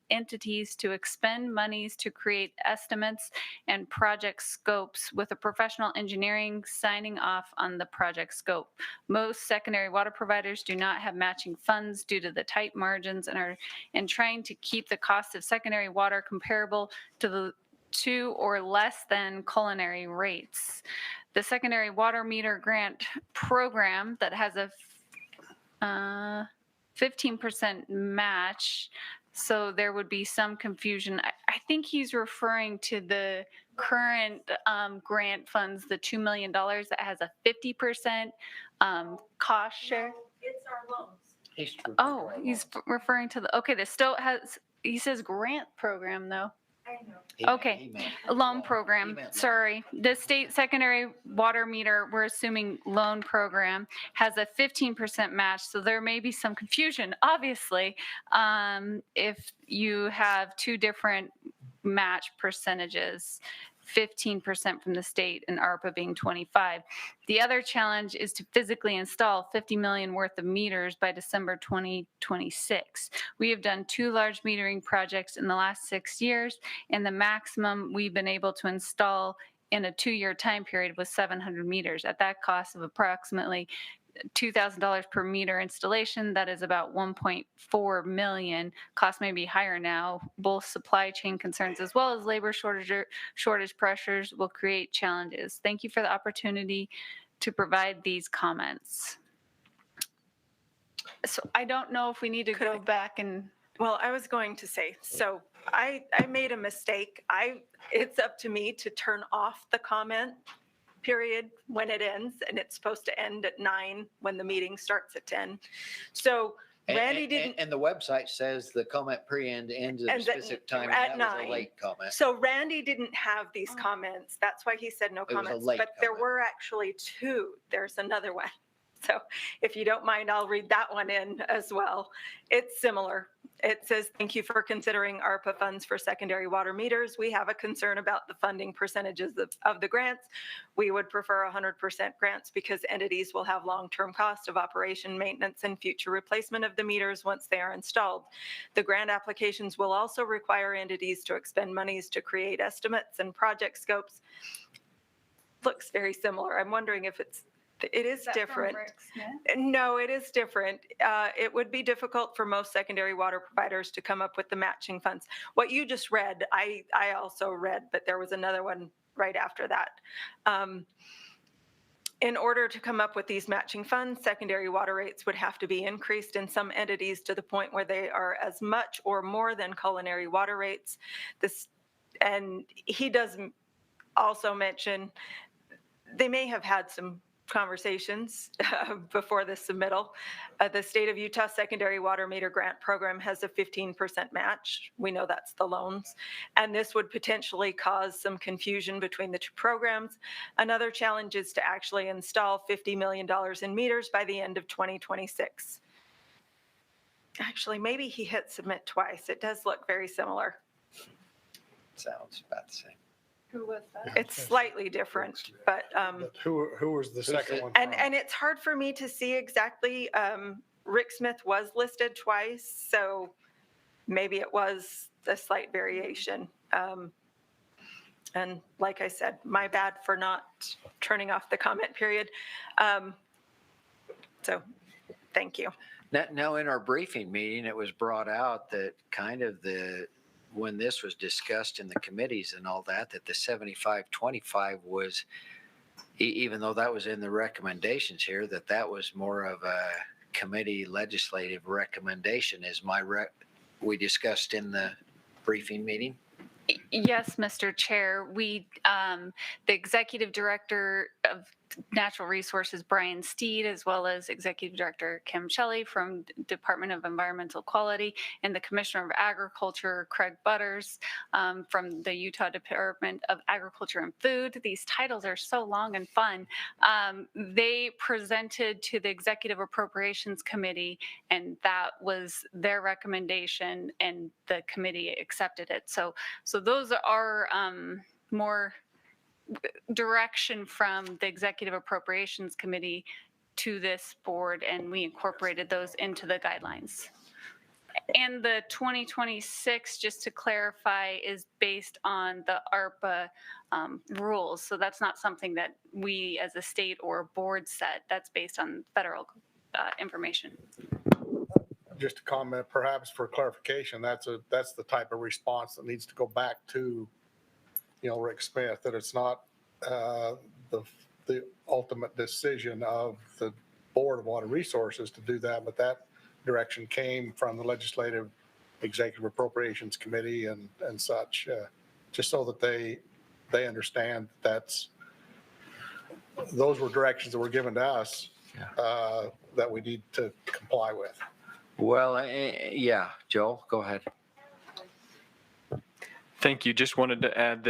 entities to expend monies to create estimates and project scopes with a professional engineering signing off on the project scope. Most secondary water providers do not have matching funds due to the tight margins and trying to keep the cost of secondary water comparable to or less than culinary rates. The secondary water meter grant program that has a 15% match, so there would be some confusion. I think he's referring to the current grant funds, the $2 million that has a 50% cost share. It's our loans. Oh, he's referring to the still has, he says grant program though. I know. Okay, loan program, sorry. The state secondary water meter, we're assuming loan program, has a 15% match, so there may be some confusion, obviously, if you have two different match percentages. 15% from the state and ARPA being 25. The other challenge is to physically install 50 million worth of meters by December 2026. We have done 2 large metering projects in the last 6 years, and the maximum we've been able to install in a 2-year time period was 700 meters at that cost of approximately $2,000 per meter installation. That is about 1.4 million. Cost may be higher now. Both supply chain concerns as well as labor shortage pressures will create challenges. Thank you for the opportunity to provide these comments. So I don't know if we need to go back and. Well, I was going to say, so I made a mistake. It's up to me to turn off the comment period when it ends, and it's supposed to end at 9 when the meeting starts at 10. So Randy didn't. And the website says the comment period ends at a specific time. At 9. That was a late comment. So Randy didn't have these comments. That's why he said no comments. But there were actually 2. There's another one. So if you don't mind, I'll read that one in as well. It's similar. It says, thank you for considering ARPA funds for secondary water meters. We have a concern about the funding percentages of the grants. We would prefer 100% grants because entities will have long-term cost of operation, maintenance, and future replacement of the meters once they are installed. The grant applications will also require entities to expend monies to create estimates and project scopes. Looks very similar. I'm wondering if it's It is different. No, it is different. It would be difficult for most secondary water providers to come up with the matching funds. What you just read, I also read, but there was another one right after that. In order to come up with these matching funds, secondary water rates would have to be increased in some entities to the point where they are as much or more than culinary water rates. And he does also mention they may have had some conversations before the submittal. The state of Utah Secondary Water Meter Grant Program has a 15% match. We know that's the loans. And this would potentially cause some confusion between the two programs. Another challenge is to actually install $50 million in meters by the end of 2026. Actually, maybe he hit submit twice. It does look very similar. Sounds about the same. Who was that? It's slightly different, but Who was the second one? and it's hard for me to see exactly. Rick Smith was listed twice, so maybe it was a slight variation. And like I said, my bad for not turning off the comment period. So thank you. Now, in our briefing meeting, it was brought out that kind of when this was discussed in the committees and all that the 75-25 was, even though that was in the recommendations here, that was more of a committee legislative recommendation we discussed in the briefing meeting. Yes, Mr. Chair. The Executive Director of Natural Resources, Brian Steed, as well as Executive Director Kim Shelley from Department of Environmental Quality, and the Commissioner of Agriculture, Craig Butters, from the Utah Department of Agriculture and Food. These titles are so long and fun. They presented to the Executive Appropriations Committee, and that was their recommendation, and the committee accepted it. So those are more direction from the Executive Appropriations Committee to this board, and we incorporated those into the guidelines. And the 2026, just to clarify, is based on the ARPA rules. So that's not something that we as a state or board set. That's based on federal information. Just a comment, perhaps for clarification, that's the type of response that needs to go back to Rick Smith, that it's not the ultimate decision of the Board of Water Resources to do that, but that direction came from the Legislative Executive Appropriations Committee and such, just so that they understand those were directions that were given to us that we need to comply with. Well, yeah, Joel, go ahead. Thank you. Just wanted to add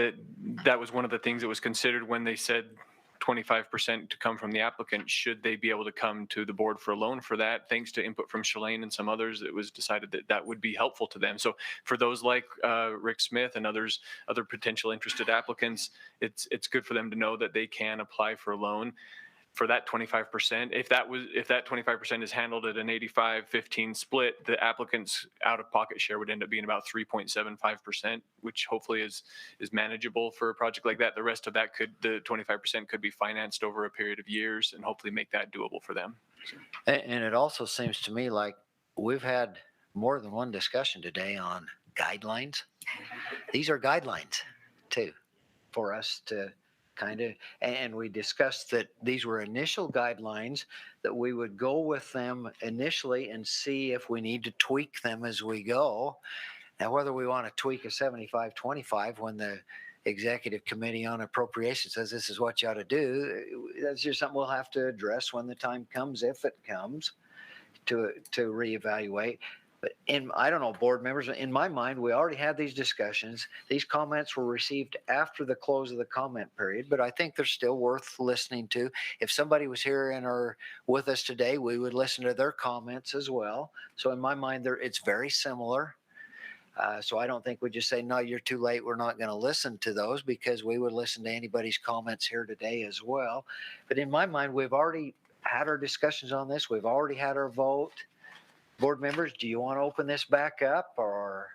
that was one of the things that was considered when they said 25% to come from the applicant. Should they be able to come to the board for a loan for that? Thanks to input from Shalane and some others, it was decided that would be helpful to them. So for those like Rick Smith and other potential interested applicants, it's good for them to know that they can apply for a loan for that 25%. If that 25% is handled at an 85-15 split, the applicant's out-of-pocket share would end up being about 3.75%, which hopefully is manageable for a project like that. The rest of that the 25% could be financed over a period of years and hopefully make that doable for them. And it also seems to me like we've had more than one discussion today on guidelines. These are guidelines too, for us to and we discussed that these were initial guidelines, that we would go with them initially and see if we need to tweak them as we go. Now, whether we want to tweak a 75-25 when the Executive Committee on Appropriation says this is what you ought to do, that's just something we'll have to address when the time comes, if it comes, to reevaluate. But I don't know, board members, in my mind, we already had these discussions. These comments were received after the close of the comment period, but I think they're still worth listening to. If somebody was here and are with us today, we would listen to their comments as well. So in my mind, it's very similar. So I don't think we just say, no, you're too late, we're not going to listen to those, because we would listen to anybody's comments here today as well. But in my mind, we've already had our discussions on this. We've already had our vote. Board members, do you want to open this back up or?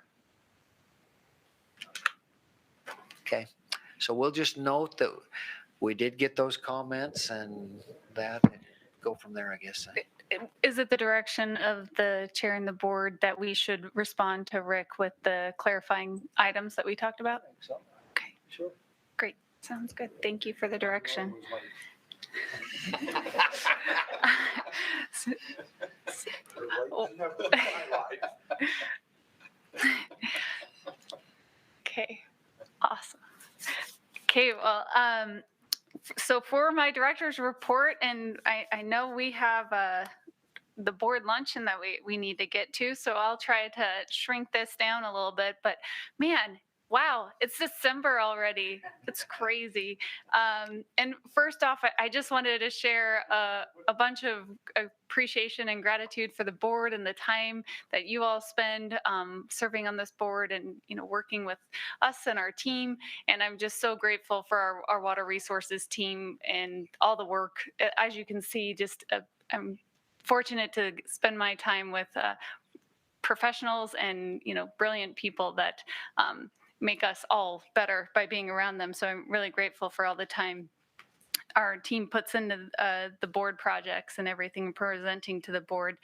Okay, so we'll just note that we did get those comments and that, go from there, I guess. Is it the direction of the chair and the board that we should respond to Rick with the clarifying items that we talked about? So, okay, sure. Great. Sounds good. Thank you for the direction. Okay, awesome. Okay, well, so for my director's report, and I know we have the board luncheon that we need to get to, so I'll try to shrink this down a little bit, but man, wow, it's December already. It's crazy. And first off, I just wanted to share a bunch of appreciation and gratitude for the board and the time that you all spend serving on this board and working with us and our team. And I'm just so grateful for our water resources team and all the work. As you can see, just I'm fortunate to spend my time with professionals and brilliant people that make us all better by being around them. So I'm really grateful for all the time our team puts into the board projects and everything presenting to the board.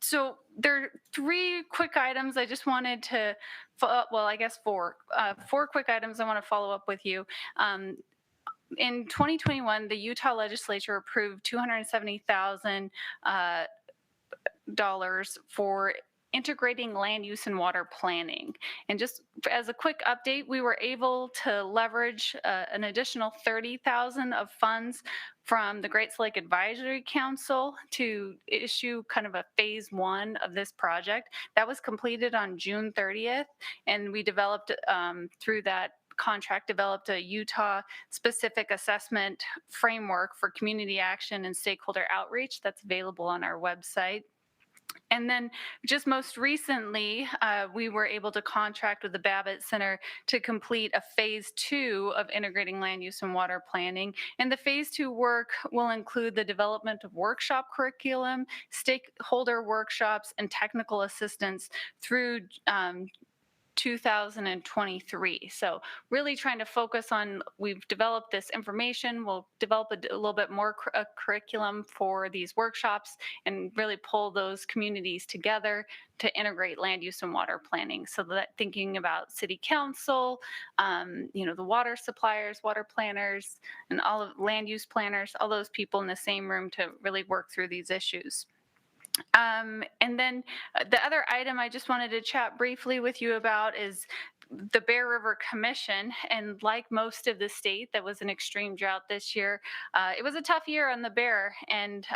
So there are 3 quick items I just wanted to, well, I guess 4 quick items I want to follow up with you. In 2021, the Utah legislature approved $270,000 for integrating land use and water planning. And just as a quick update, we were able to leverage an additional $30,000 of funds from the Great Lake Advisory Council to issue kind of a phase 1 of this project. That was completed on June 30th, and we developed through that contract developed a Utah specific assessment framework for community action and stakeholder outreach that's available on our website. And then just most recently, we were able to contract with the Babbitt Center to complete a phase 2 of integrating land use and water planning. And the phase 2 work will include the development of workshop curriculum, stakeholder workshops, and technical assistance through 2023. So really trying to focus on, we've developed this information, we'll develop a little bit more curriculum for these workshops and really pull those communities together to integrate land use and water planning. So that thinking about city council, the water suppliers, water planners, and all of land use planners, all those people in the same room to really work through these issues. And then the other item I just wanted to chat briefly with you about is the Bear River Commission. And like most of the state, that was an extreme drought this year. It was a tough year on the Bear, and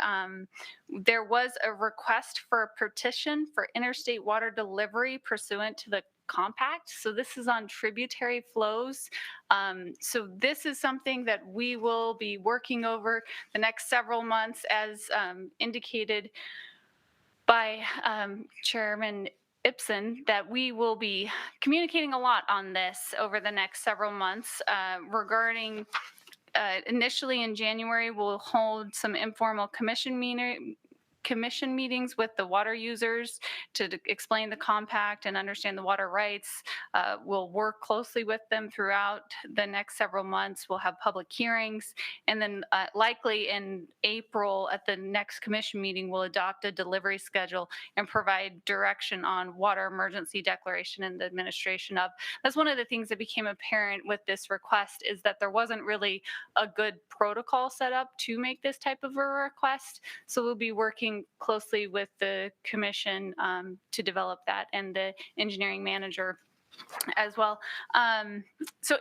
there was a request for a petition for interstate water delivery pursuant to the compact. So this is on tributary flows. So this is something that we will be working over the next several months, as indicated by Chairman Ipsen, that we will be communicating a lot on this over the next several months regarding initially in January, we'll hold some informal commission meetings with the water users to explain the compact and understand the water rights. We'll work closely with them throughout the next several months. We'll have public hearings, and then likely in April at the next commission meeting, we'll adopt a delivery schedule and provide direction on water emergency declaration and the administration of. That's one of the things that became apparent with this request, is that there wasn't really a good protocol set up to make this type of a request. So we'll be working closely with the commission to develop that, and the engineering manager as well. So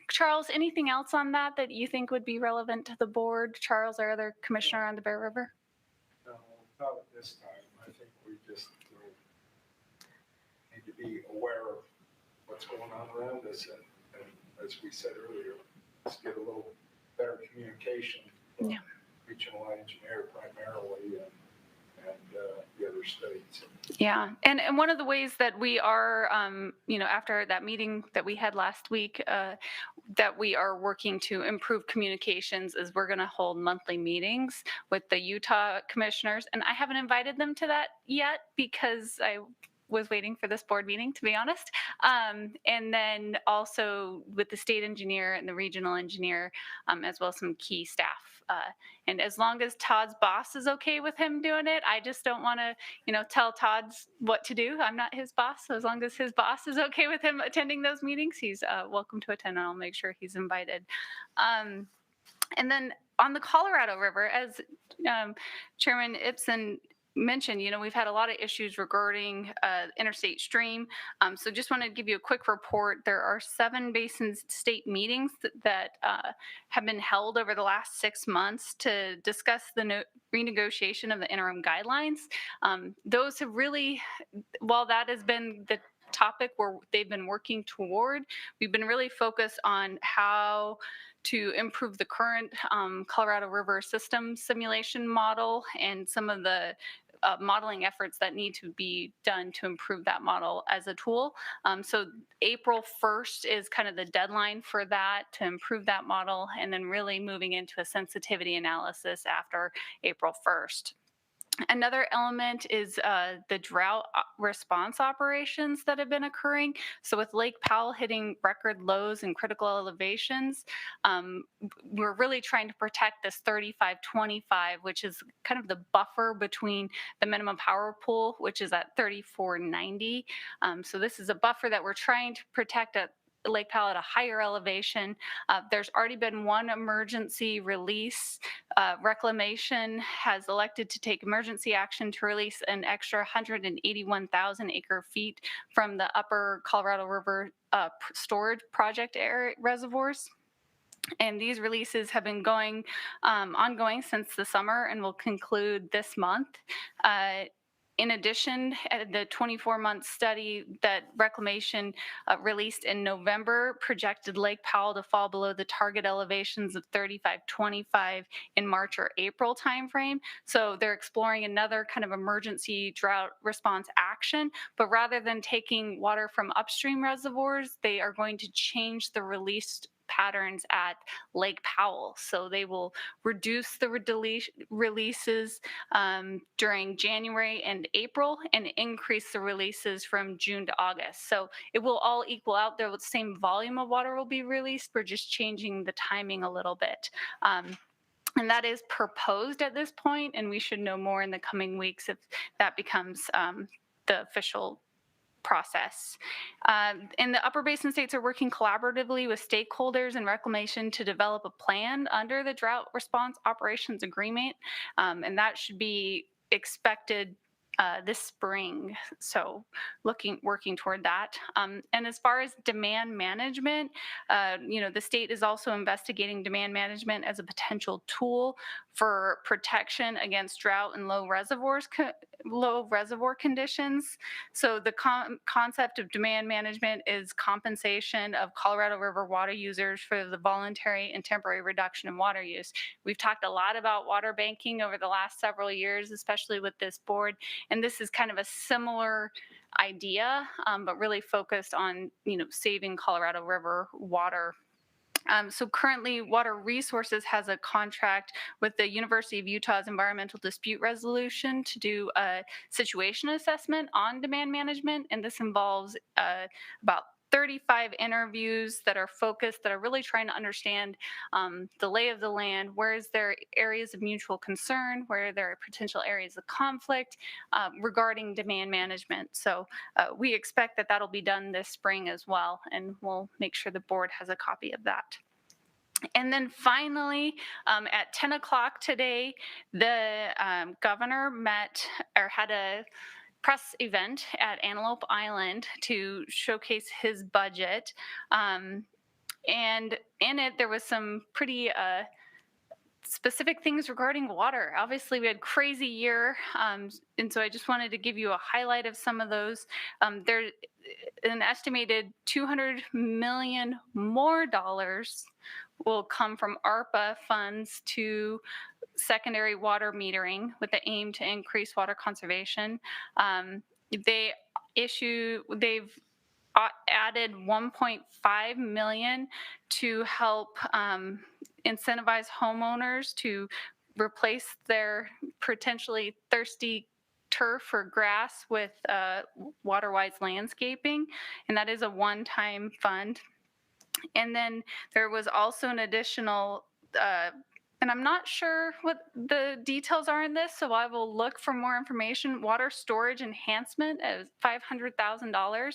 Charles, anything else on that you think would be relevant to the board? Charles, our other commissioner on the Bear River? No, not at this time. I think we just need to be aware of what's going on around us, and as we said earlier, let's get a little better communication from regional engineer primarily and the other states. Yeah, and one of the ways that we are, after that meeting that we had last week, that we are working to improve communications is we're going to hold monthly meetings with the Utah commissioners, and I haven't invited them to that yet because was waiting for this board meeting, to be honest. And then also with the state engineer and the regional engineer, as well as some key staff. And as long as Todd's boss is okay with him doing it, I just don't want to, tell Todd's what to do. I'm not his boss. So as long as his boss is okay with him attending those meetings, he's welcome to attend, and I'll make sure he's invited. And then on the Colorado River, as Chairman Ibsen mentioned, we've had a lot of issues regarding Interstate Stream. So just want to give you a quick report. There are 7 basin state meetings that have been held over the last 6 months to discuss the renegotiation of the interim guidelines. Those have really, while that has been the topic where they've been working toward, we've been really focused on how to improve the current Colorado River system simulation model and some of the modeling efforts that need to be done to improve that model as a tool. So April 1st is kind of the deadline for that to improve that model, and then really moving into a sensitivity analysis after April 1st. Another element is the drought response operations that have been occurring. So with Lake Powell hitting record lows and critical elevations, we're really trying to protect this 35-25, which is kind of the buffer between the minimum power pool, which is at 3490. So this is a buffer that we're trying to protect at Lake Powell at a higher elevation. There's already been one emergency release. Reclamation has elected to take emergency action to release an extra 181,000 acre feet from the upper Colorado River storage project reservoirs. And these releases have been ongoing since the summer and will conclude this month. In addition, the 24-month study that Reclamation released in November projected Lake Powell to fall below the target elevations of 35-25 in March or April timeframe. So they're exploring another kind of emergency drought response action, but rather than taking water from upstream reservoirs, they are going to change the released patterns at Lake Powell. So they will reduce the releases during January and April and increase the releases from June to August. So it will all equal out. The same volume of water will be released. We're just changing the timing a little bit. And that is proposed at this point, and we should know more in the coming weeks if that becomes the official process. And the upper basin states are working collaboratively with stakeholders and Reclamation to develop a plan under the Drought Response Operations Agreement, and that should be expected this spring. So working toward that. And as far as demand management, the state is also investigating demand management as a potential tool for protection against drought and low reservoir conditions. So the concept of demand management is compensation of Colorado River water users for the voluntary and temporary reduction in water use. We've talked a lot about water banking over the last several years, especially with this board. And this is kind of a similar idea, but really focused on, saving Colorado River water. So currently, Water Resources has a contract with the University of Utah's Environmental Dispute Resolution to do a situation assessment on demand management. And this involves about 35 interviews that are focused, that are really trying to understand the lay of the land, where is there areas of mutual concern, where there are potential areas of conflict regarding demand management. So we expect that that'll be done this spring as well, and we'll make sure the board has a copy of that. And then finally, at 10 o'clock today, the governor had a press event at Antelope Island to showcase his budget. And in it, there was some pretty specific things regarding water. Obviously, we had a crazy year. And so I just wanted to give you a highlight of some of those. There's an estimated $200 million more dollars will come from Arpa funds to secondary water metering with the aim to increase water conservation. They've added $1.5 million to help incentivize homeowners to replace their potentially thirsty turf or grass with Waterwise Landscaping, and that is a one-time fund. And then there was also an additional, and I'm not sure what the details are in this, so I will look for more information. Water storage enhancement is $500,000.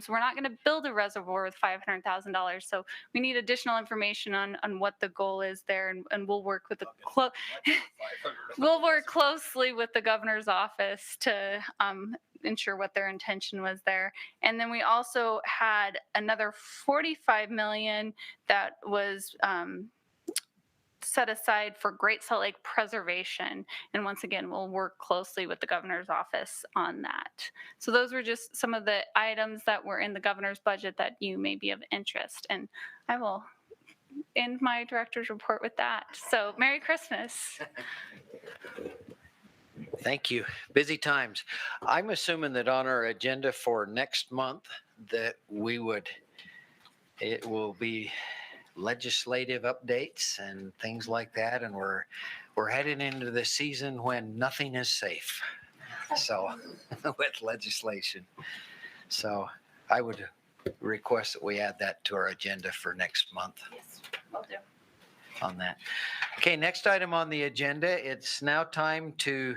So we're not going to build a reservoir with $500,000. So we need additional information on what the goal is there, and we'll work with the we'll work closely with the governor's office to ensure what their intention was there. And then we also had another $45 million that was set aside for Great Salt Lake preservation. And once again, we'll work closely with the governor's office on that. So those were just some of the items that were in the governor's budget that you may be of interest. And I will end my director's report with that. So Merry Christmas. Thank you. Busy times. I'm assuming that on our agenda for next month that it will be legislative updates and things like that, and we're heading into the season when nothing is safe. So with legislation. So I would request that we add that to our agenda for next month. Yes, will do. On that. Okay, next item on the agenda, it's now time to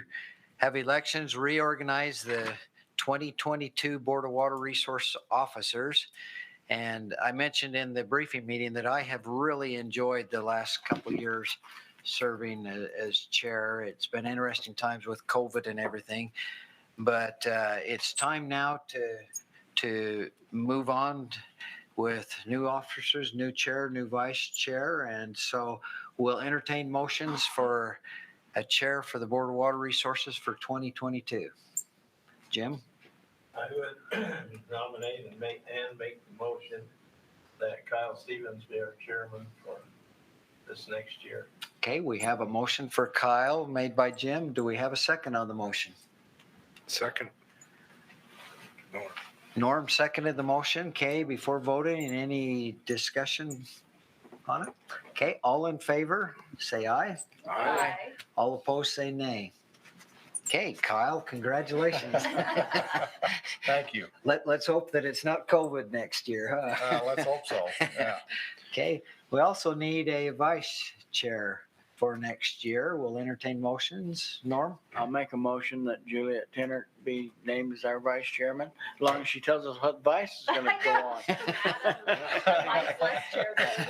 have elections, reorganize the 2022 Board of Water Resource Officers. And I mentioned in the briefing meeting that I have really enjoyed the last couple of years serving as chair. It's been interesting times with COVID and everything, but it's time now to move on with new officers, new chair, new vice chair. And so we'll entertain motions for a chair for the Board of Water Resources for 2022. Jim? I would nominate and make the motion that Kyle Stevens be our chairman for this next year. Okay, we have a motion for Kyle made by Jim. Do we have a second on the motion? Second. Norm seconded the motion. Okay, before voting, any discussion on it? Okay, all in favor, say aye. Aye. All opposed, say nay. Okay, Kyle, congratulations. Thank you. Let's hope that it's not COVID next year, huh? Let's hope so, yeah. Okay, we also need a vice chair for next year. We'll entertain motions. Norm? I'll make a motion that Juliet Tennant be named as our vice chairman, as long as she tells us what vice is going to go on.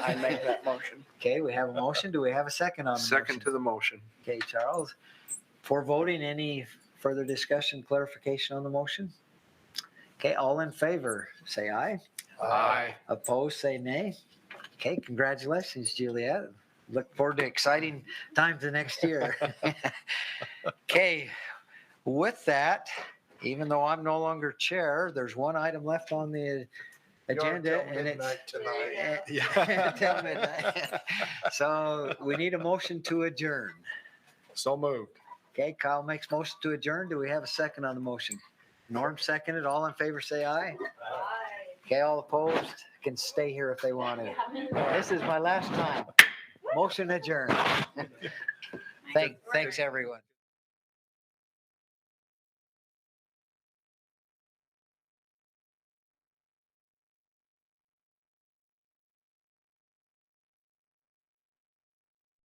I make that motion. Okay, we have a motion. Do we have a second on the motion? Second to the motion. Okay, Charles. For voting, any further discussion, clarification on the motion? Okay, all in favor, say aye. Aye. Opposed, say nay. Okay, congratulations, Juliet. Look forward to exciting times the next year. Okay, with that, even though I'm no longer chair, there's one item left on the agenda, and it's tonight. yeah, till midnight. So we need a motion to adjourn. So moved. Okay, Kyle makes motion to adjourn. Do we have a second on the motion? Norm seconded. All in favor, say aye. Aye. Okay, all opposed can stay here if they want to. This is my last time. Motion adjourned. Thanks, everyone.